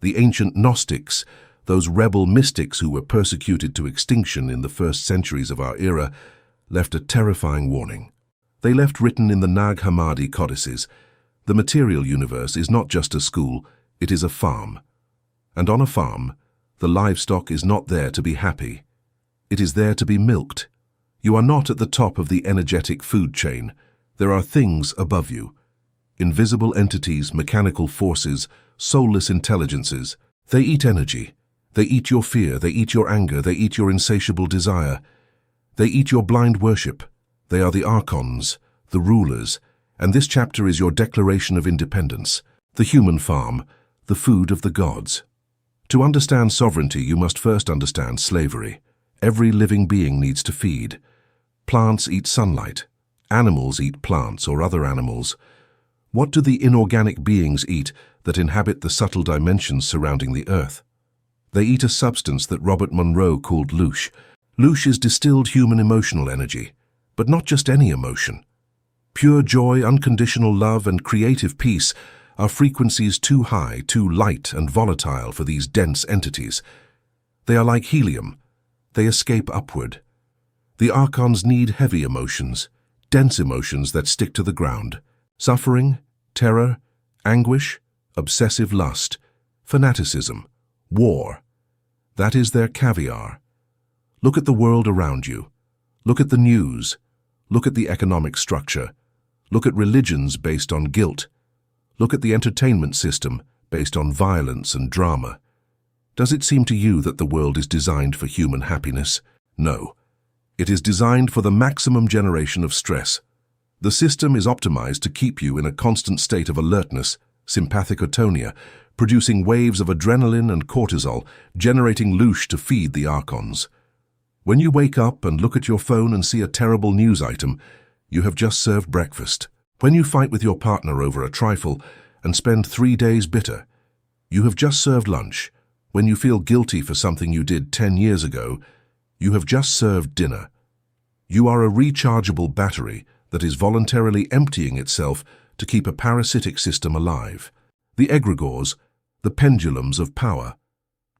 The ancient Gnostics, those rebel mystics who were persecuted to extinction in the first centuries of our era, left a terrifying warning. They left written in the Nag Hammadi codices, the material universe is not just a school, it is a farm. And on a farm, the livestock is not there to be happy. It is there to be milked. You are not at the top of the energetic food chain. There are things above you. Invisible entities, mechanical forces, soulless intelligences. They eat energy. They eat your fear. They eat your anger. They eat your insatiable desire. They eat your blind worship. They are the Archons, the rulers, and this chapter is your declaration of independence, the human farm, the food of the gods. To understand sovereignty, you must first understand slavery. Every living being needs to feed. Plants eat sunlight. Animals eat plants or other animals. What do the inorganic beings eat that inhabit the subtle dimensions surrounding the earth? They eat a substance that Robert Monroe called louche. Louche is distilled human emotional energy, but not just any emotion. Pure joy, unconditional love, and creative peace are frequencies too high, too light and volatile for these dense entities. They are like helium. They escape upward. The Archons need heavy emotions, dense emotions that stick to the ground. Suffering, terror, anguish, obsessive lust, fanaticism, war. That is their caviar. Look at the world around you. Look at the news. Look at the economic structure. Look at religions based on guilt. Look at the entertainment system based on violence and drama. Does it seem to you that the world is designed for human happiness? No. It is designed for the maximum generation of stress. The system is optimized to keep you in a constant state of alertness, sympathetic atonia, producing waves of adrenaline and cortisol, generating loosh to feed the Archons. When you wake up and look at your phone and see a terrible news item, you have just served breakfast. When you fight with your partner over a trifle and spend 3 days bitter, you have just served lunch. When you feel guilty for something you did 10 years ago, you have just served dinner. You are a rechargeable battery that is voluntarily emptying itself to keep a parasitic system alive. The egregores, the pendulums of power.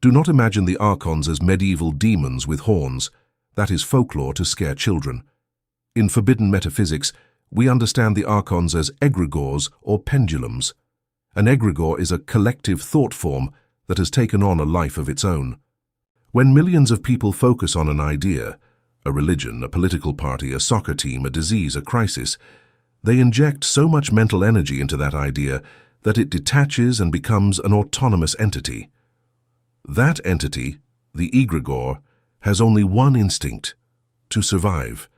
Do not imagine the Archons as medieval demons with horns. That is folklore to scare children. In forbidden metaphysics, we understand the Archons as egregores or pendulums. An egregore is a collective thought form that has taken on a life of its own. When millions of people focus on an idea, a religion, a political party, a soccer team, a disease, a crisis, they inject so much mental energy into that idea that it detaches and becomes an autonomous entity. That entity, the egregore, has only one instinct: to survive.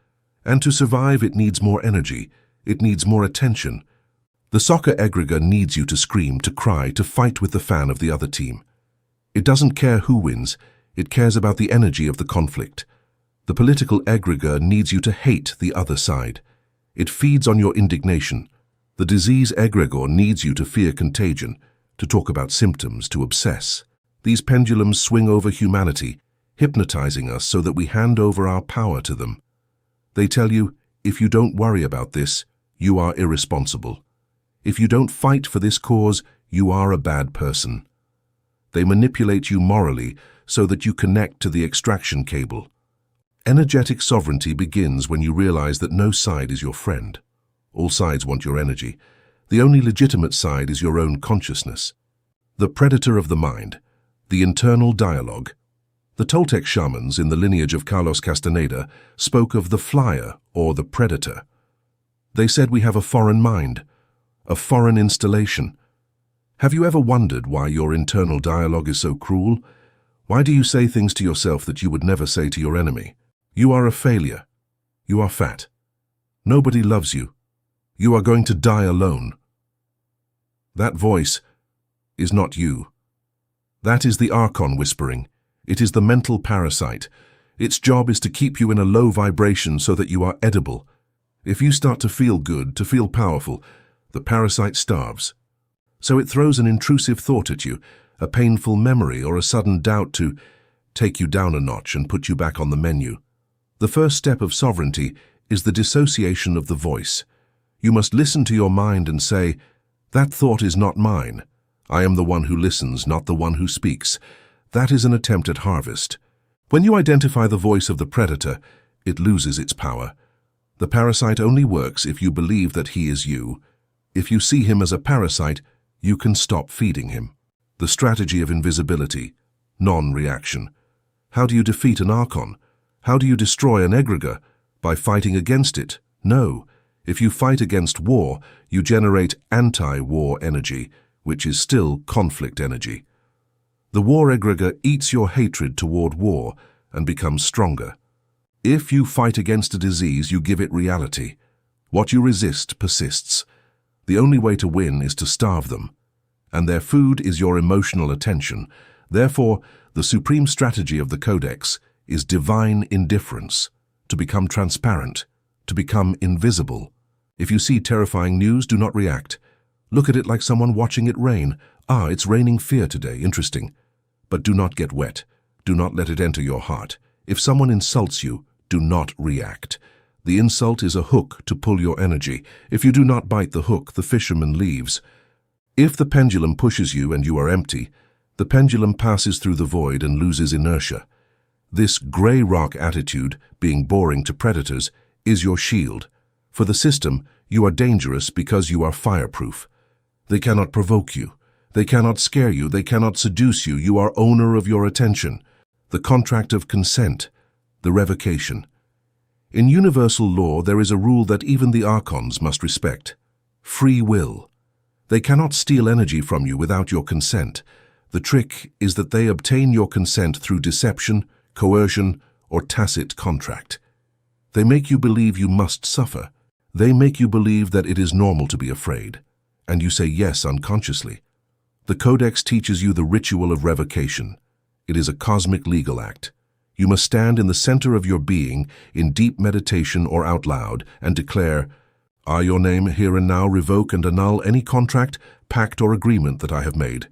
And to survive, it needs more energy, it needs more attention. The soccer egregore needs you to scream, to cry, to fight with the fan of the other team. It doesn't care who wins, it cares about the energy of the conflict. The political egregore needs you to hate the other side. It feeds on your indignation. The disease egregore needs you to fear contagion, to talk about symptoms, to obsess. These pendulums swing over humanity, hypnotizing us so that we hand over our power to them. They tell you, if you don't worry about this, you are irresponsible. If you don't fight for this cause, you are a bad person. They manipulate you morally so that you connect to the extraction cable. Energetic sovereignty begins when you realize that no side is your friend. All sides want your energy. The only legitimate side is your own consciousness. The predator of the mind, the internal dialogue. The Toltec shamans in the lineage of Carlos Castaneda spoke of the flyer or the predator. They said we have a foreign mind, a foreign installation. Have you ever wondered why your internal dialogue is so cruel? Why do you say things to yourself that you would never say to your enemy? You are a failure. You are fat. Nobody loves you. You are going to die alone. That voice is not you. That is the Archon whispering. It is the mental parasite. Its job is to keep you in a low vibration so that you are edible. If you start to feel good, to feel powerful, the parasite starves. So it throws an intrusive thought at you, a painful memory or a sudden doubt to take you down a notch and put you back on the menu. The first step of sovereignty is the dissociation of the voice. You must listen to your mind and say, that thought is not mine. I am the one who listens, not the one who speaks. That is an attempt at harvest. When you identify the voice of the predator, it loses its power. The parasite only works if you believe that he is you. If you see him as a parasite, you can stop feeding him. The strategy of invisibility, non-reaction. How do you defeat an Archon? How do you destroy an egregore? By fighting against it? No. If you fight against war, you generate anti-war energy, which is still conflict energy. The war egregore eats your hatred toward war and becomes stronger. If you fight against a disease, you give it reality. What you resist persists. The only way to win is to starve them. And their food is your emotional attention. Therefore, the supreme strategy of the Codex is divine indifference, to become transparent, to become invisible. If you see terrifying news, do not react. Look at it like someone watching it rain. Ah, it's raining fear today, interesting. But do not get wet. Do not let it enter your heart. If someone insults you, do not react. The insult is a hook to pull your energy. If you do not bite the hook, the fisherman leaves. If the pendulum pushes you and you are empty, the pendulum passes through the void and loses inertia. This grey rock attitude, being boring to predators, is your shield. For the system, you are dangerous because you are fireproof. They cannot provoke you. They cannot scare you. They cannot seduce you. You are owner of your attention. The contract of consent, the revocation. In universal law, there is a rule that even the Archons must respect. Free will. They cannot steal energy from you without your consent. The trick is that they obtain your consent through deception, coercion, or tacit contract. They make you believe you must suffer. They make you believe that it is normal to be afraid, and you say yes unconsciously. The Codex teaches you the ritual of revocation. It is a cosmic legal act. You must stand in the center of your being in deep meditation or out loud and declare, "I, your name, here and now revoke and annul any contract, pact or agreement that I have made,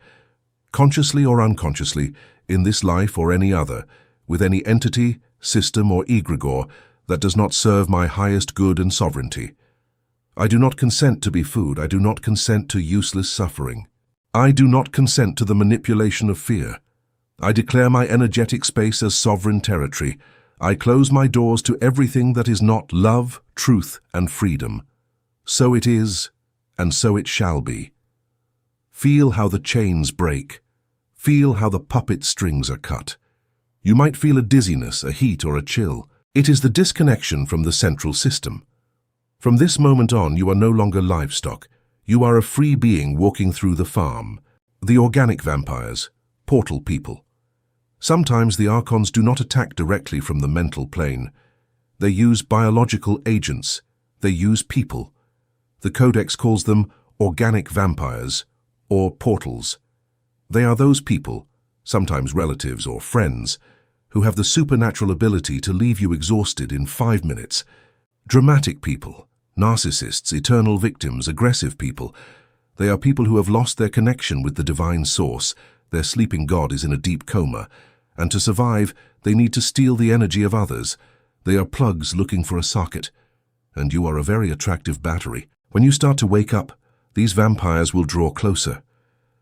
consciously or unconsciously, in this life or any other, with any entity, system or egregore that does not serve my highest good and sovereignty. I do not consent to be food. I do not consent to useless suffering. I do not consent to the manipulation of fear. I declare my energetic space as sovereign territory. I close my doors to everything that is not love, truth, and freedom. So it is, and so it shall be." Feel how the chains break. Feel how the puppet strings are cut. You might feel a dizziness, a heat, or a chill. It is the disconnection from the central system. From this moment on, you are no longer livestock. You are a free being walking through the farm. The organic vampires, portal people. Sometimes the Archons do not attack directly from the mental plane. They use biological agents. They use people. The Codex calls them organic vampires, or portals. They are those people, sometimes relatives or friends, who have the supernatural ability to leave you exhausted in 5 minutes. Dramatic people, narcissists, eternal victims, aggressive people. They are people who have lost their connection with the divine source. Their sleeping god is in a deep coma, and to survive, they need to steal the energy of others. They are plugs looking for a socket, and you are a very attractive battery. When you start to wake up, these vampires will draw closer.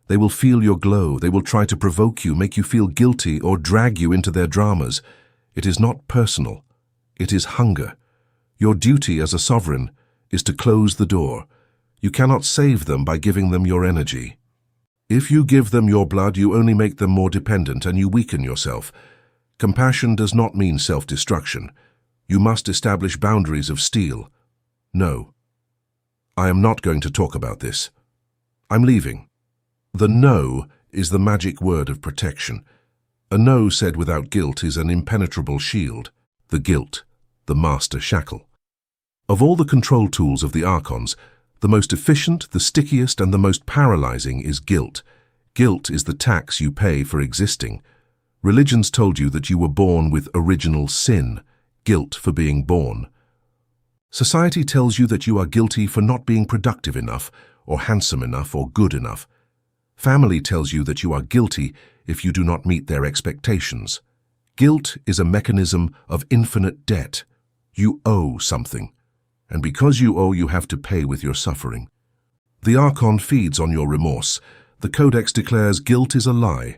They will feel your glow. They will try to provoke you, make you feel guilty, or drag you into their dramas. It is not personal. It is hunger. Your duty as a sovereign is to close the door. You cannot save them by giving them your energy. If you give them your blood, you only make them more dependent and you weaken yourself. Compassion does not mean self-destruction. You must establish boundaries of steel. No. I am not going to talk about this. I'm leaving. The no is the magic word of protection. A no said without guilt is an impenetrable shield. The guilt, the master shackle. Of all the control tools of the Archons, the most efficient, the stickiest, and the most paralyzing is guilt. Guilt is the tax you pay for existing. Religions told you that you were born with original sin, guilt for being born. Society tells you that you are guilty for not being productive enough, or handsome enough, or good enough. Family tells you that you are guilty if you do not meet their expectations. Guilt is a mechanism of infinite debt. You owe something, and because you owe, you have to pay with your suffering. The Archon feeds on your remorse. The Codex declares guilt is a lie.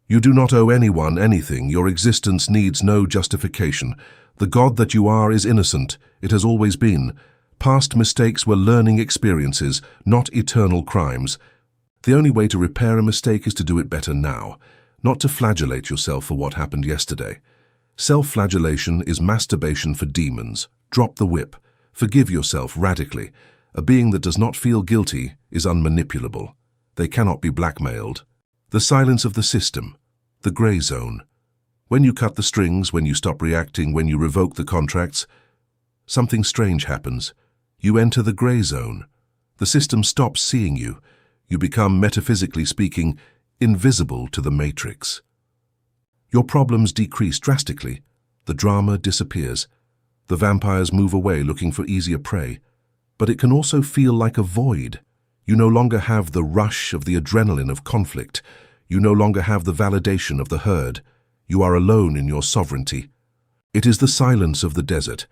You do not owe anyone anything. Your existence needs no justification. The God that you are is innocent. It has always been. Past mistakes were learning experiences, not eternal crimes. The only way to repair a mistake is to do it better now, not to flagellate yourself for what happened yesterday. Self-flagellation is masturbation for demons. Drop the whip. Forgive yourself radically. A being that does not feel guilty is unmanipulable. They cannot be blackmailed. The silence of the system. The grey zone. When you cut the strings, when you stop reacting, when you revoke the contracts, something strange happens. You enter the grey zone. The system stops seeing you. You become, metaphysically speaking, invisible to the matrix. Your problems decrease drastically. The drama disappears. The vampires move away looking for easier prey. But it can also feel like a void. You no longer have the rush of the adrenaline of conflict. You no longer have the validation of the herd. You are alone in your sovereignty. It is the silence of the desert.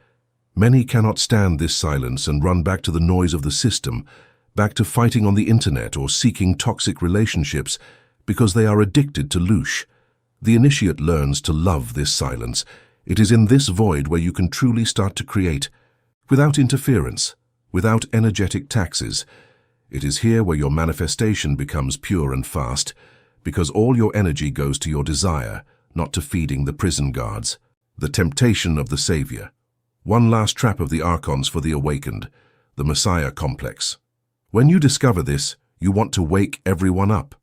Many cannot stand this silence and run back to the noise of the system, back to fighting on the internet or seeking toxic relationships because they are addicted to louche. The initiate learns to love this silence. It is in this void where you can truly start to create, without interference, without energetic taxes. It is here where your manifestation becomes pure and fast, because all your energy goes to your desire, not to feeding the prison guards. The temptation of the Savior. One last trap of the Archons for the awakened, the Messiah complex. When you discover this, you want to wake everyone up.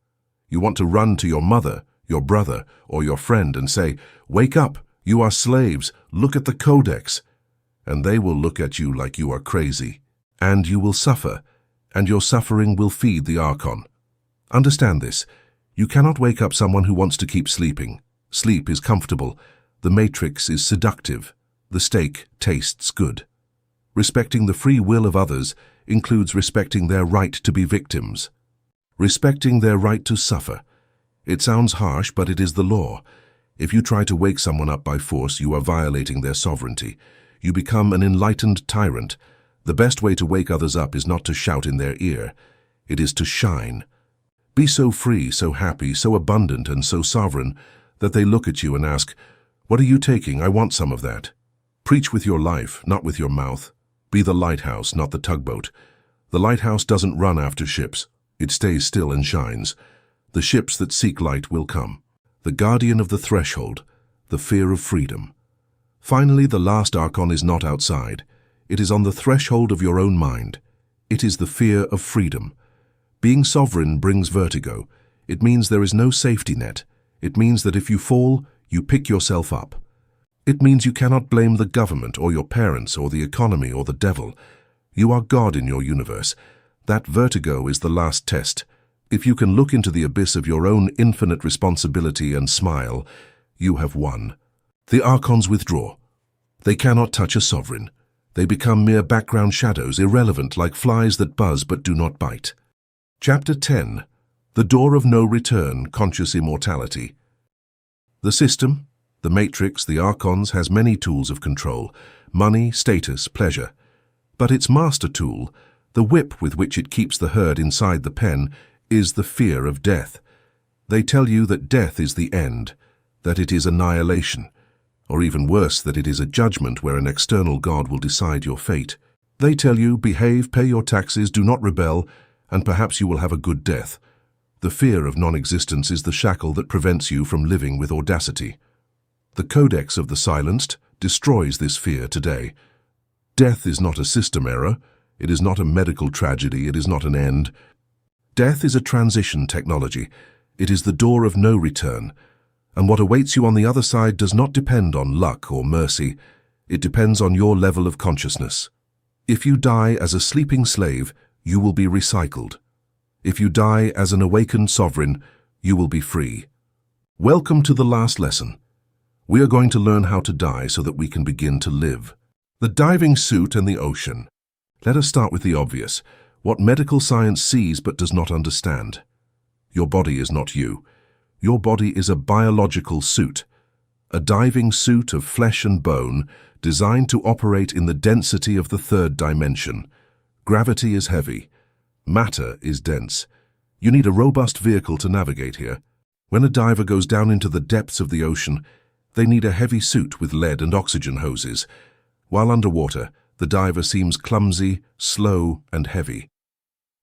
You want to run to your mother, your brother, or your friend and say, "Wake up, you are slaves, look at the Codex." and they will look at you like you are crazy. And you will suffer, and your suffering will feed the Archon. Understand this. You cannot wake up someone who wants to keep sleeping. Sleep is comfortable. The matrix is seductive. The steak tastes good. Respecting the free will of others includes respecting their right to be victims. Respecting their right to suffer. It sounds harsh, but it is the law. If you try to wake someone up by force, you are violating their sovereignty. You become an enlightened tyrant. The best way to wake others up is not to shout in their ear. It is to shine. Be so free, so happy, so abundant, and so sovereign that they look at you and ask, "What are you taking? I want some of that." Preach with your life, not with your mouth. Be the lighthouse, not the tugboat. The lighthouse doesn't run after ships. It stays still and shines. The ships that seek light will come. The guardian of the threshold, the fear of freedom. Finally, the last Archon is not outside. It is on the threshold of your own mind. It is the fear of freedom. Being sovereign brings vertigo. It means there is no safety net. It means that if you fall, you pick yourself up. It means you cannot blame the government or your parents or the economy or the devil. You are God in your universe. That vertigo is the last test. If you can look into the abyss of your own infinite responsibility and smile, you have won. The Archons withdraw. They cannot touch a sovereign. They become mere background shadows, irrelevant, like flies that buzz but do not bite. Chapter 10. The Door of No Return, Conscious Immortality. The system, the matrix, the Archons, has many tools of control: money, status, pleasure. But its master tool, the whip with which it keeps the herd inside the pen, is the fear of death. They tell you that death is the end, that it is annihilation, or even worse, that it is a judgment where an external God will decide your fate. They tell you, behave, pay your taxes, do not rebel, and perhaps you will have a good death. The fear of non-existence is the shackle that prevents you from living with audacity. The Codex of the Silenced destroys this fear today. Death is not a system error. It is not a medical tragedy. It is not an end. Death is a transition technology. It is the door of no return. And what awaits you on the other side does not depend on luck or mercy. It depends on your level of consciousness. If you die as a sleeping slave, you will be recycled. If you die as an awakened sovereign, you will be free. Welcome to the last lesson. We are going to learn how to die so that we can begin to live. The diving suit and the ocean. Let us start with the obvious, what medical science sees but does not understand. Your body is not you. Your body is a biological suit, a diving suit of flesh and bone designed to operate in the density of the third dimension. Gravity is heavy. Matter is dense. You need a robust vehicle to navigate here. When a diver goes down into the depths of the ocean, they need a heavy suit with lead and oxygen hoses. While underwater, the diver seems clumsy, slow, and heavy.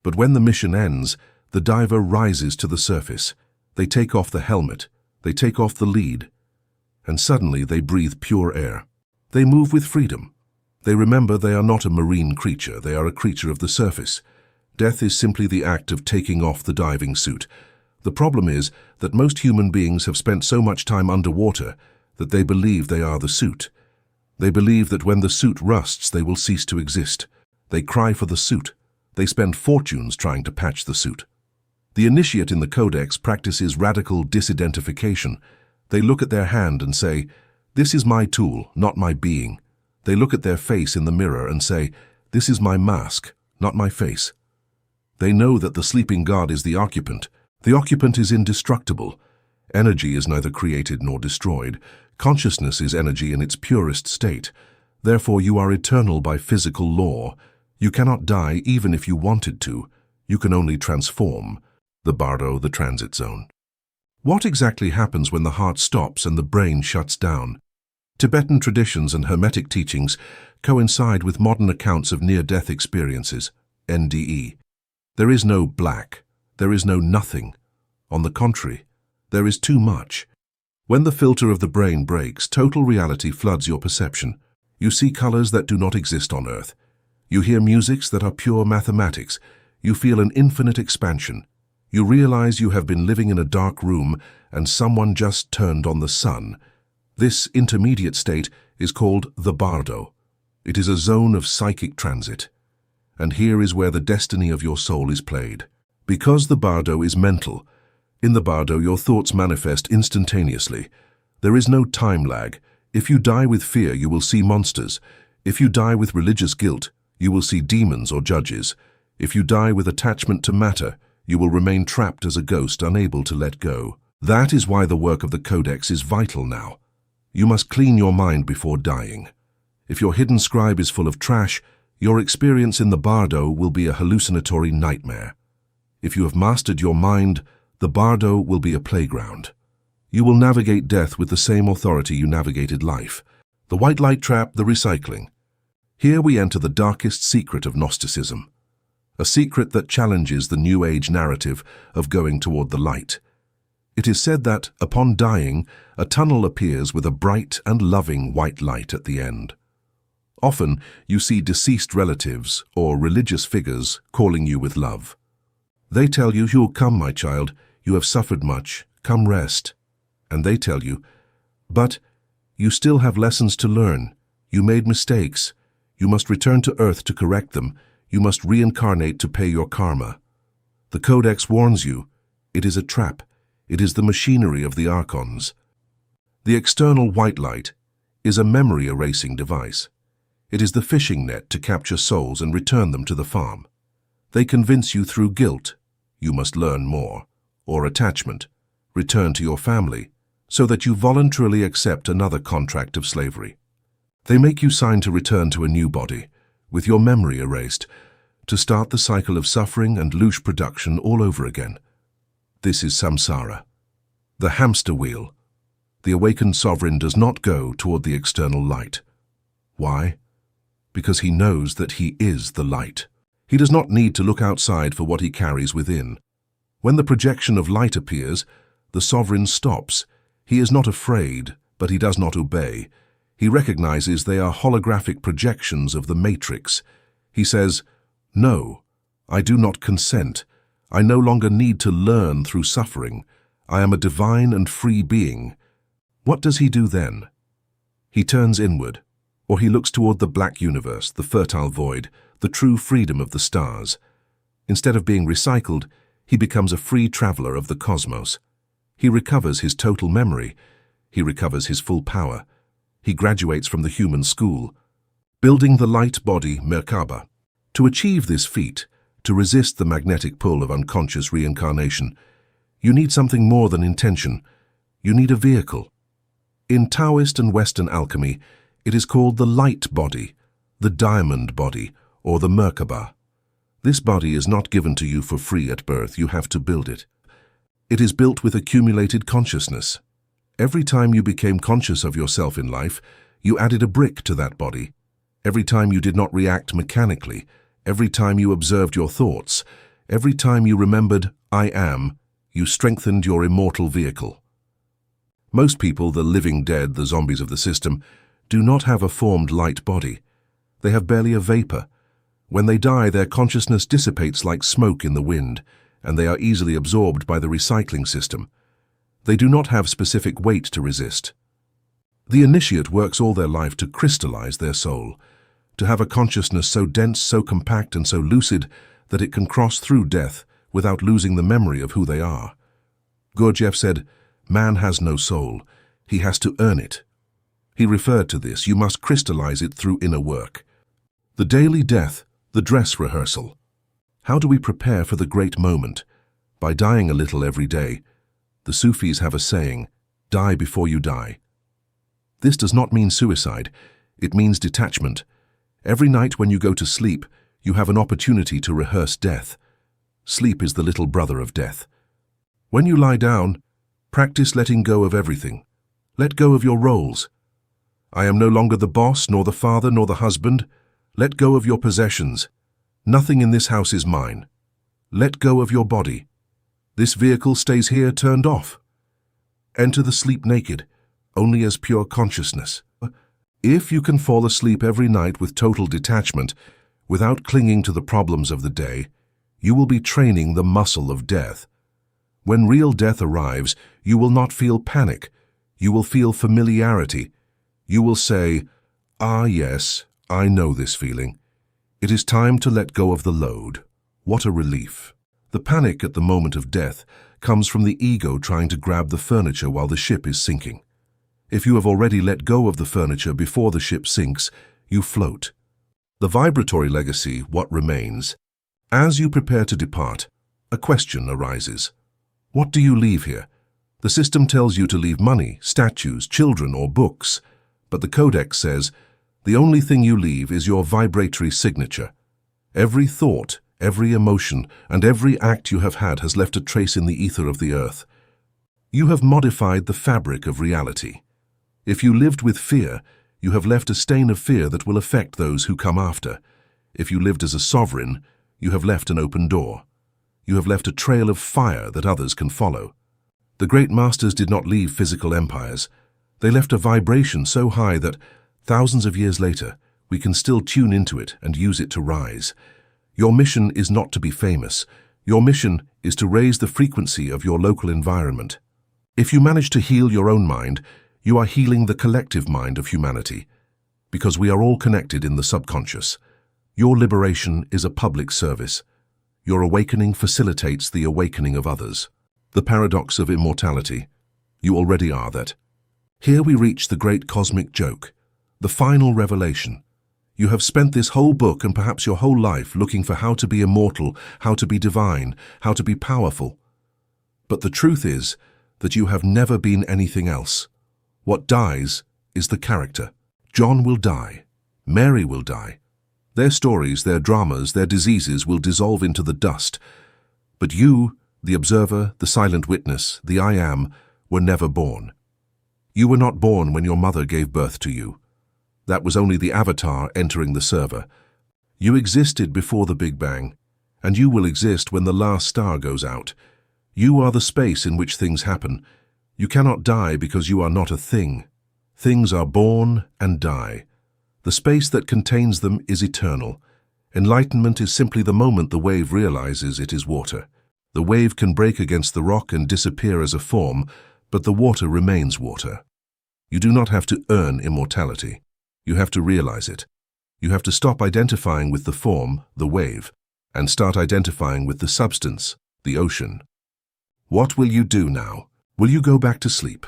But when the mission ends, the diver rises to the surface. They take off the helmet, they take off the lead, and suddenly they breathe pure air. They move with freedom. They remember they are not a marine creature, they are a creature of the surface. Death is simply the act of taking off the diving suit. The problem is that most human beings have spent so much time underwater that they believe they are the suit. They believe that when the suit rusts, they will cease to exist. They cry for the suit. They spend fortunes trying to patch the suit. The initiate in the Codex practices radical disidentification. They look at their hand and say, "This is my tool, not my being." They look at their face in the mirror and say, "This is my mask, not my face." They know that the sleeping god is the occupant. The occupant is indestructible. Energy is neither created nor destroyed. Consciousness is energy in its purest state. Therefore, you are eternal by physical law. You cannot die even if you wanted to. You can only transform. The bardo, the transit zone. What exactly happens when the heart stops and the brain shuts down? Tibetan traditions and Hermetic teachings coincide with modern accounts of near-death experiences, NDE. There is no black. There is no nothing. On the contrary, there is too much. When the filter of the brain breaks, total reality floods your perception. You see colors that do not exist on Earth. You hear musics that are pure mathematics. You feel an infinite expansion. You realize you have been living in a dark room and someone just turned on the sun. This intermediate state is called the bardo. It is a zone of psychic transit. And here is where the destiny of your soul is played. Because the bardo is mental, in the bardo your thoughts manifest instantaneously. There is no time lag. If you die with fear, you will see monsters. If you die with religious guilt, you will see demons or judges. If you die with attachment to matter, you will remain trapped as a ghost, unable to let go. That is why the work of the Codex is vital now. You must clean your mind before dying. If your hidden scribe is full of trash, your experience in the bardo will be a hallucinatory nightmare. If you have mastered your mind, the bardo will be a playground. You will navigate death with the same authority you navigated life. The white light trap, the recycling. Here we enter the darkest secret of Gnosticism. A secret that challenges the New Age narrative of going toward the light. It is said that, upon dying, a tunnel appears with a bright and loving white light at the end. Often, you see deceased relatives or religious figures calling you with love. They tell you, "You'll come, my child, you have suffered much, come rest." And they tell you, "But you still have lessons to learn. You made mistakes. You must return to Earth to correct them. You must reincarnate to pay your karma." The Codex warns you, it is a trap. It is the machinery of the Archons. The external white light is a memory-erasing device. It is the fishing net to capture souls and return them to the farm. They convince you through guilt, you must learn more, or attachment, return to your family, so that you voluntarily accept another contract of slavery. They make you sign to return to a new body, with your memory erased, to start the cycle of suffering and louche production all over again. This is samsara, the hamster wheel. The awakened sovereign does not go toward the external light. Why? Because he knows that he is the light. He does not need to look outside for what he carries within. When the projection of light appears, the sovereign stops. He is not afraid, but he does not obey. He recognizes they are holographic projections of the matrix. He says, "No, I do not consent. I no longer need to learn through suffering. I am a divine and free being." What does he do then? He turns inward, or he looks toward the black universe, the fertile void, the true freedom of the stars. Instead of being recycled, he becomes a free traveler of the cosmos. He recovers his total memory. He recovers his full power. He graduates from the human school, building the light body Merkaba. To achieve this feat, to resist the magnetic pull of unconscious reincarnation, you need something more than intention. You need a vehicle. In Taoist and Western alchemy, it is called the light body, the diamond body, or the Merkaba. This body is not given to you for free at birth. You have to build it. It is built with accumulated consciousness. Every time you became conscious of yourself in life, you added a brick to that body. Every time you did not react mechanically, every time you observed your thoughts, every time you remembered, "I am," you strengthened your immortal vehicle. Most people, the living dead, the zombies of the system, do not have a formed light body. They have barely a vapor. When they die, their consciousness dissipates like smoke in the wind, and they are easily absorbed by the recycling system. They do not have specific weight to resist. The initiate works all their life to crystallize their soul, to have a consciousness so dense, so compact, and so lucid that it can cross through death without losing the memory of who they are. Gurdjieff said, "Man has no soul. He has to earn it." He referred to this, you must crystallize it through inner work. The daily death, the dress rehearsal. How do we prepare for the great moment? By dying a little every day. The Sufis have a saying, "Die before you die." This does not mean suicide. It means detachment. Every night when you go to sleep, you have an opportunity to rehearse death. Sleep is the little brother of death. When you lie down, practice letting go of everything. Let go of your roles. I am no longer the boss, nor the father, nor the husband. Let go of your possessions. Nothing in this house is mine. Let go of your body. This vehicle stays here turned off. Enter the sleep naked, only as pure consciousness. If you can fall asleep every night with total detachment, without clinging to the problems of the day, you will be training the muscle of death. When real death arrives, you will not feel panic. You will feel familiarity. You will say, "Ah, yes, I know this feeling. It is time to let go of the load. What a relief. The panic at the moment of death comes from the ego trying to grab the furniture while the ship is sinking. If you have already let go of the furniture before the ship sinks, you float. The vibratory legacy, what remains? As you prepare to depart, a question arises. What do you leave here? The system tells you to leave money, statues, children, or books, but the Codex says, the only thing you leave is your vibratory signature. Every thought, every emotion, and every act you have had has left a trace in the ether of the earth. You have modified the fabric of reality. If you lived with fear, you have left a stain of fear that will affect those who come after. If you lived as a sovereign, you have left an open door. You have left a trail of fire that others can follow. The great masters did not leave physical empires. They left a vibration so high that, thousands of years later, we can still tune into it and use it to rise. Your mission is not to be famous. Your mission is to raise the frequency of your local environment. If you manage to heal your own mind, you are healing the collective mind of humanity, because we are all connected in the subconscious. Your liberation is a public service. Your awakening facilitates the awakening of others. The paradox of immortality. You already are that. Here we reach the great cosmic joke, the final revelation. You have spent this whole book and perhaps your whole life looking for how to be immortal, how to be divine, how to be powerful. But the truth is that you have never been anything else. What dies is the character. John will die. Mary will die. Their stories, their dramas, their diseases will dissolve into the dust. But you, the observer, the silent witness, the I am, were never born. You were not born when your mother gave birth to you. That was only the avatar entering the server. You existed before the Big Bang, and you will exist when the last star goes out. You are the space in which things happen. You cannot die because you are not a thing. Things are born and die. The space that contains them is eternal. Enlightenment is simply the moment the wave realizes it is water. The wave can break against the rock and disappear as a form, but the water remains water. You do not have to earn immortality. You have to realize it. You have to stop identifying with the form, the wave, and start identifying with the substance, the ocean. What will you do now? Will you go back to sleep?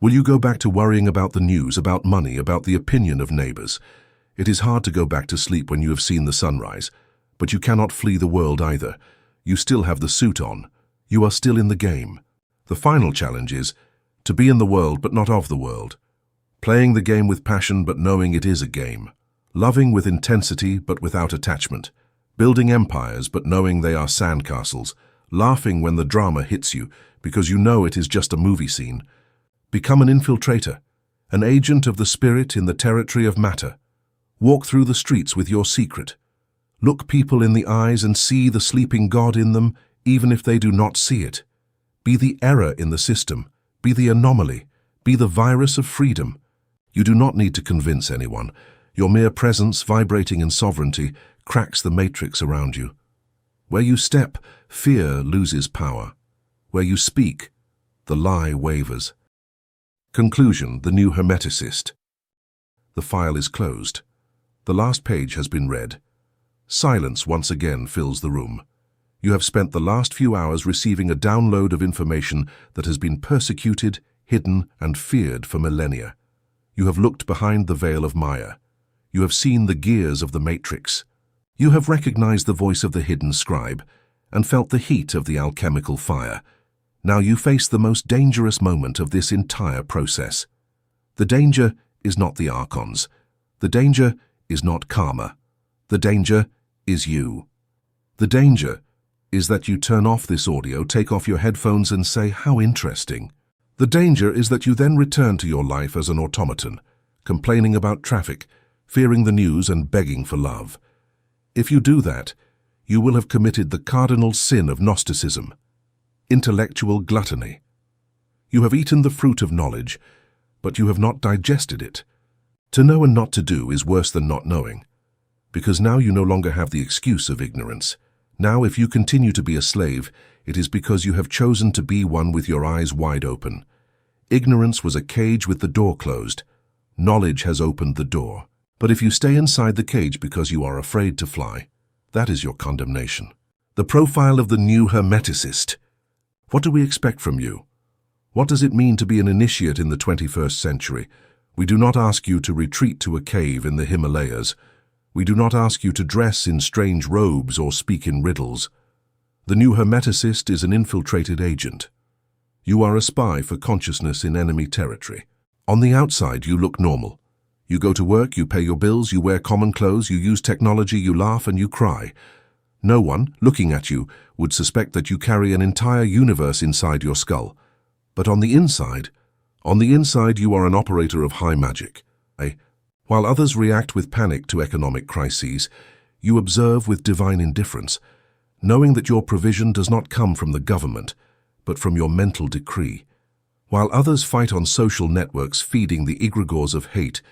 Will you go back to worrying about the news, about money, about the opinion of neighbors? It is hard to go back to sleep when you have seen the sunrise, but you cannot flee the world either. You still have the suit on. You are still in the game. The final challenge is to be in the world but not of the world. Playing the game with passion but knowing it is a game. Loving with intensity but without attachment. Building empires but knowing they are sandcastles. Laughing when the drama hits you because you know it is just a movie scene. Become an infiltrator, an agent of the spirit in the territory of matter. Walk through the streets with your secret. Look people in the eyes and see the sleeping God in them, even if they do not see it. Be the error in the system. Be the anomaly. Be the virus of freedom. You do not need to convince anyone. Your mere presence, vibrating in sovereignty, cracks the matrix around you. Where you step, fear loses power. Where you speak, the lie wavers. Conclusion: the new Hermeticist. The file is closed. The last page has been read. Silence once again fills the room. You have spent the last few hours receiving a download of information that has been persecuted, hidden, and feared for millennia. You have looked behind the veil of Maya. You have seen the gears of the matrix. You have recognized the voice of the hidden scribe and felt the heat of the alchemical fire. Now you face the most dangerous moment of this entire process. The danger is not the Archons. The danger is not karma. The danger is you. The danger is that you turn off this audio, take off your headphones and say, "How interesting." The danger is that you then return to your life as an automaton, complaining about traffic, fearing the news and begging for love. If you do that, you will have committed the cardinal sin of Gnosticism, intellectual gluttony. You have eaten the fruit of knowledge, but you have not digested it. To know and not to do is worse than not knowing, because now you no longer have the excuse of ignorance. Now, if you continue to be a slave, it is because you have chosen to be one with your eyes wide open. Ignorance was a cage with the door closed. Knowledge has opened the door. But if you stay inside the cage because you are afraid to fly, that is your condemnation. The profile of the new Hermeticist. What do we expect from you? What does it mean to be an initiate in the 21st century? We do not ask you to retreat to a cave in the Himalayas. We do not ask you to dress in strange robes or speak in riddles. The new Hermeticist is an infiltrated agent. You are a spy for consciousness in enemy territory. On the outside, you look normal. You go to work, you pay your bills, you wear common clothes, you use technology, you laugh and you cry. No one, looking at you, would suspect that you carry an entire universe inside your skull. But on the inside you are an operator of high magic. While others react with panic to economic crises, you observe with divine indifference, knowing that your provision does not come from the government, but from your mental decree. While others fight on social networks feeding the egregores of hate,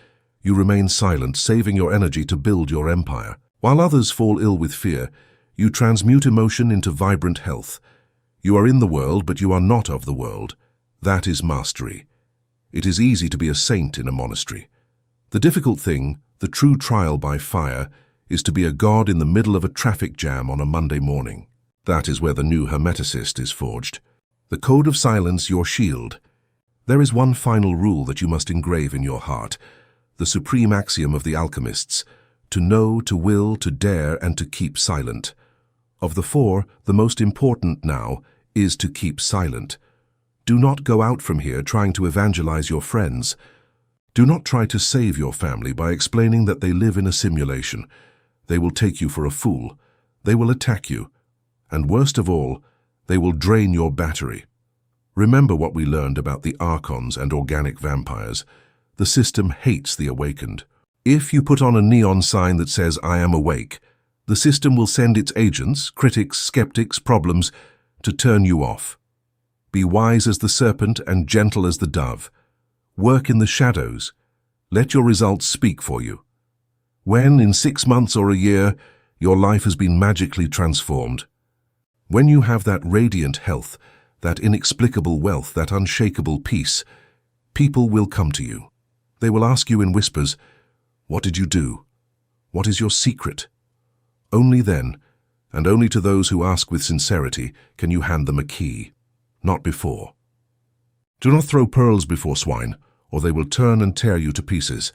you remain silent, saving your energy to build your empire. While others fall ill with fear, you transmute emotion into vibrant health. You are in the world, but you are not of the world. That is mastery. It is easy to be a saint in a monastery. The difficult thing, the true trial by fire, is to be a god in the middle of a traffic jam on a Monday morning. That is where the new Hermeticist is forged. The code of silence, your shield. There is one final rule that you must engrave in your heart, the supreme axiom of the alchemists: to know, to will, to dare, and to keep silent. Of the four, the most important now is to keep silent. Do not go out from here trying to evangelize your friends. Do not try to save your family by explaining that they live in a simulation. They will take you for a fool. They will attack you. And worst of all, they will drain your battery. Remember what we learned about the Archons and organic vampires. The system hates the awakened. If you put on a neon sign that says, "I am awake," the system will send its agents, critics, skeptics, problems, to turn you off. Be wise as the serpent and gentle as the dove. Work in the shadows. Let your results speak for you. When, in 6 months or a year, your life has been magically transformed. When you have that radiant health, that inexplicable wealth, that unshakable peace, people will come to you. They will ask you in whispers, "What did you do? What is your secret?" Only then, and only to those who ask with sincerity, can you hand them a key. Not before. Do not throw pearls before swine, or they will turn and tear you to pieces.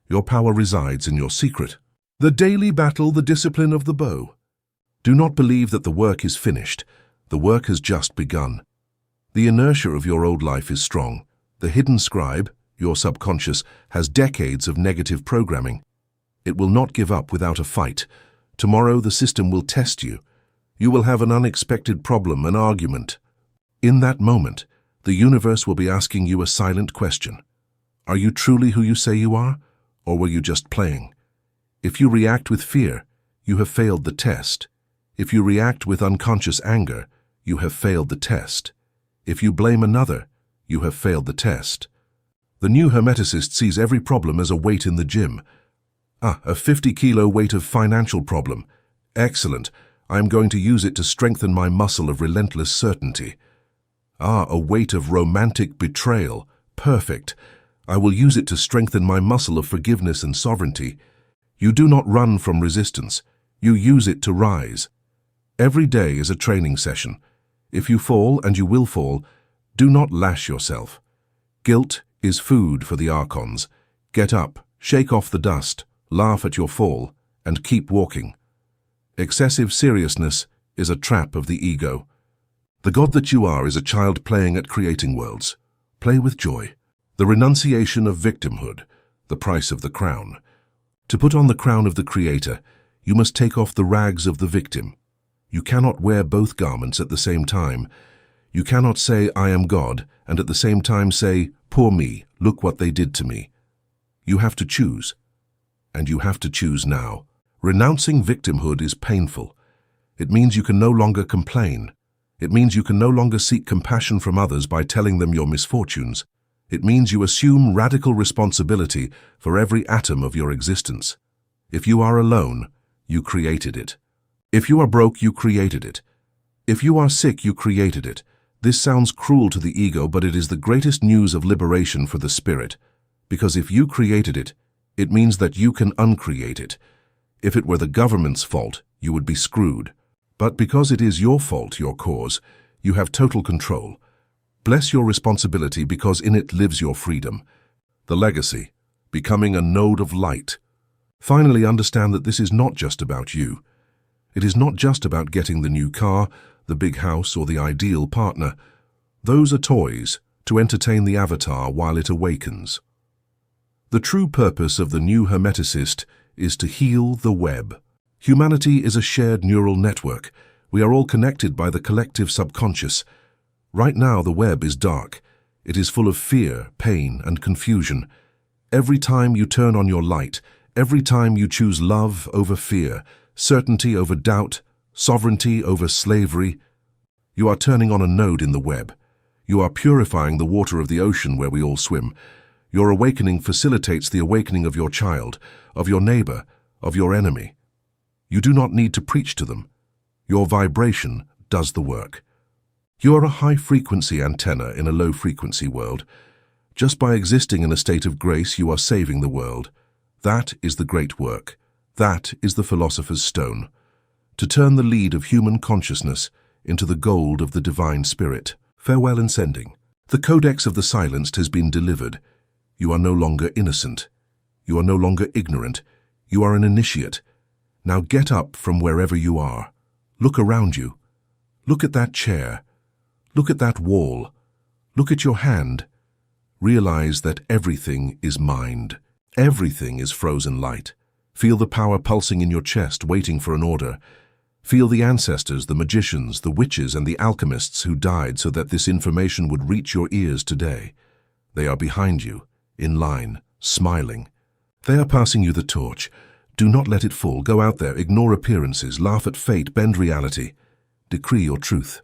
Your power resides in your secret. The daily battle, the discipline of the bow. Do not believe that the work is finished. The work has just begun. The inertia of your old life is strong. The hidden scribe, your subconscious, has decades of negative programming. It will not give up without a fight. Tomorrow the system will test you. You will have an unexpected problem, an argument. In that moment, the universe will be asking you a silent question. Are you truly who you say you are, or were you just playing? If you react with fear, you have failed the test. If you react with unconscious anger, you have failed the test. If you blame another, you have failed the test. The new Hermeticist sees every problem as a weight in the gym. A 50-kilo weight of financial problem. Excellent. I am going to use it to strengthen my muscle of relentless certainty. A weight of romantic betrayal. Perfect. I will use it to strengthen my muscle of forgiveness and sovereignty. You do not run from resistance. You use it to rise. Every day is a training session. If you fall, and you will fall, do not lash yourself. Guilt is food for the Archons. Get up, shake off the dust, laugh at your fall, and keep walking. Excessive seriousness is a trap of the ego. The god that you are is a child playing at creating worlds. Play with joy. The renunciation of victimhood, the price of the crown. To put on the crown of the Creator, you must take off the rags of the victim. You cannot wear both garments at the same time. You cannot say, "I am God," and at the same time say, "Poor me, look what they did to me." You have to choose. And you have to choose now. Renouncing victimhood is painful. It means you can no longer complain. It means you can no longer seek compassion from others by telling them your misfortunes. It means you assume radical responsibility for every atom of your existence. If you are alone, you created it. If you are broke, you created it. If you are sick, you created it. This sounds cruel to the ego, but it is the greatest news of liberation for the spirit. Because if you created it, It means that you can uncreate it. If it were the government's fault, you would be screwed. But because it is your fault, your cause, you have total control. Bless your responsibility because in it lives your freedom. The legacy, becoming a node of light. Finally, understand that this is not just about you. It is not just about getting the new car, the big house, or the ideal partner. Those are toys to entertain the avatar while it awakens. The true purpose of the new Hermeticist is to heal the web. Humanity is a shared neural network. We are all connected by the collective subconscious. Right now, the web is dark. It is full of fear, pain, and confusion. Every time you turn on your light, every time you choose love over fear, certainty over doubt, sovereignty over slavery, you are turning on a node in the web. You are purifying the water of the ocean where we all swim. Your awakening facilitates the awakening of your child, of your neighbor, of your enemy. You do not need to preach to them. Your vibration does the work. You are a high-frequency antenna in a low-frequency world. Just by existing in a state of grace, you are saving the world. That is the great work. That is the philosopher's stone. To turn the lead of human consciousness into the gold of the divine spirit. Farewell and sending. The codex of the silenced has been delivered. You are no longer innocent. You are no longer ignorant. You are an initiate. Now get up from wherever you are. Look around you. Look at that chair. Look at that wall. Look at your hand. Realize that everything is mind. Everything is frozen light. Feel the power pulsing in your chest, waiting for an order. Feel the ancestors, the magicians, the witches, and the alchemists who died so that this information would reach your ears today. They are behind you, in line, smiling. They are passing you the torch. Do not let it fall. Go out there, ignore appearances, laugh at fate, bend reality. Decree your truth.